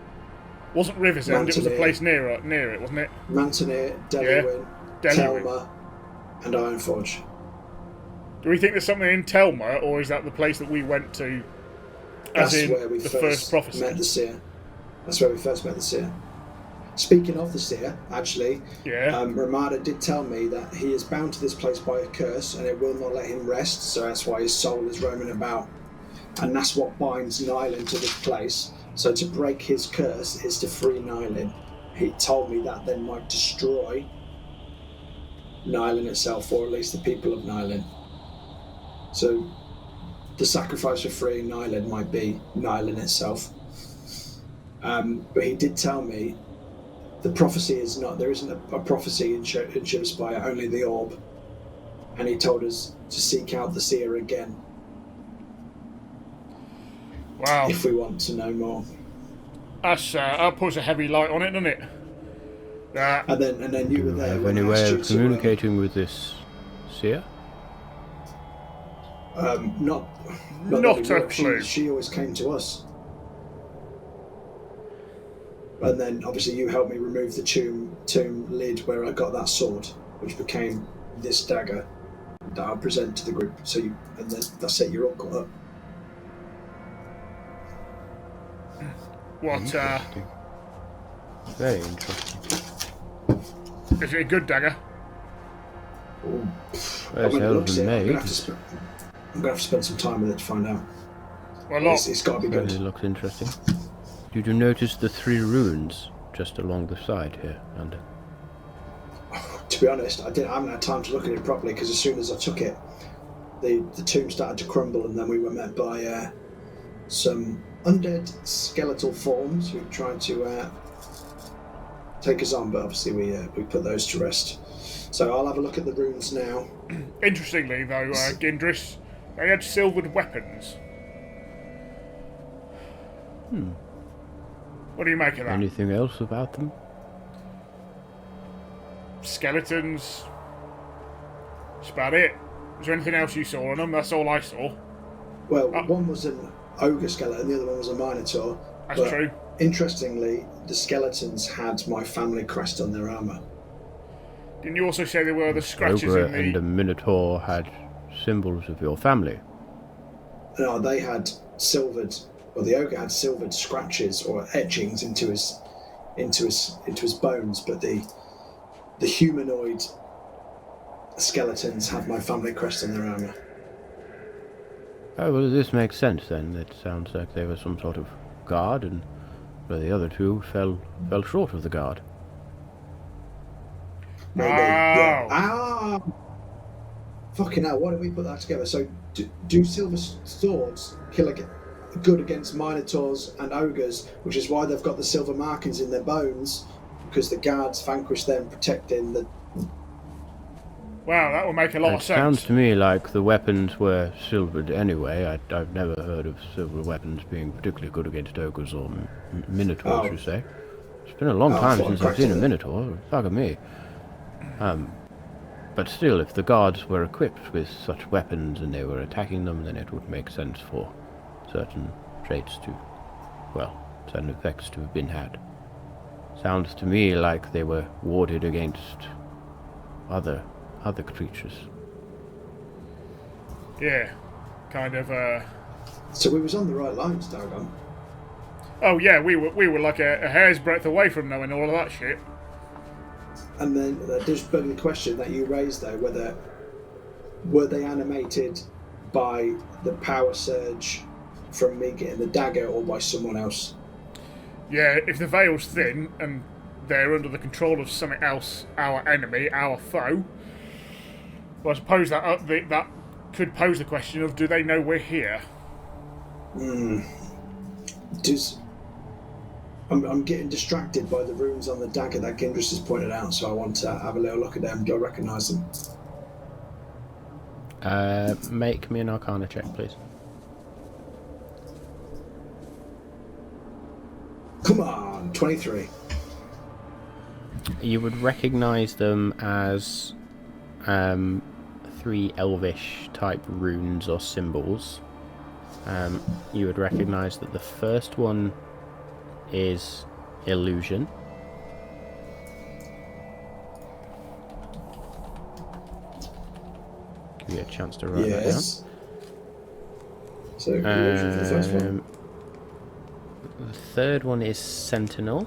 B: Wasn't Riversend, it was a place near it, wasn't it?
C: Mantineer, Delawin, Telma, and Ironforge.
B: Do we think there's something in Telma, or is that the place that we went to as
C: That's
B: in
C: where we
B: the first prophecy?
C: Met the Seer. That's where we first met the Seer. Speaking of the Seer, actually, Ramada did tell me that he is bound to this place by a curse and it will not let him rest, so that's why his soul is roaming about. And that's what binds Nialin to this place. So to break his curse is to free Nialin. He told me that then might destroy Nialin itself, or at least the people of Nialin. So the sacrifice for freeing Nialin might be Nialin itself. But he did tell me the prophecy is not, there isn't a prophecy in Shivspire, only the orb. And he told us to seek out the Seer again.
B: Wow.
C: If we want to know more.
B: That puts a heavy light on it, doesn't it?
C: And then you were there.
D: Have any way of communicating with this Seer?
B: Not a clue.
C: She always came to us. And then obviously you helped me remove the tomb lid where I got that sword, which became this dagger that I'll present to the group. So that's it, you're all caught up.
B: What,
D: Very interesting.
B: Is it a good dagger?
D: Where's the hell of the maid?
C: I'm going to have to spend some time with it to find out.
B: Well,
C: it's got to be good.
D: It looks interesting. Did you notice the 3 runes just along the side here, Under?
C: To be honest, I haven't had time to look at it properly, because as soon as I took it, the tomb started to crumble, and then we were met by some undead skeletal forms who tried to take us on, but obviously we put those to rest. So I'll have a look at the runes now.
B: Interestingly, though, Gindris, they had silvered weapons. What do you make of that?
D: Anything else about them?
B: Skeletons. That's about it. Was there anything else you saw on them? That's all I saw.
C: Well, one was an ogre skeleton, the other one was a minotaur.
B: That's true.
C: Interestingly, the skeletons had my family crest on their armour.
B: Didn't you also say there were the scratches
D: Ogre
B: in the...
D: and the Minotaur had symbols of your family.
C: No, they had silvered... Well, the ogre had silvered scratches or etchings into his bones, but the humanoid skeletons had my family crest on their armour.
D: Oh, well, this makes sense then. It sounds like they were some sort of guard, and the other two fell short of the guard.
C: Maybe.
B: Oh.
C: Yeah. Fucking hell, why don't we put that together? So, do silver swords kill good against minotaurs and ogres, which is why they've got the silver markings in their bones, because the guards vanquished them, protecting the...
B: Wow, that would make a lot of sense.
D: It sounds to me like the weapons were silvered anyway. I've never heard of silver weapons being particularly good against ogres or minotaurs, you say. It's been a long time since I've seen a minotaur. Bugger me. But still, if the guards were equipped with such weapons and they were attacking them, then it would make sense for certain traits to, certain effects to have been had. Sounds to me like they were warded against other creatures.
B: Yeah, kind of.
C: So we was on the right lines, Dagon.
B: Oh yeah, we were like a hair's breadth away from knowing all of that shit.
C: And then there's the question that you raised though, whether were they animated by the power surge from me getting the dagger or by someone else?
B: Yeah, if the veil's thin and they're under the control of something else, our enemy, our foe. Well, I suppose that that could pose the question of, do they know we're here?
C: I'm getting distracted by the runes on the dagger that Gindris has pointed out, so I want to have a little look at them. Do I recognise them?
A: Make me an Arcana check, please.
C: Come on, 23.
A: You would recognise them as 3 elvish type runes or symbols. You would recognise that the first one is illusion. Give you a chance to write that down.
C: So illusion for the first one.
A: The third one is sentinel.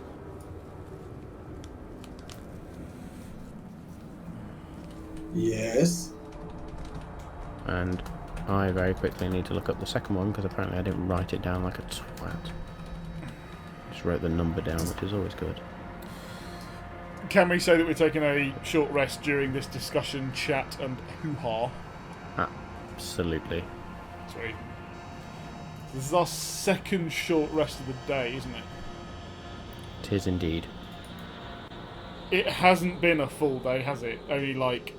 C: Yes.
A: And I very quickly need to look up the second one because apparently I didn't write it down like a twat. Just wrote the number down, which is always good.
B: Can we say that we're taking a short rest during this discussion, chat, and hoo-ha?
A: Absolutely.
B: Sweet. This is our second short rest of the day, isn't it?
A: It is indeed.
B: It hasn't been a full day, has it? Only like...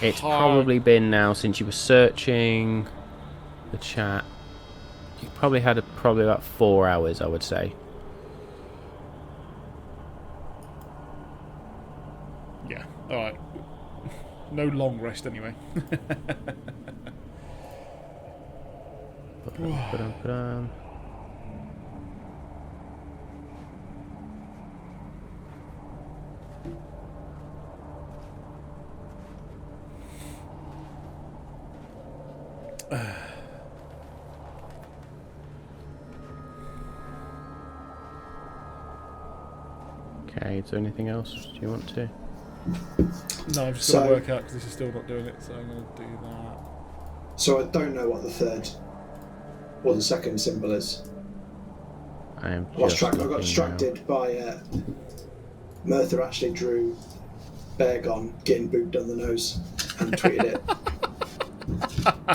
A: It's probably been now since you were searching the chat. You probably had probably about 4 hours, I would say.
B: Yeah, alright. No long rest anyway.
A: Okay, is there anything else you want to?
B: No, I've just got to work out because this is still not doing it, so I'm going to do that.
C: So I don't know what the third or the second symbol is.
A: I am
C: Lost track. I got distracted by Mertha actually drew Beargon getting booped on the nose and tweeted it.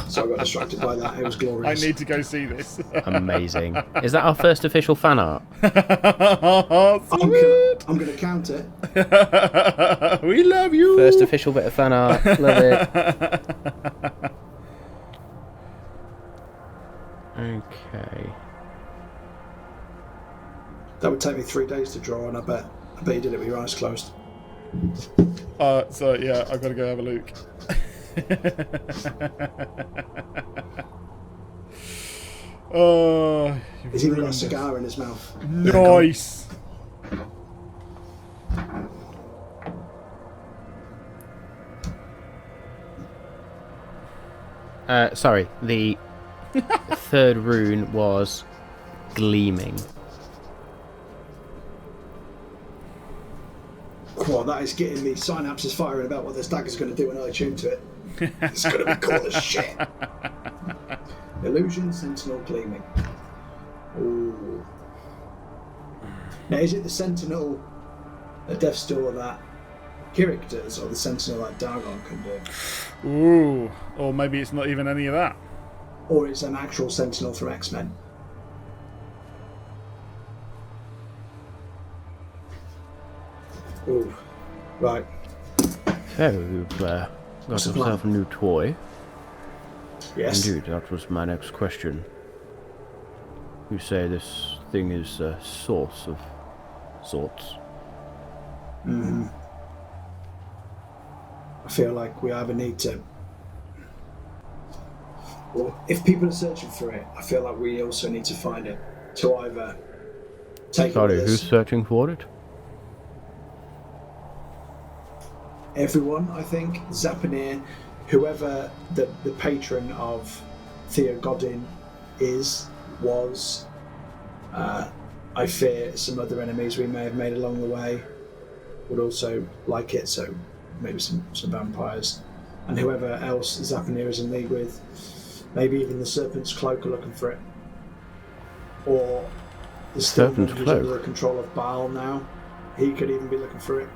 C: So I got distracted by that. It was glorious.
B: I need to go see this.
A: Amazing. Is that our first official fan art?
C: I'm going to count it.
B: We love you.
A: First official bit of fan art. Love it. Okay.
C: That would take me 3 days to draw, and I bet you did it with your eyes closed.
B: So yeah, I've got to go have a look. Oh,
C: he's even got a cigar in his mouth.
B: Nice.
A: Sorry, the third rune was gleaming.
C: Well, that is getting me synapses firing about what this dagger's going to do when I tune to it. It's going to be cool as shit. Illusion, Sentinel, Gleaming. Ooh. Now, is it the Sentinel at Death's Door that Kirik does, or the Sentinel that Dargon can do?
B: Ooh. Or maybe it's not even any of that.
C: Or it's an actual Sentinel from X-Men. Ooh. Right.
D: So, you've got yourself a new toy.
C: Yes.
D: Indeed, that was my next question. You say this thing is a source of sorts.
C: I feel like we either need to... Well, if people are searching for it, I feel like we also need to find it. To either take
D: Sorry,
C: it with
D: who's
C: us.
D: searching for it?
C: Everyone, I think. Zapanir, whoever the patron of Theo Godin was. I fear some other enemies we may have made along the way would also like it, so maybe some vampires. And whoever else Zapanir is in league with, maybe even the Serpent's Cloak are looking for it. Or There's still
D: Serpent's
C: one who's
D: cloak.
C: under the control of Baal now. He could even be looking for it.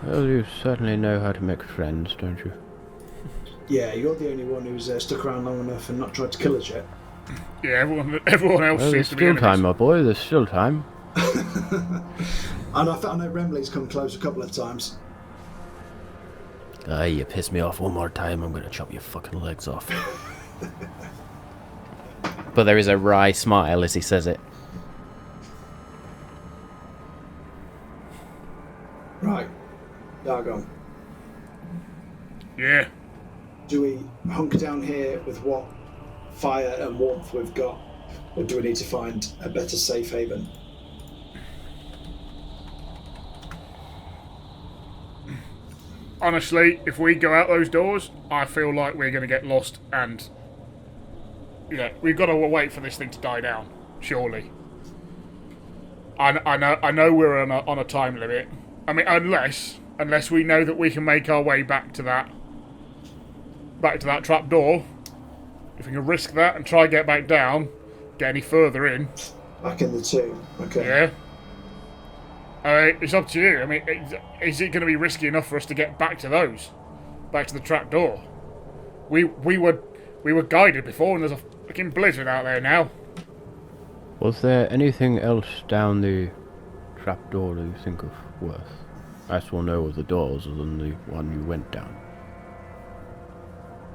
D: Well, you certainly know how to make friends, don't you?
C: Yeah, you're the only one who's stuck around long enough and not tried to kill us yet.
B: Yeah, everyone else
D: Well, there's
B: seems to be
D: still
B: enemies.
D: time, my boy. There's still time.
C: And I know Remley's come close a couple of times.
D: Ah, you piss me off one more time, I'm gonna chop your fucking legs off.
A: But there is a wry smile as he says it.
C: Right. Dargon.
B: Yeah.
C: Do we hunker down here with what fire and warmth we've got? Or do we need to find a better safe haven?
B: Honestly, if we go out those doors, I feel like we're going to get lost, and we've got to wait for this thing to die down. Surely. I know we're on a time limit. I mean, unless we know that we can make our way back to that trap door. If we can risk that and try get back down, get any further in.
C: Back in the tomb. Okay.
B: Yeah. It's up to you. I mean, is it going to be risky enough for us to get back to the trap door? We were guided before, and there's a fucking blizzard out there now.
D: Was there anything else down the trapdoor that you think of worth? I still know of the doors other than the one you went down.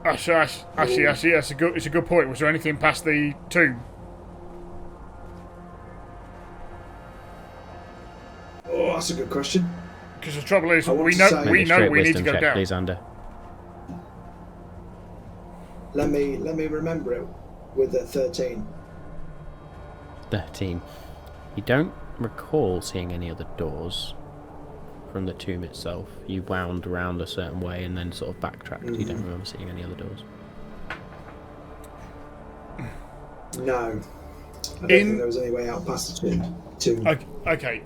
B: Actually, it's a good point. Was there anything past the tomb?
C: Oh, that's a good question.
B: Because the trouble is,
C: I want
B: we
C: to
B: know
C: say-
B: we
A: Make a
B: know
A: straight
B: we need to
A: wisdom
B: go
A: check,
B: down.
A: please, Ander.
C: Let me remember it with a 13.
A: 13. You don't recall seeing any other doors from the tomb itself. You wound around a certain way and then sort of backtracked. You don't remember seeing any other doors.
C: No. I don't think there was any way out past the tomb.
B: Okay.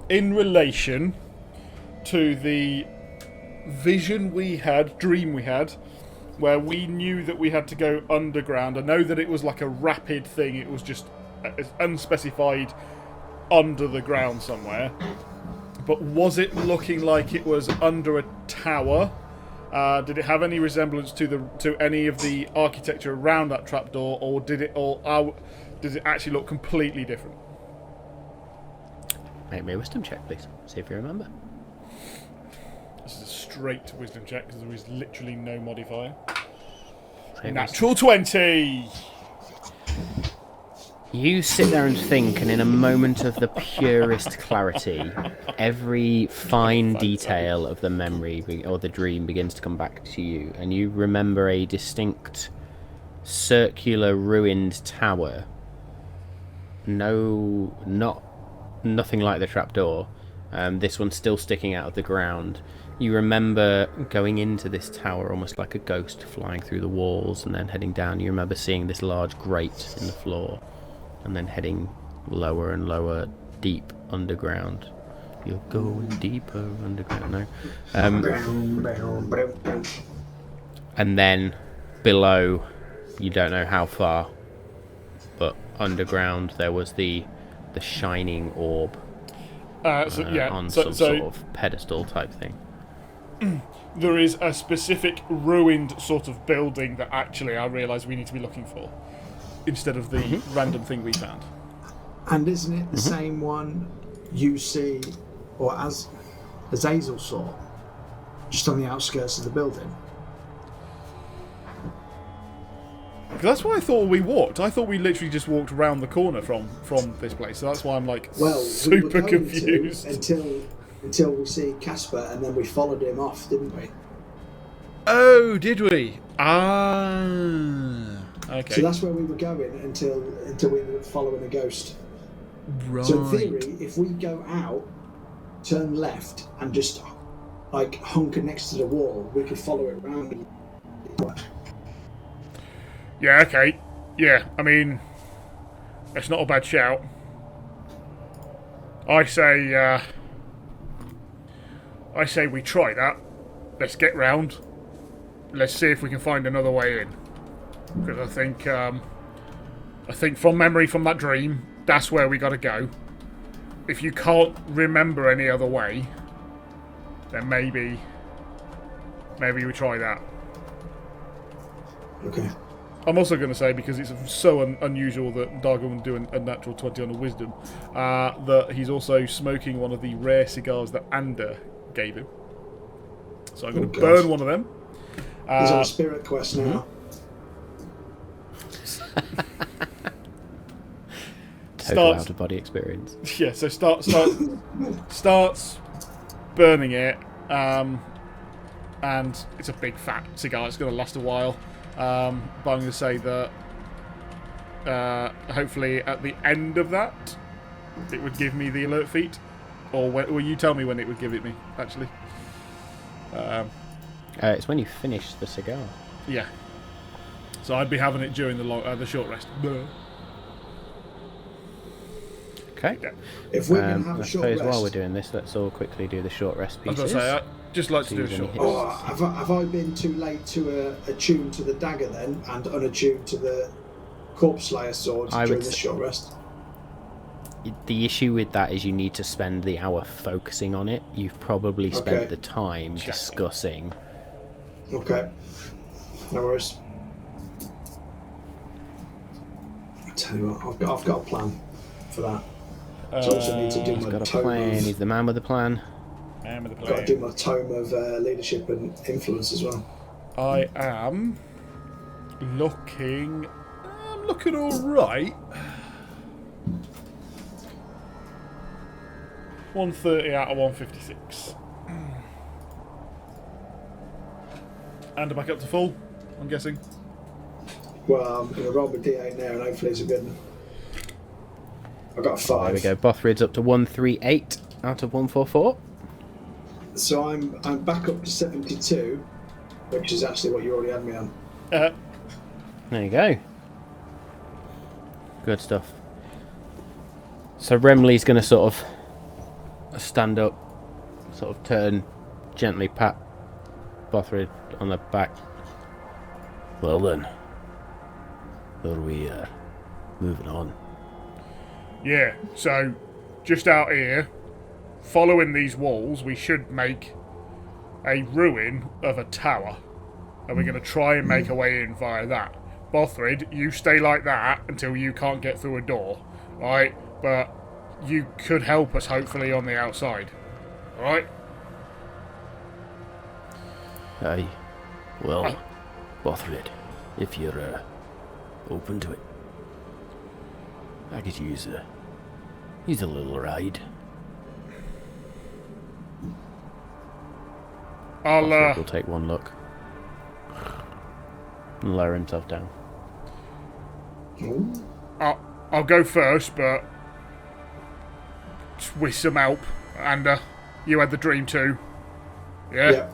B: In relation to the dream we had, where we knew that we had to go underground. I know that it was like a rapid thing. It was just unspecified under the ground somewhere. But was it looking like it was under a tower? Did it have any resemblance to any of the architecture around that trapdoor, or did it actually look completely different?
A: Make me a wisdom check, please. See if you remember.
B: This is a straight wisdom check because there is literally no modifier.
A: Say
B: Natural 20!
A: You sit there and think, and in a moment of the purest clarity, every fine detail of the memory or the dream begins to come back to you, and you remember a distinct circular ruined tower. Nothing like the trapdoor. This one's still sticking out of the ground. You remember going into this tower almost like a ghost flying through the walls and then heading down. You remember seeing this large grate in the floor and then heading lower and lower, deep underground. You're going deeper underground now. And then below, you don't know how far, but underground there was the shining orb on some sort of pedestal type thing.
B: There is a specific ruined sort of building that actually I realise we need to be looking for, instead of the random thing we found.
C: And isn't it the same one you see, or as Azazel saw, just on the outskirts of the building?
B: Because that's why I thought we walked. I thought we literally just walked around the corner from this place. So that's why I'm like super confused.
C: Until we see Casper, and then we followed him off, didn't we?
B: Oh, did we? Ah, okay.
C: So that's where we were going until we ended up following a ghost.
B: Right.
C: So in theory, if we go out, turn left, and just like hunker next to the wall, we could follow it around.
B: Yeah, okay. Yeah, I mean, it's not a bad shout. I say we try that. Let's get round. Let's see if we can find another way in. Because I think I think from memory from that dream, that's where we got to go. If you can't remember any other way, then maybe we try that.
C: Okay.
B: I'm also going to say, because it's so unusual that Dargo would do a natural 20 on a wisdom, that he's also smoking one of the rare cigars that Ander gave him. So I'm going to burn one of them.
C: He's on a spirit quest now.
A: Total out of body experience.
B: Yeah, so starts burning it, and it's a big fat cigar. It's going to last a while. But I'm going to say that hopefully at the end of that, it would give me the alert feat, or will you tell me when it would give it me? Actually,
A: it's when you finish the cigar.
B: Yeah. So I'd be having it during the short rest.
A: Okay.
B: Yeah.
C: If we're going to have
A: I
C: a short
A: suppose
C: rest,
A: while we're doing this, let's all quickly do the short rest
B: I was
A: pieces.
B: going to say, I'd just like to do a short rest.
C: oh, have I been too late to attune to the dagger then, and unattuned to the Corpse Slayer sword during this short rest?
A: The issue with that is you need to spend the hour focusing on it. You've probably spent the time discussing.
C: Okay. No worries. I tell you what, I've got a plan for that. So I also need to do
A: He's
C: my
A: got a
C: tome
A: plan.
C: of,
A: He's the man with the plan.
C: I've got to do my tome of leadership and influence as well.
B: I am looking. I'm looking all right. 130 out of 156. And back up to full, I'm guessing.
C: Well, I'm going to roll my D8 now, and hopefully it's a good one. I got a 5.
A: There we go. Bothrid's up to 138 out of 144.
C: So I'm back up to 72, which is actually what you already had me on.
A: There you go. Good stuff. So Remley's going to sort of stand up, sort of turn, gently pat Bothrid on the back.
D: Well then, are we moving on?
B: Yeah, so just out here, following these walls, we should make a ruin of a tower. And we're going to try and make a way in via that. Bothrid, you stay like that until you can't get through a door, right? But you could help us, hopefully, on the outside. Alright?
D: Aye. Well, Bothrid, if you're open to it, I could use a little ride.
A: Bothrid will take one look and lower himself down.
B: I'll go first, but with some help. And you had the dream too. Yeah?
C: Yeah.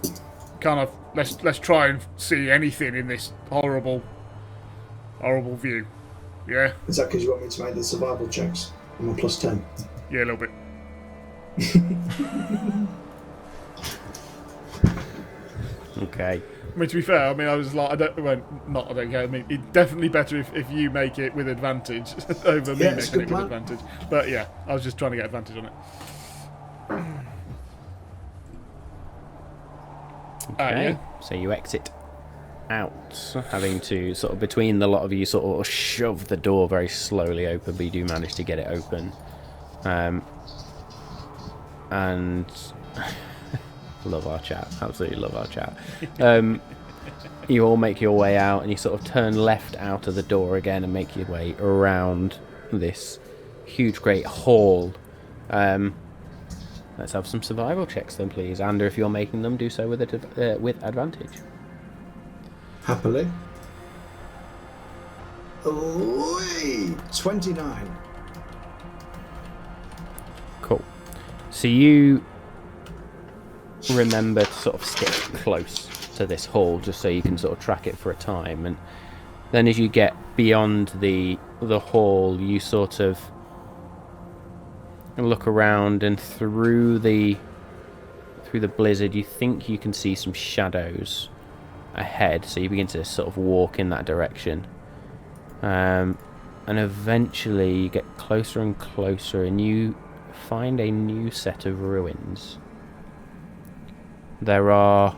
B: Kind of, let's try and see anything in this horrible view. Yeah?
C: Is that because you want me to make the survival checks? I'm on plus 10.
B: Yeah, a little bit.
A: Okay.
B: I mean, to be fair, I mean, I was like, I don't care. I mean, it's definitely better if you make it with advantage over me making it with advantage. But yeah, I was just trying to get advantage on it.
A: Okay.
B: Yeah.
A: So you exit out, having to sort of between the lot of you sort of shove the door very slowly open, but you do manage to get it open. And love our chat, absolutely love our chat. You all make your way out, and you sort of turn left out of the door again and make your way around this huge, great hall. Let's have some survival checks then, please. Ander, if you're making them, do so with advantage.
C: Happily. Oi! 29.
A: Cool. So you remember to sort of stick close to this hall just so you can sort of track it for a time, and then as you get beyond the hall, you sort of look around, and through the blizzard you think you can see some shadows ahead, so you begin to sort of walk in that direction. and eventually you get closer and closer, and you find a new set of ruins. There are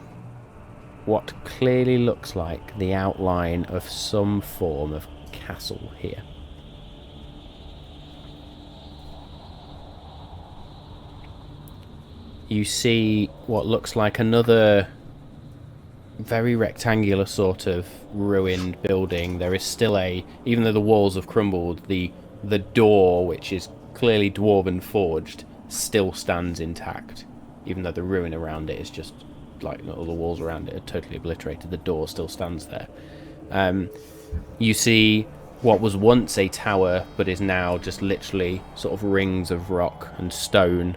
A: what clearly looks like the outline of some form of castle here. You see what looks like another very rectangular sort of ruined building. There is still even though the walls have crumbled, the door, which is clearly dwarven forged, still stands intact. Even though the ruin around it is just like all the walls around it are totally obliterated, the door still stands there. You see what was once a tower but is now just literally sort of rings of rock and stone.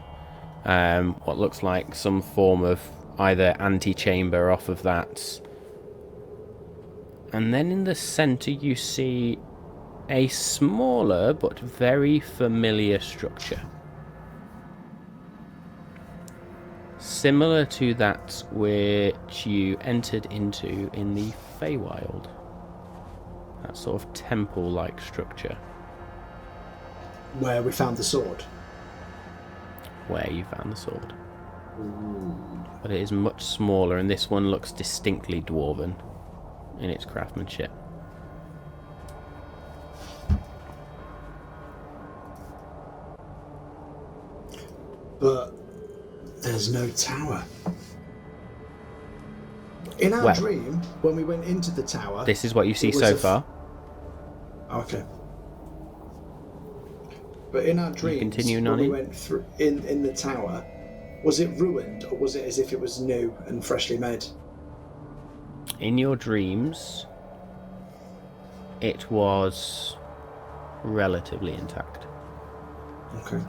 A: What looks like some form of either antechamber off of that. And then in the centre you see a smaller but very familiar structure. Similar to that which you entered into in the Feywild. That sort of temple-like structure.
C: Where we found the sword.
A: Where you found the sword. But it is much smaller, and this one looks distinctly dwarven in its craftsmanship.
C: But there's no tower. In our dream, when we went into the tower...
A: This is what you see so far.
C: Okay. But in our dreams, when we went through in the tower, was it ruined, or was it as if it was new and freshly made?
A: In your dreams, it was relatively intact.
C: Okay.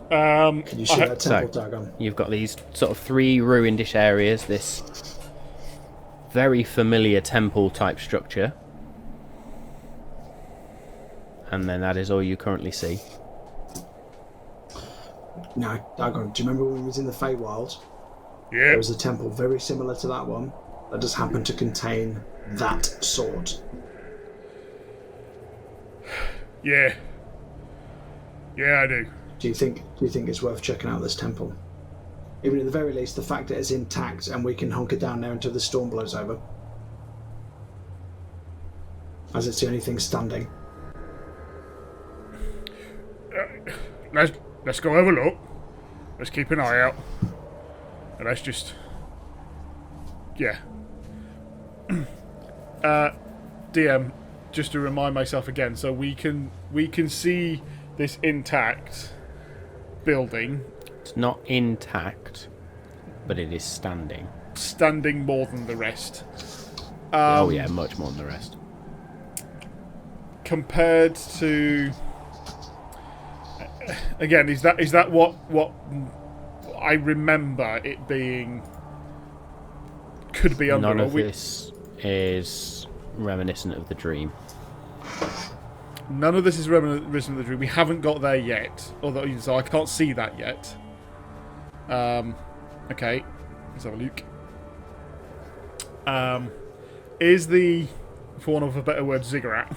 C: Can you see that temple diagram?
A: You've got these sort of 3 ruined-ish areas, this very familiar temple type structure, and then that is all you currently see.
C: No, Dagon, do you remember when we was in the Feywild?
B: Yeah.
C: There was a temple very similar to that one that just happened to contain that sword.
B: Yeah. Yeah, I do.
C: Do you think it's worth checking out this temple? Even at the very least, the fact that it's intact and we can hunker down there until the storm blows over. As it's the only thing standing.
B: Let's go have a look. Let's keep an eye out. And let's just... Yeah. DM, just to remind myself again, so we can see this intact building.
A: It's not intact, but it is standing.
B: Standing more than the rest.
A: Oh yeah, much more than the rest.
B: Compared to... Again, is that what I remember it being? Could be under.
A: None of this is reminiscent of the dream.
B: None of this is reminiscent of the dream. We haven't got there yet, although so I can't see that yet. Okay, let's have a look. Is the, for want of a better word, ziggurat?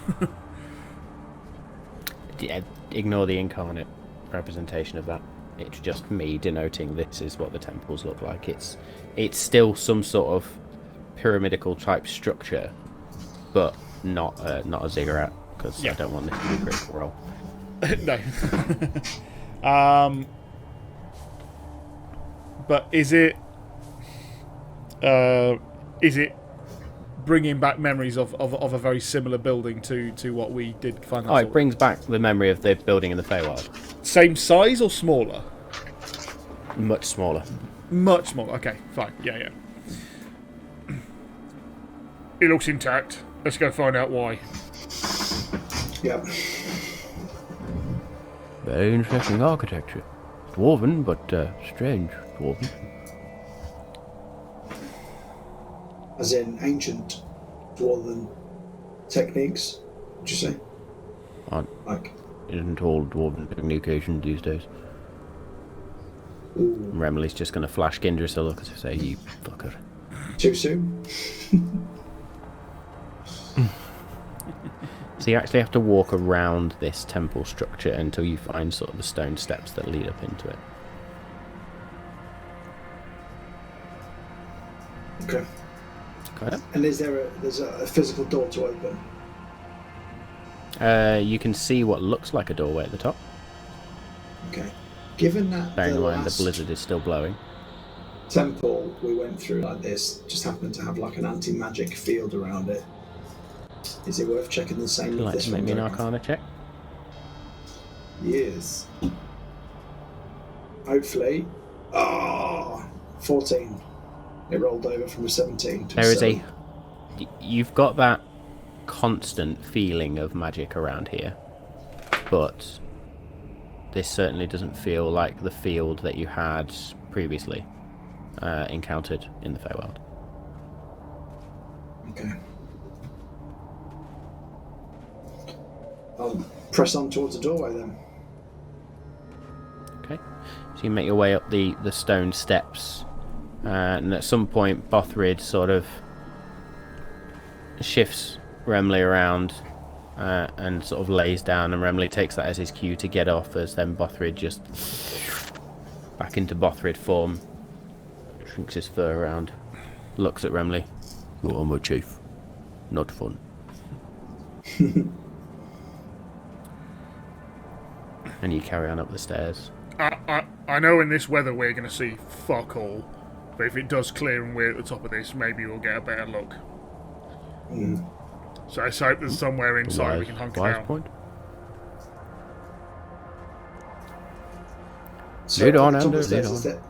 A: Yeah, ignore the incarnate representation of that. It's just me denoting this is what the temples look like. It's still some sort of pyramidical type structure, but not a ziggurat, because I don't want this to be a critical role.
B: No. But is it bringing back memories of a very similar building to what we did find?
A: Oh, it brings back the memory of the building in the Feywild.
B: Same size or smaller?
A: Much smaller.
B: Much smaller. Okay, fine. Yeah. It looks intact. Let's go find out why.
C: Yep.
D: Very interesting architecture. Dwarven, but strange dwarven.
C: As in ancient dwarven techniques, would you say?
D: Isn't all dwarven technication these days.
C: Ooh.
A: Remley's just going to flash Gindrasil because I say, you fucker.
C: Too soon?
A: So you actually have to walk around this temple structure until you find sort of the stone steps that lead up into it.
C: Okay.
A: Okay.
C: And there's a physical door to open?
A: You can see what looks like a doorway at the top.
C: Okay. Given that
A: Bearing
C: the
A: in mind the
C: last
A: blizzard is still blowing.
C: temple we went through like this just happened to have like an anti-magic field around it, is it worth checking the same
A: Would you
C: with
A: like
C: this
A: to make
C: one?
A: me an
C: Derek?
A: Arcana check?
C: Yes. Hopefully. 14. It rolled over from a 17 to
A: There is
C: 7.
A: You've got that constant feeling of magic around here, but this certainly doesn't feel like the field that you had previously encountered in the Feywild.
C: Okay. I'll press on towards the doorway then.
A: Okay, so you make your way up the stone steps, and at some point Bothrid sort of shifts Remley around and sort of lays down, and Remley takes that as his cue to get off, as then Bothrid just back into Bothrid form, shrinks his fur around, looks at Remley. "You are my chief. Not fun." And you carry on up the stairs.
B: I know in this weather we're going to see fuck all, but if it does clear and we're at the top of this, maybe we'll get a better look. So I hope there's somewhere inside we can hunker
A: Wise
B: down.
A: point.
C: So
A: Lead
C: at
A: on,
C: the top of the
A: Andrew,
C: stairs,
A: lead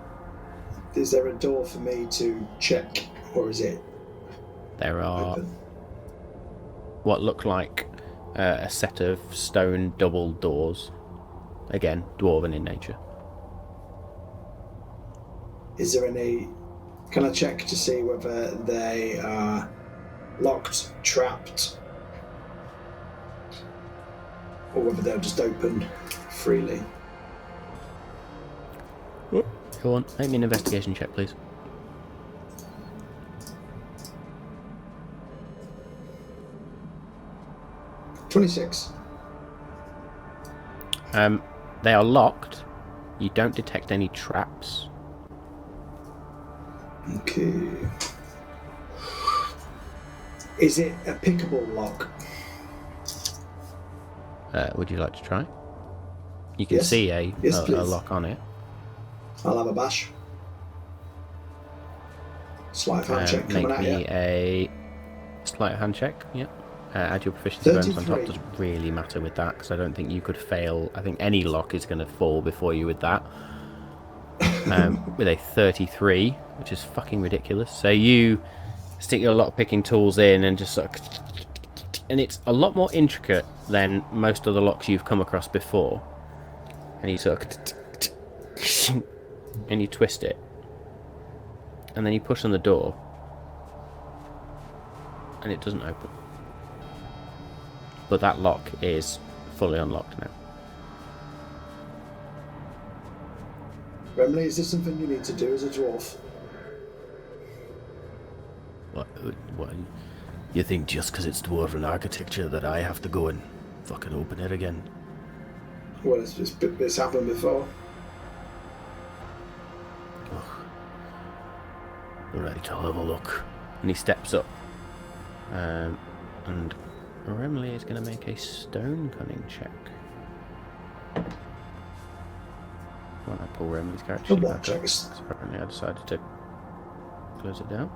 C: is there a door for me to check, or is it
A: There are
C: open?
A: what look like a set of stone double doors. Again, dwarven in nature.
C: Is there any... Can I check to see whether they are locked, trapped, or whether they're just open freely?
A: Go on, make me an investigation check, please.
C: $26.
A: They are locked. You don't detect any traps.
C: Okay. Is it a pickable lock?
A: Would you like to try? You can
C: Yes.
A: see a
C: Yes, please.
A: lock on it.
C: I'll have a bash. Sleight of hand check
A: Make
C: coming at
A: me
C: you.
A: a sleight of hand check. Yep. Add your proficiency bonus on top.
C: 33.
A: Doesn't really matter with that, because I don't think you could fail. I think any lock is going to fall before you with that. With a 33, which is fucking ridiculous. So you stick your lock-picking tools in and just sort of... And it's a lot more intricate than most of the locks you've come across before. And you sort of... And you twist it. And then you push on the door. And it doesn't open. But that lock is fully unlocked now.
C: Remley, is this something you need to do as a dwarf?
A: What? You think just because it's dwarven architecture that I have to go and fucking open it again?
C: Well, it's happened before.
A: Alright, I'll have a look. And he steps up. And Remley is going to make a stone cunning check. When I pull Remley's character sheet
C: What
A: back up,
C: checks?
A: 'cause apparently I decided to close it down.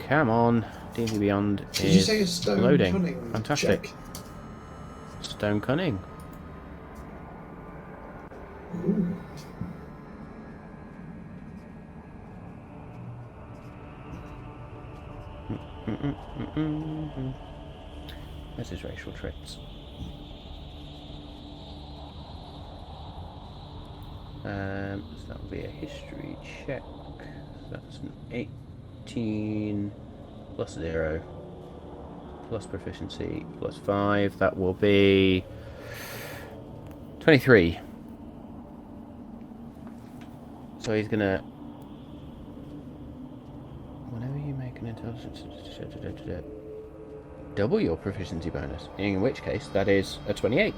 A: Come on, D&D Beyond
C: Did you
A: is
C: say a stone
A: loading.
C: cunning
A: Fantastic.
C: check?
A: Stone cunning.
C: Ooh.
A: Where's his racial traits? So that would be a history check. So that's an 18 plus 0 plus proficiency plus 5. That will be 23. So he's gonna. Whenever you make an intelligence, double your proficiency bonus. In which case, that is a 28.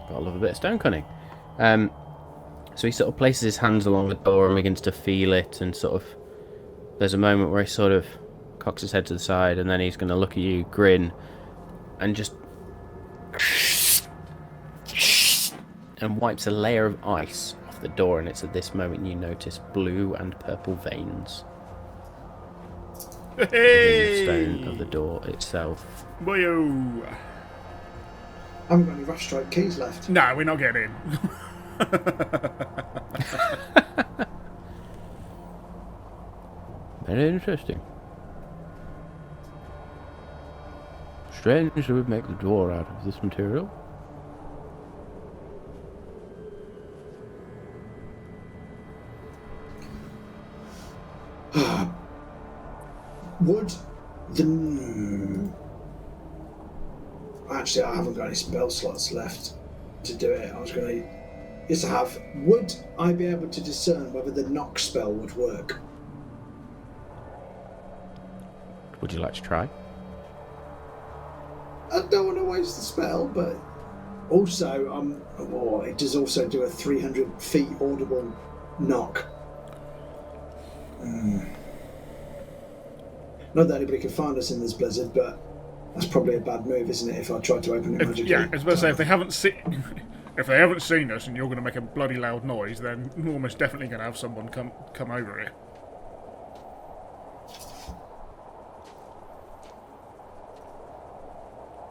A: Gotta love a bit of stone cunning. So he sort of places his hands along the door and begins to feel it, and sort of. There's a moment where he sort of cocks his head to the side, and then he's going to look at you, grin, and just. And wipes a layer of ice off the door, and it's at this moment you notice blue and purple veins within the stone of the door itself.
B: Boyo!
C: I haven't got any rough strike keys left.
B: No, we're not getting in.
D: Very interesting. Strange that would make the door out of this material.
C: Would the... Actually, I haven't got any spell slots left to do it. I was going to... Yes, I have. Would I be able to discern whether the knock spell would work?
A: Would you like to try?
C: I don't want to waste the spell, but also, it does also do a 300 feet audible knock. Not that anybody can find us in this blizzard, but that's probably a bad move, isn't it? If I try to open it magically.
B: Yeah, I was about to say, if they haven't seen us and you're going to make a bloody loud noise, then we're almost definitely going to have someone come over here.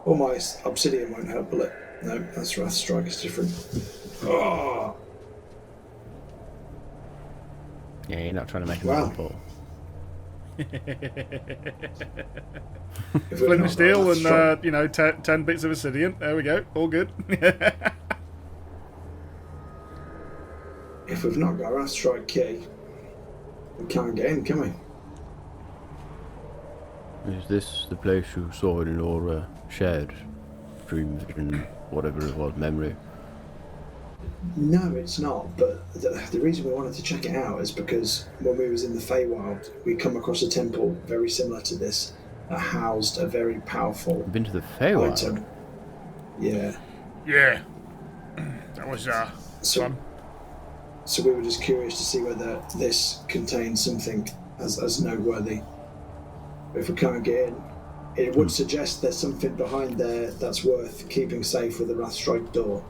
C: Or my obsidian won't help, will it? No, that's Wrath Strike, it's different. Oh.
A: Yeah, you're not trying to make a
C: Wow.
A: ball.
C: If we've
B: Flint and
C: not
B: steel
C: got Wrath
B: and,
C: Strike-
B: 10 bits of obsidian. There we go. All good.
C: If we've not got a Wrath Strike key, we can't get in, can we?
D: Is this the place you saw in your shared dream vision, whatever it was, memory?
C: No, it's not, but the reason we wanted to check it out is because when we was in the Feywild, we come across a temple very similar to this that housed a very powerful
D: Been to the Feywild?
C: item. Yeah.
B: Yeah. That was
C: So,
B: fun.
C: so we were just curious to see whether this contains something as noteworthy. If we can't get in, it would suggest there's something behind there that's worth keeping safe with the Wrath Strike door.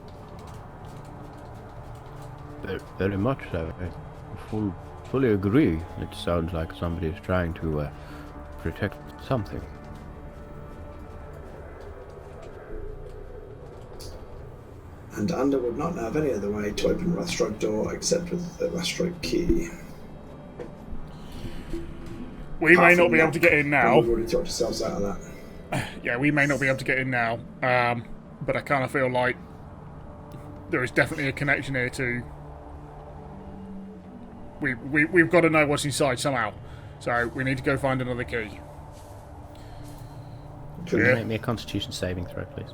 D: Very much so. I fully agree. It sounds like somebody is trying to protect something.
C: And Ander would not know of any other way to open the Wrath Strike door except with the Wrath Strike key.
B: We may
C: Apart
B: not
C: from
B: be able
C: that,
B: to get in now.
C: We've already talked ourselves out of that.
B: Yeah, we may not be able to get in now. But I kind of feel like there is definitely a connection here to... We've got to know what's inside somehow. So we need to go find another key.
A: Can you
B: Yeah.
A: make me a Constitution saving throw, please?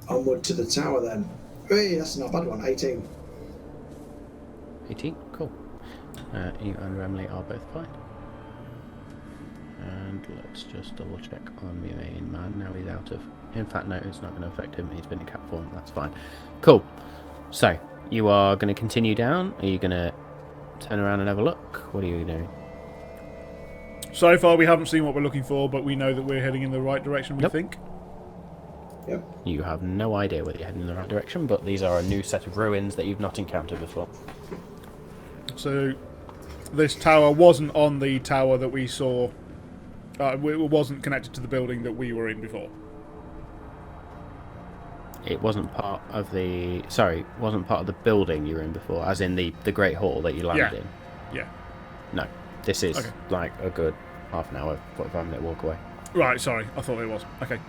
C: Onward to the tower then. Hey, that's not a bad one. 18.
A: 18? Cool. You and Remley are both fine. And let's just double check on the main man. Now he's out of... In fact, no, it's not going to affect him. He's been in cap form. That's fine. Cool. So, you are going to continue down? Are you going to turn around and have a look? What are you doing?
B: So far we haven't seen what we're looking for, but we know that we're heading in the right direction, we
A: Yep.
B: think.
C: Yep.
A: You have no idea whether you're heading in the right direction, but these are a new set of ruins that you've not encountered before.
B: So this tower wasn't on the tower that we saw. It wasn't connected to the building that we were in before.
A: It wasn't part of the... Sorry, wasn't part of the building you were in before, as in the Great Hall that you landed in.
B: Yeah.
A: No, this is
B: Okay.
A: like a good half an hour, 45-minute walk away.
B: Right, sorry. I thought it was. Okay.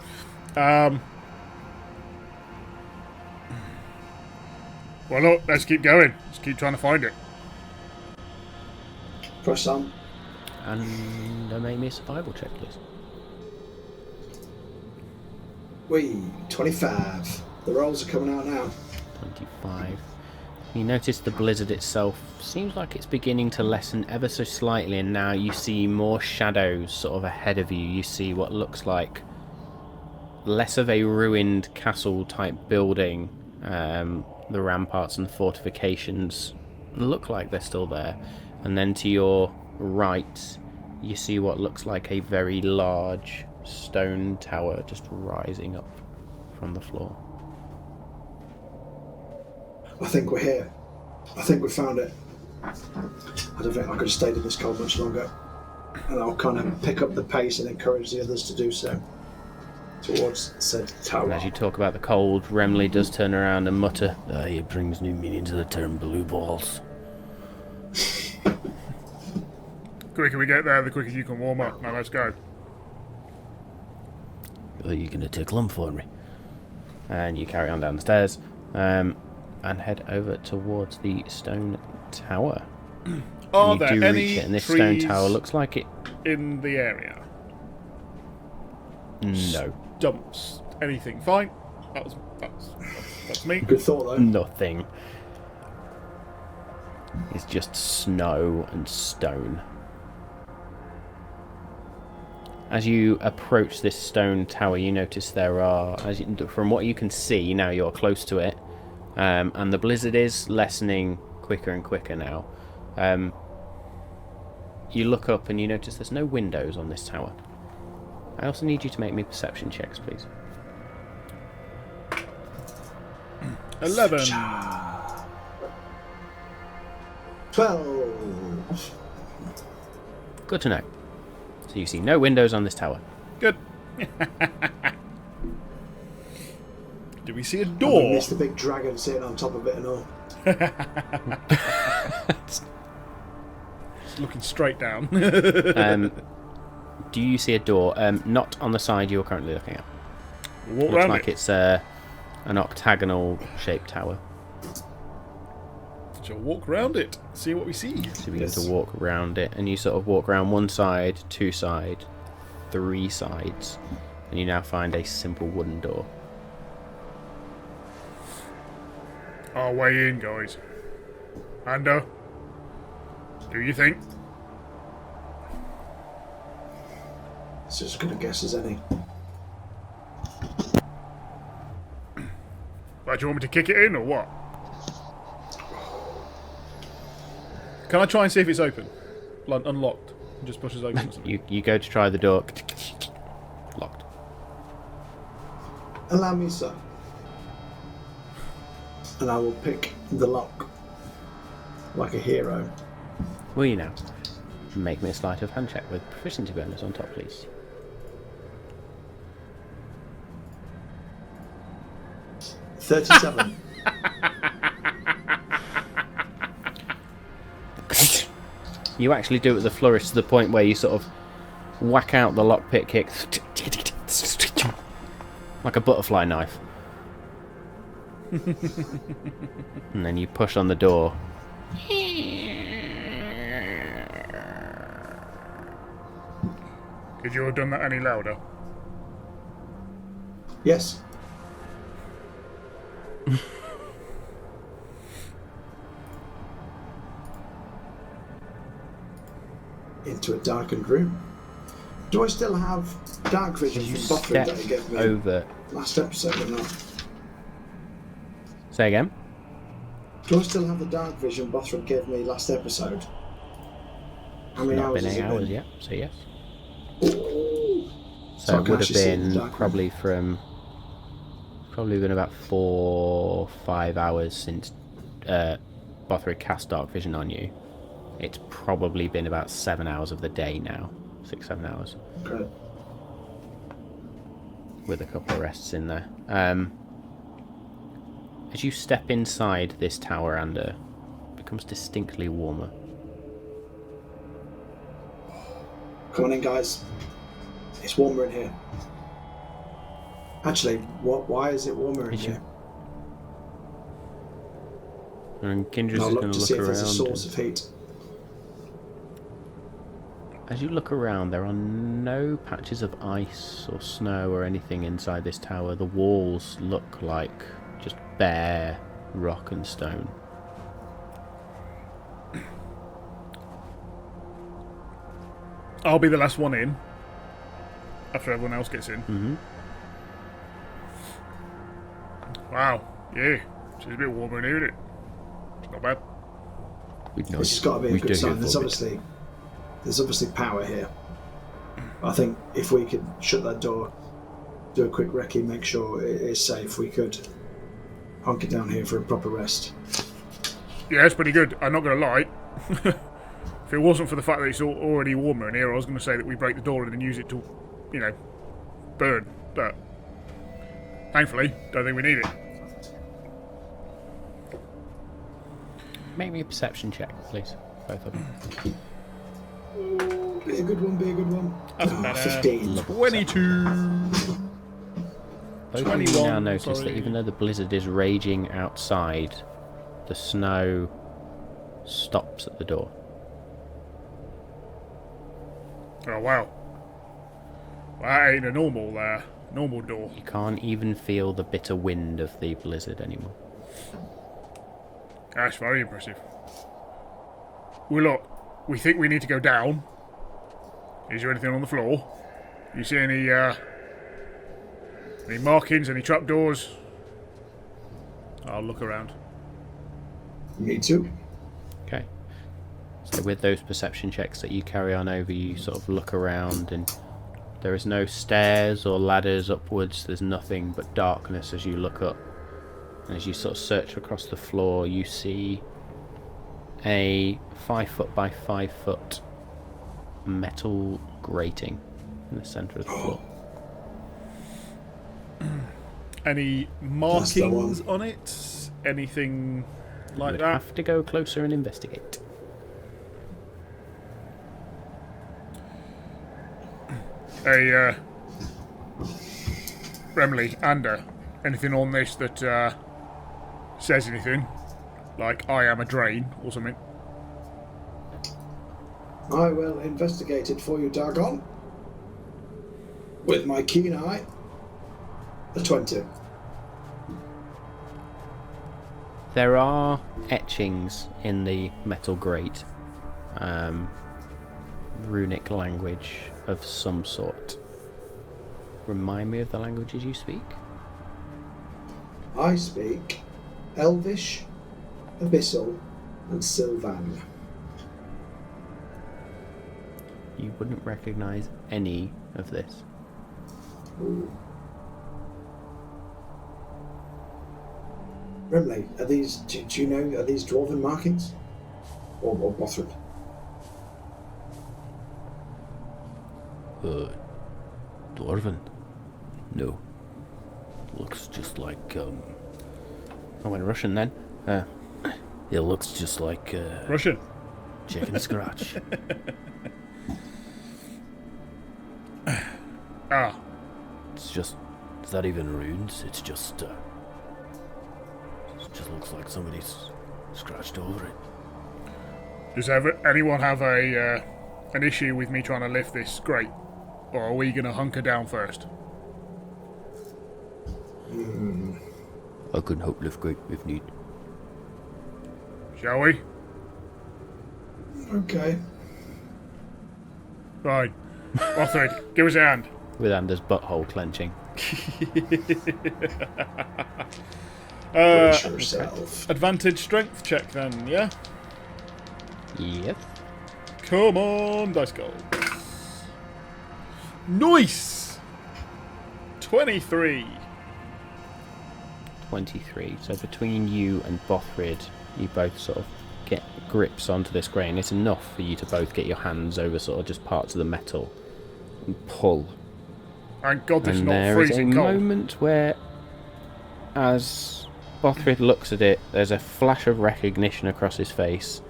B: Well, look, let's keep going. Let's keep trying to find it.
C: Press on.
A: And make me a survival check, please.
C: Wee, 25. The rolls are coming out now.
A: 25. You notice the blizzard itself seems like it's beginning to lessen ever so slightly, and now you see more shadows sort of ahead of you. You see what looks like less of a ruined castle type building. The ramparts and the fortifications look like they're still there, and then to your right you see what looks like a very large stone tower just rising up from the floor.
C: I think we're here. I think we found it. I don't think I could have stayed in this cold much longer. And I'll kind of pick up the pace and encourage the others to do so. Towards said tower.
A: And as you talk about the cold, Remley does turn around and mutter, it brings new meaning to the term blue balls.
B: The quicker we get there, the quicker you can warm up. Now let's go.
A: Are you going to tickle them for me? And you carry on down the stairs and head over towards the stone tower.
B: Are
A: you
B: there
A: do
B: any
A: reach it, and this
B: trees
A: stone tower looks like it.
B: in the area?
A: No.
B: Dumps. Anything. Fine. That's me.
C: Good thought though.
A: Nothing. It's just snow and stone. As you approach this stone tower, you notice there are, from what you can see, now you're close to it, and the blizzard is lessening quicker and quicker now. You look up and you notice there's no windows on this tower. I also need you to make me perception checks, please.
B: 11.
C: 12.
A: Good to know. So you see no windows on this tower.
B: Good. Do we see a
C: We
B: door?
C: missed the big dragon sitting on top of it and all.
B: Looking straight down.
A: Do you see a door? Not on the side you're currently looking at.
B: Walk
A: Looks
B: around
A: like
B: it.
A: it's an octagonal shaped tower.
B: Shall walk around it. See what we see.
A: So we get to walk around it, and you sort of walk around one side, two sides, three sides, and you now find a simple wooden door.
B: Our way in, guys. Ando, do you think?
C: It's as good a guess as any.
B: Right, do you want me to kick it in or what? Can I try and see if it's open? Like, unlocked. It just pushes open or something.
A: You go to try the door. Locked.
C: Allow me, sir. And I will pick the lock. Like a hero.
A: Will you now? Make me a sleight of hand check with proficiency bonus on top, please.
C: $37.
A: You actually do it with a flourish to the point where you sort of whack out the lockpick kick like a butterfly knife. And then you push on the door.
B: Could you have done that any louder?
C: Yes. Into a darkened room. Do I still have dark vision
A: You
C: from Buffering
A: step
C: that he gave me
A: over.
C: last episode or not?
A: Say again?
C: Do I still have the dark vision Bothram gave me last episode? How many
A: Not
C: hours
A: been
C: has
A: 8
C: it
A: hours
C: been?
A: yet, so yes.
C: Ooh.
A: So
C: I
A: it
C: can
A: would have
C: actually see in the
A: been
C: dark
A: probably about 4-5 hours since Bothric cast Dark Vision on you. It's probably been about 7 hours of the day now. 6-7 hours.
C: Okay.
A: With a couple of rests in there. As you step inside this tower, it becomes distinctly warmer.
C: Come on in, guys. It's warmer in here. Actually, why is it warmer in here?
A: And Kindra's
C: I'll
A: is
C: look
A: going
C: to
A: to
C: see
A: look
C: if there's a
A: around.
C: source of heat.
A: As you look around, there are no patches of ice or snow or anything inside this tower. The walls look like just bare rock and stone.
B: I'll be the last one in after everyone else gets in.
A: Mm-hmm.
B: Wow, yeah. It's a bit warmer in here, isn't it? It's not bad.
C: This has got to be a good sign. There's obviously power here. I think if we could shut that door, do a quick recce, make sure it is safe, we could hunker down here for a proper rest.
B: Yeah, it's pretty good. I'm not going to lie. If it wasn't for the fact that it's already warmer in here, I was going to say that we break the door in and use it to, burn. But thankfully, don't think we need it.
A: Make me a perception check, please. Both of them.
C: Be a good one.
B: That's better.
C: 15.
B: 22.
A: Both of you now notice that even though the blizzard is raging outside, the snow stops at the door.
B: Oh, wow. Well, that ain't a normal door.
A: You can't even feel the bitter wind of the blizzard anymore.
B: That's very impressive. Well, look, we think we need to go down. Is there anything on the floor? You see any markings, any trapdoors? I'll look around.
C: Me too.
A: Okay. So with those perception checks that you carry on over, you sort of look around, and there is no stairs or ladders upwards. There's nothing but darkness as you look up. And as you sort of search across the floor, you see a 5 foot by 5 foot metal grating in the centre of the floor.
B: Any markings on it? Anything like
A: You would
B: that?
A: have to go closer and investigate.
B: Hey, Remley, Ander, anything on this that says anything? Like, I am a drain, or something?
C: I will investigate it for you, Dagon. With my keen eye. A 20.
A: There are etchings in the metal grate. Runic language of some sort. Remind me of the languages you speak?
C: I speak Elvish, Abyssal, and Sylvan.
A: You wouldn't recognise any of this.
C: Ooh. Remley, are these, do you know, are these dwarven markings? Or Bothrid?
D: Dwarven? No. Looks just like,
A: I went Russian then.
D: it looks just like,
B: Russian?
D: chicken scratch.
B: Ah.
D: It's just, is that even runes? It's just, it just looks like somebody's scratched over it.
B: Does anyone have an issue with me trying to lift this grate? Or are we going to hunker down first?
D: I can help lift great if need.
B: Shall we?
C: Okay.
B: Fine. Bothrid, give us a hand.
A: With Anders' butthole clenching.
C: Brace yourself.
B: Advantage strength check then, yeah?
A: Yep.
B: Come on, dice gold. Nice! 23.
A: 23. So between you and Bothrid, you both sort of get grips onto this grain. It's enough for you to both get your hands over sort of just parts of the metal and pull.
B: Thank God this is
A: And
B: not
A: there is a
B: freezing cold.
A: moment where, as Bothrid looks at it, there's a flash of recognition across his face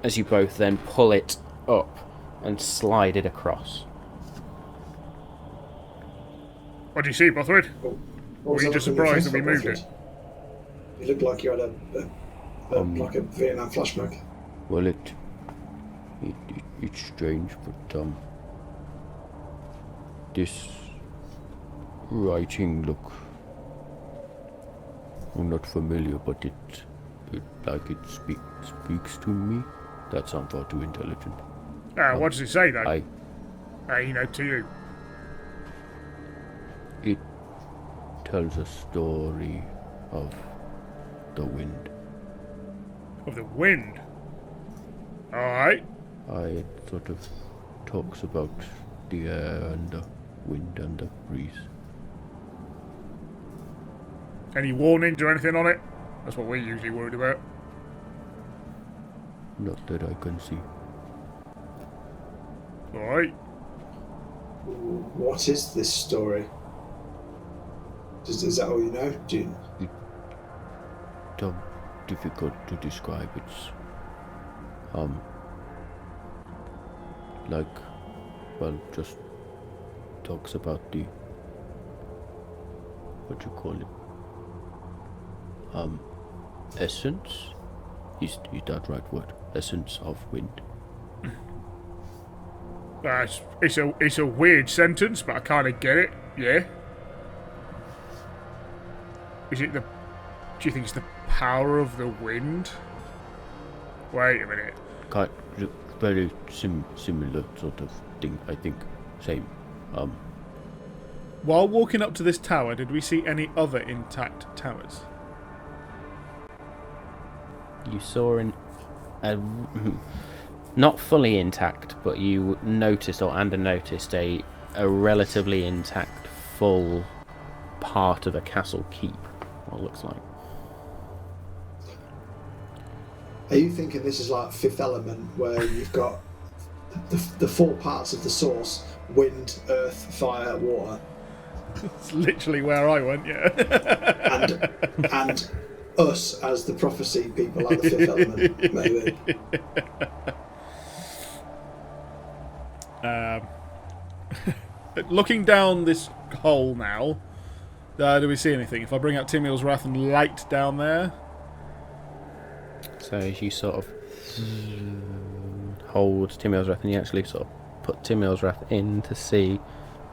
A: as you both then pull it up and slide it across.
B: What do you see, Bothrid? Were you just surprised that we moved it?
C: You look like you had like a Vietnam flashback.
D: Well, it It's strange, but this writing look not familiar, but it speaks to me. That sounds far too intelligent.
E: What does it say, though? To you.
D: It tells a story of the wind.
E: Of the wind? Alright.
D: It sort of talks about the air and the wind and the breeze.
E: Any warnings or anything on it? That's what we're usually worried about.
D: Not that I can see.
E: Alright.
C: What is this story? Is that all you know?
D: It's difficult to describe. It's just talks about the, what you call it, essence. Is that right word? Essence of wind.
E: It's a weird sentence, but I kind of get it. Yeah. Do you think it's the power of the wind? Wait a minute.
D: Very similar sort of thing, I think. Same.
B: While walking up to this tower, did we see any other intact towers?
A: You saw not fully intact, but you noticed a relatively intact full part of a castle keep, what it looks like.
C: Are you thinking this is like Fifth Element, where you've got the four parts of the source: wind, earth, fire, water?
B: It's literally where I went, yeah.
C: and us as the prophecy people are the Fifth Element, maybe.
B: Looking down this hole now, do we see anything? If I bring out Timiel's Wrath and light down there.
A: So as you sort of hold Timiel's Wrath and you actually sort of put Timiel's Wrath in to see,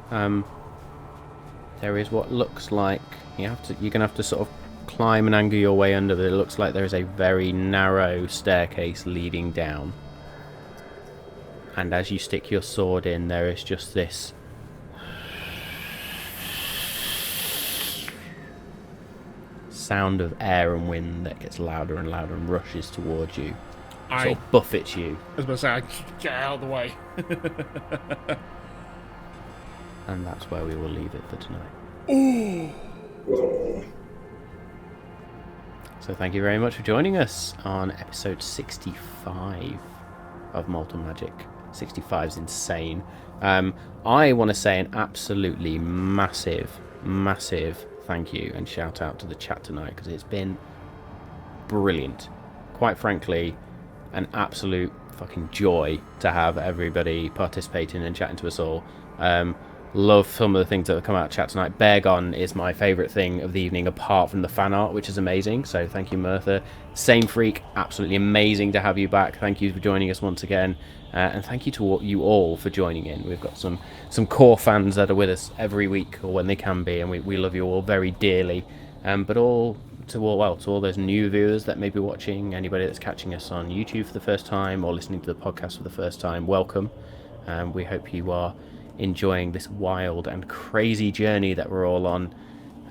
A: there is what looks like you're gonna have to sort of climb and angle your way under, but it looks like there is a very narrow staircase leading down. And as you stick your sword in, there is just this sound of air and wind that gets louder and louder and rushes towards you. Sort of buffets you.
B: I was about to say, get out of the way.
A: And that's where we will leave it for tonight. So thank you very much for joining us on episode 65 of Malt and Magic. 65 is insane. I want to say an absolutely massive thank you and shout out to the chat tonight, because it's been brilliant. Quite frankly, an absolute fucking joy to have everybody participating and chatting to us all. Love some of the things that have come out of chat tonight. Beargon is my favourite thing of the evening, apart from the fan art, which is amazing. So thank you, Mertha. Same Freak, absolutely amazing to have you back. Thank you for joining us once again. And thank you to you all for joining in. We've got some core fans that are with us every week, or when they can be, and we love you all very dearly. But to all those new viewers that may be watching, anybody that's catching us on YouTube for the first time or listening to the podcast for the first time, welcome. We hope you are enjoying this wild and crazy journey that we're all on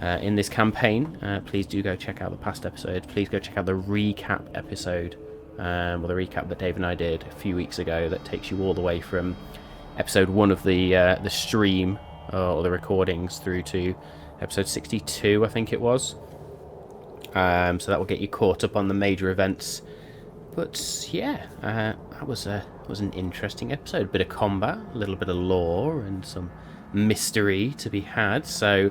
A: in this campaign. Please do go check out the past episodes. Please go check out the recap episode, the recap that Dave and I did a few weeks ago, that takes you all the way from episode 1 of the stream or the recordings through to episode 62, I think it was. So that will get you caught up on the major events. But yeah, that was an interesting episode. A bit of combat, a little bit of lore, and some mystery to be had. So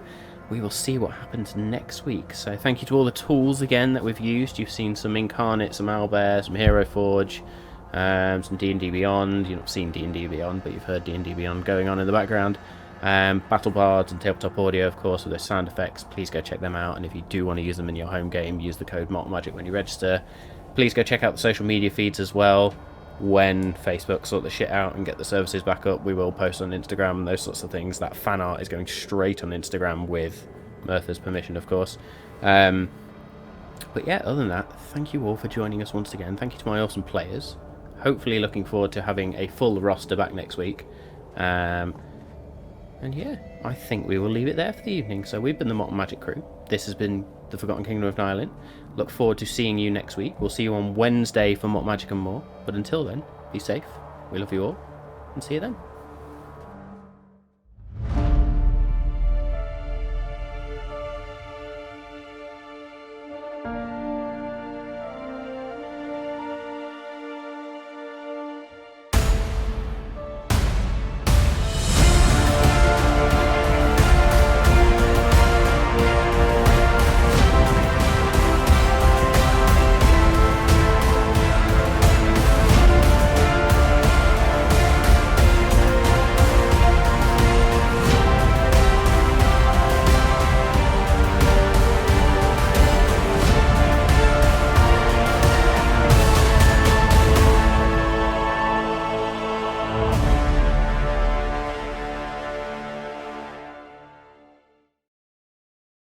A: we will see what happens next week. So thank you to all the tools again that we've used. You've seen some Incarnate, some Owlbear, some Hero Forge, some D&D Beyond. You've not seen D&D Beyond, but you've heard D&D Beyond going on in the background. Battle Bards and Tabletop Audio, of course, with those sound effects. Please go check them out. And if you do want to use them in your home game, use the code MaltMagic when you register. Please go check out the social media feeds as well. when Facebook sort the shit out and get the services back up, we will post on Instagram and those sorts of things. That fan art is going straight on Instagram with Mertha's permission, of course. But yeah, other than that, thank you all for joining us once again. Thank you to my awesome players. Hopefully looking forward to having a full roster back next week. And yeah, I think we will leave it there for the evening. So we've been the Malt and Magic crew. This has been the Forgotten Kingdom of Nialin. Look forward to seeing you next week. We'll see you on Wednesday for Malt, Magic and more. But until then, be safe. We love you all. And see you then.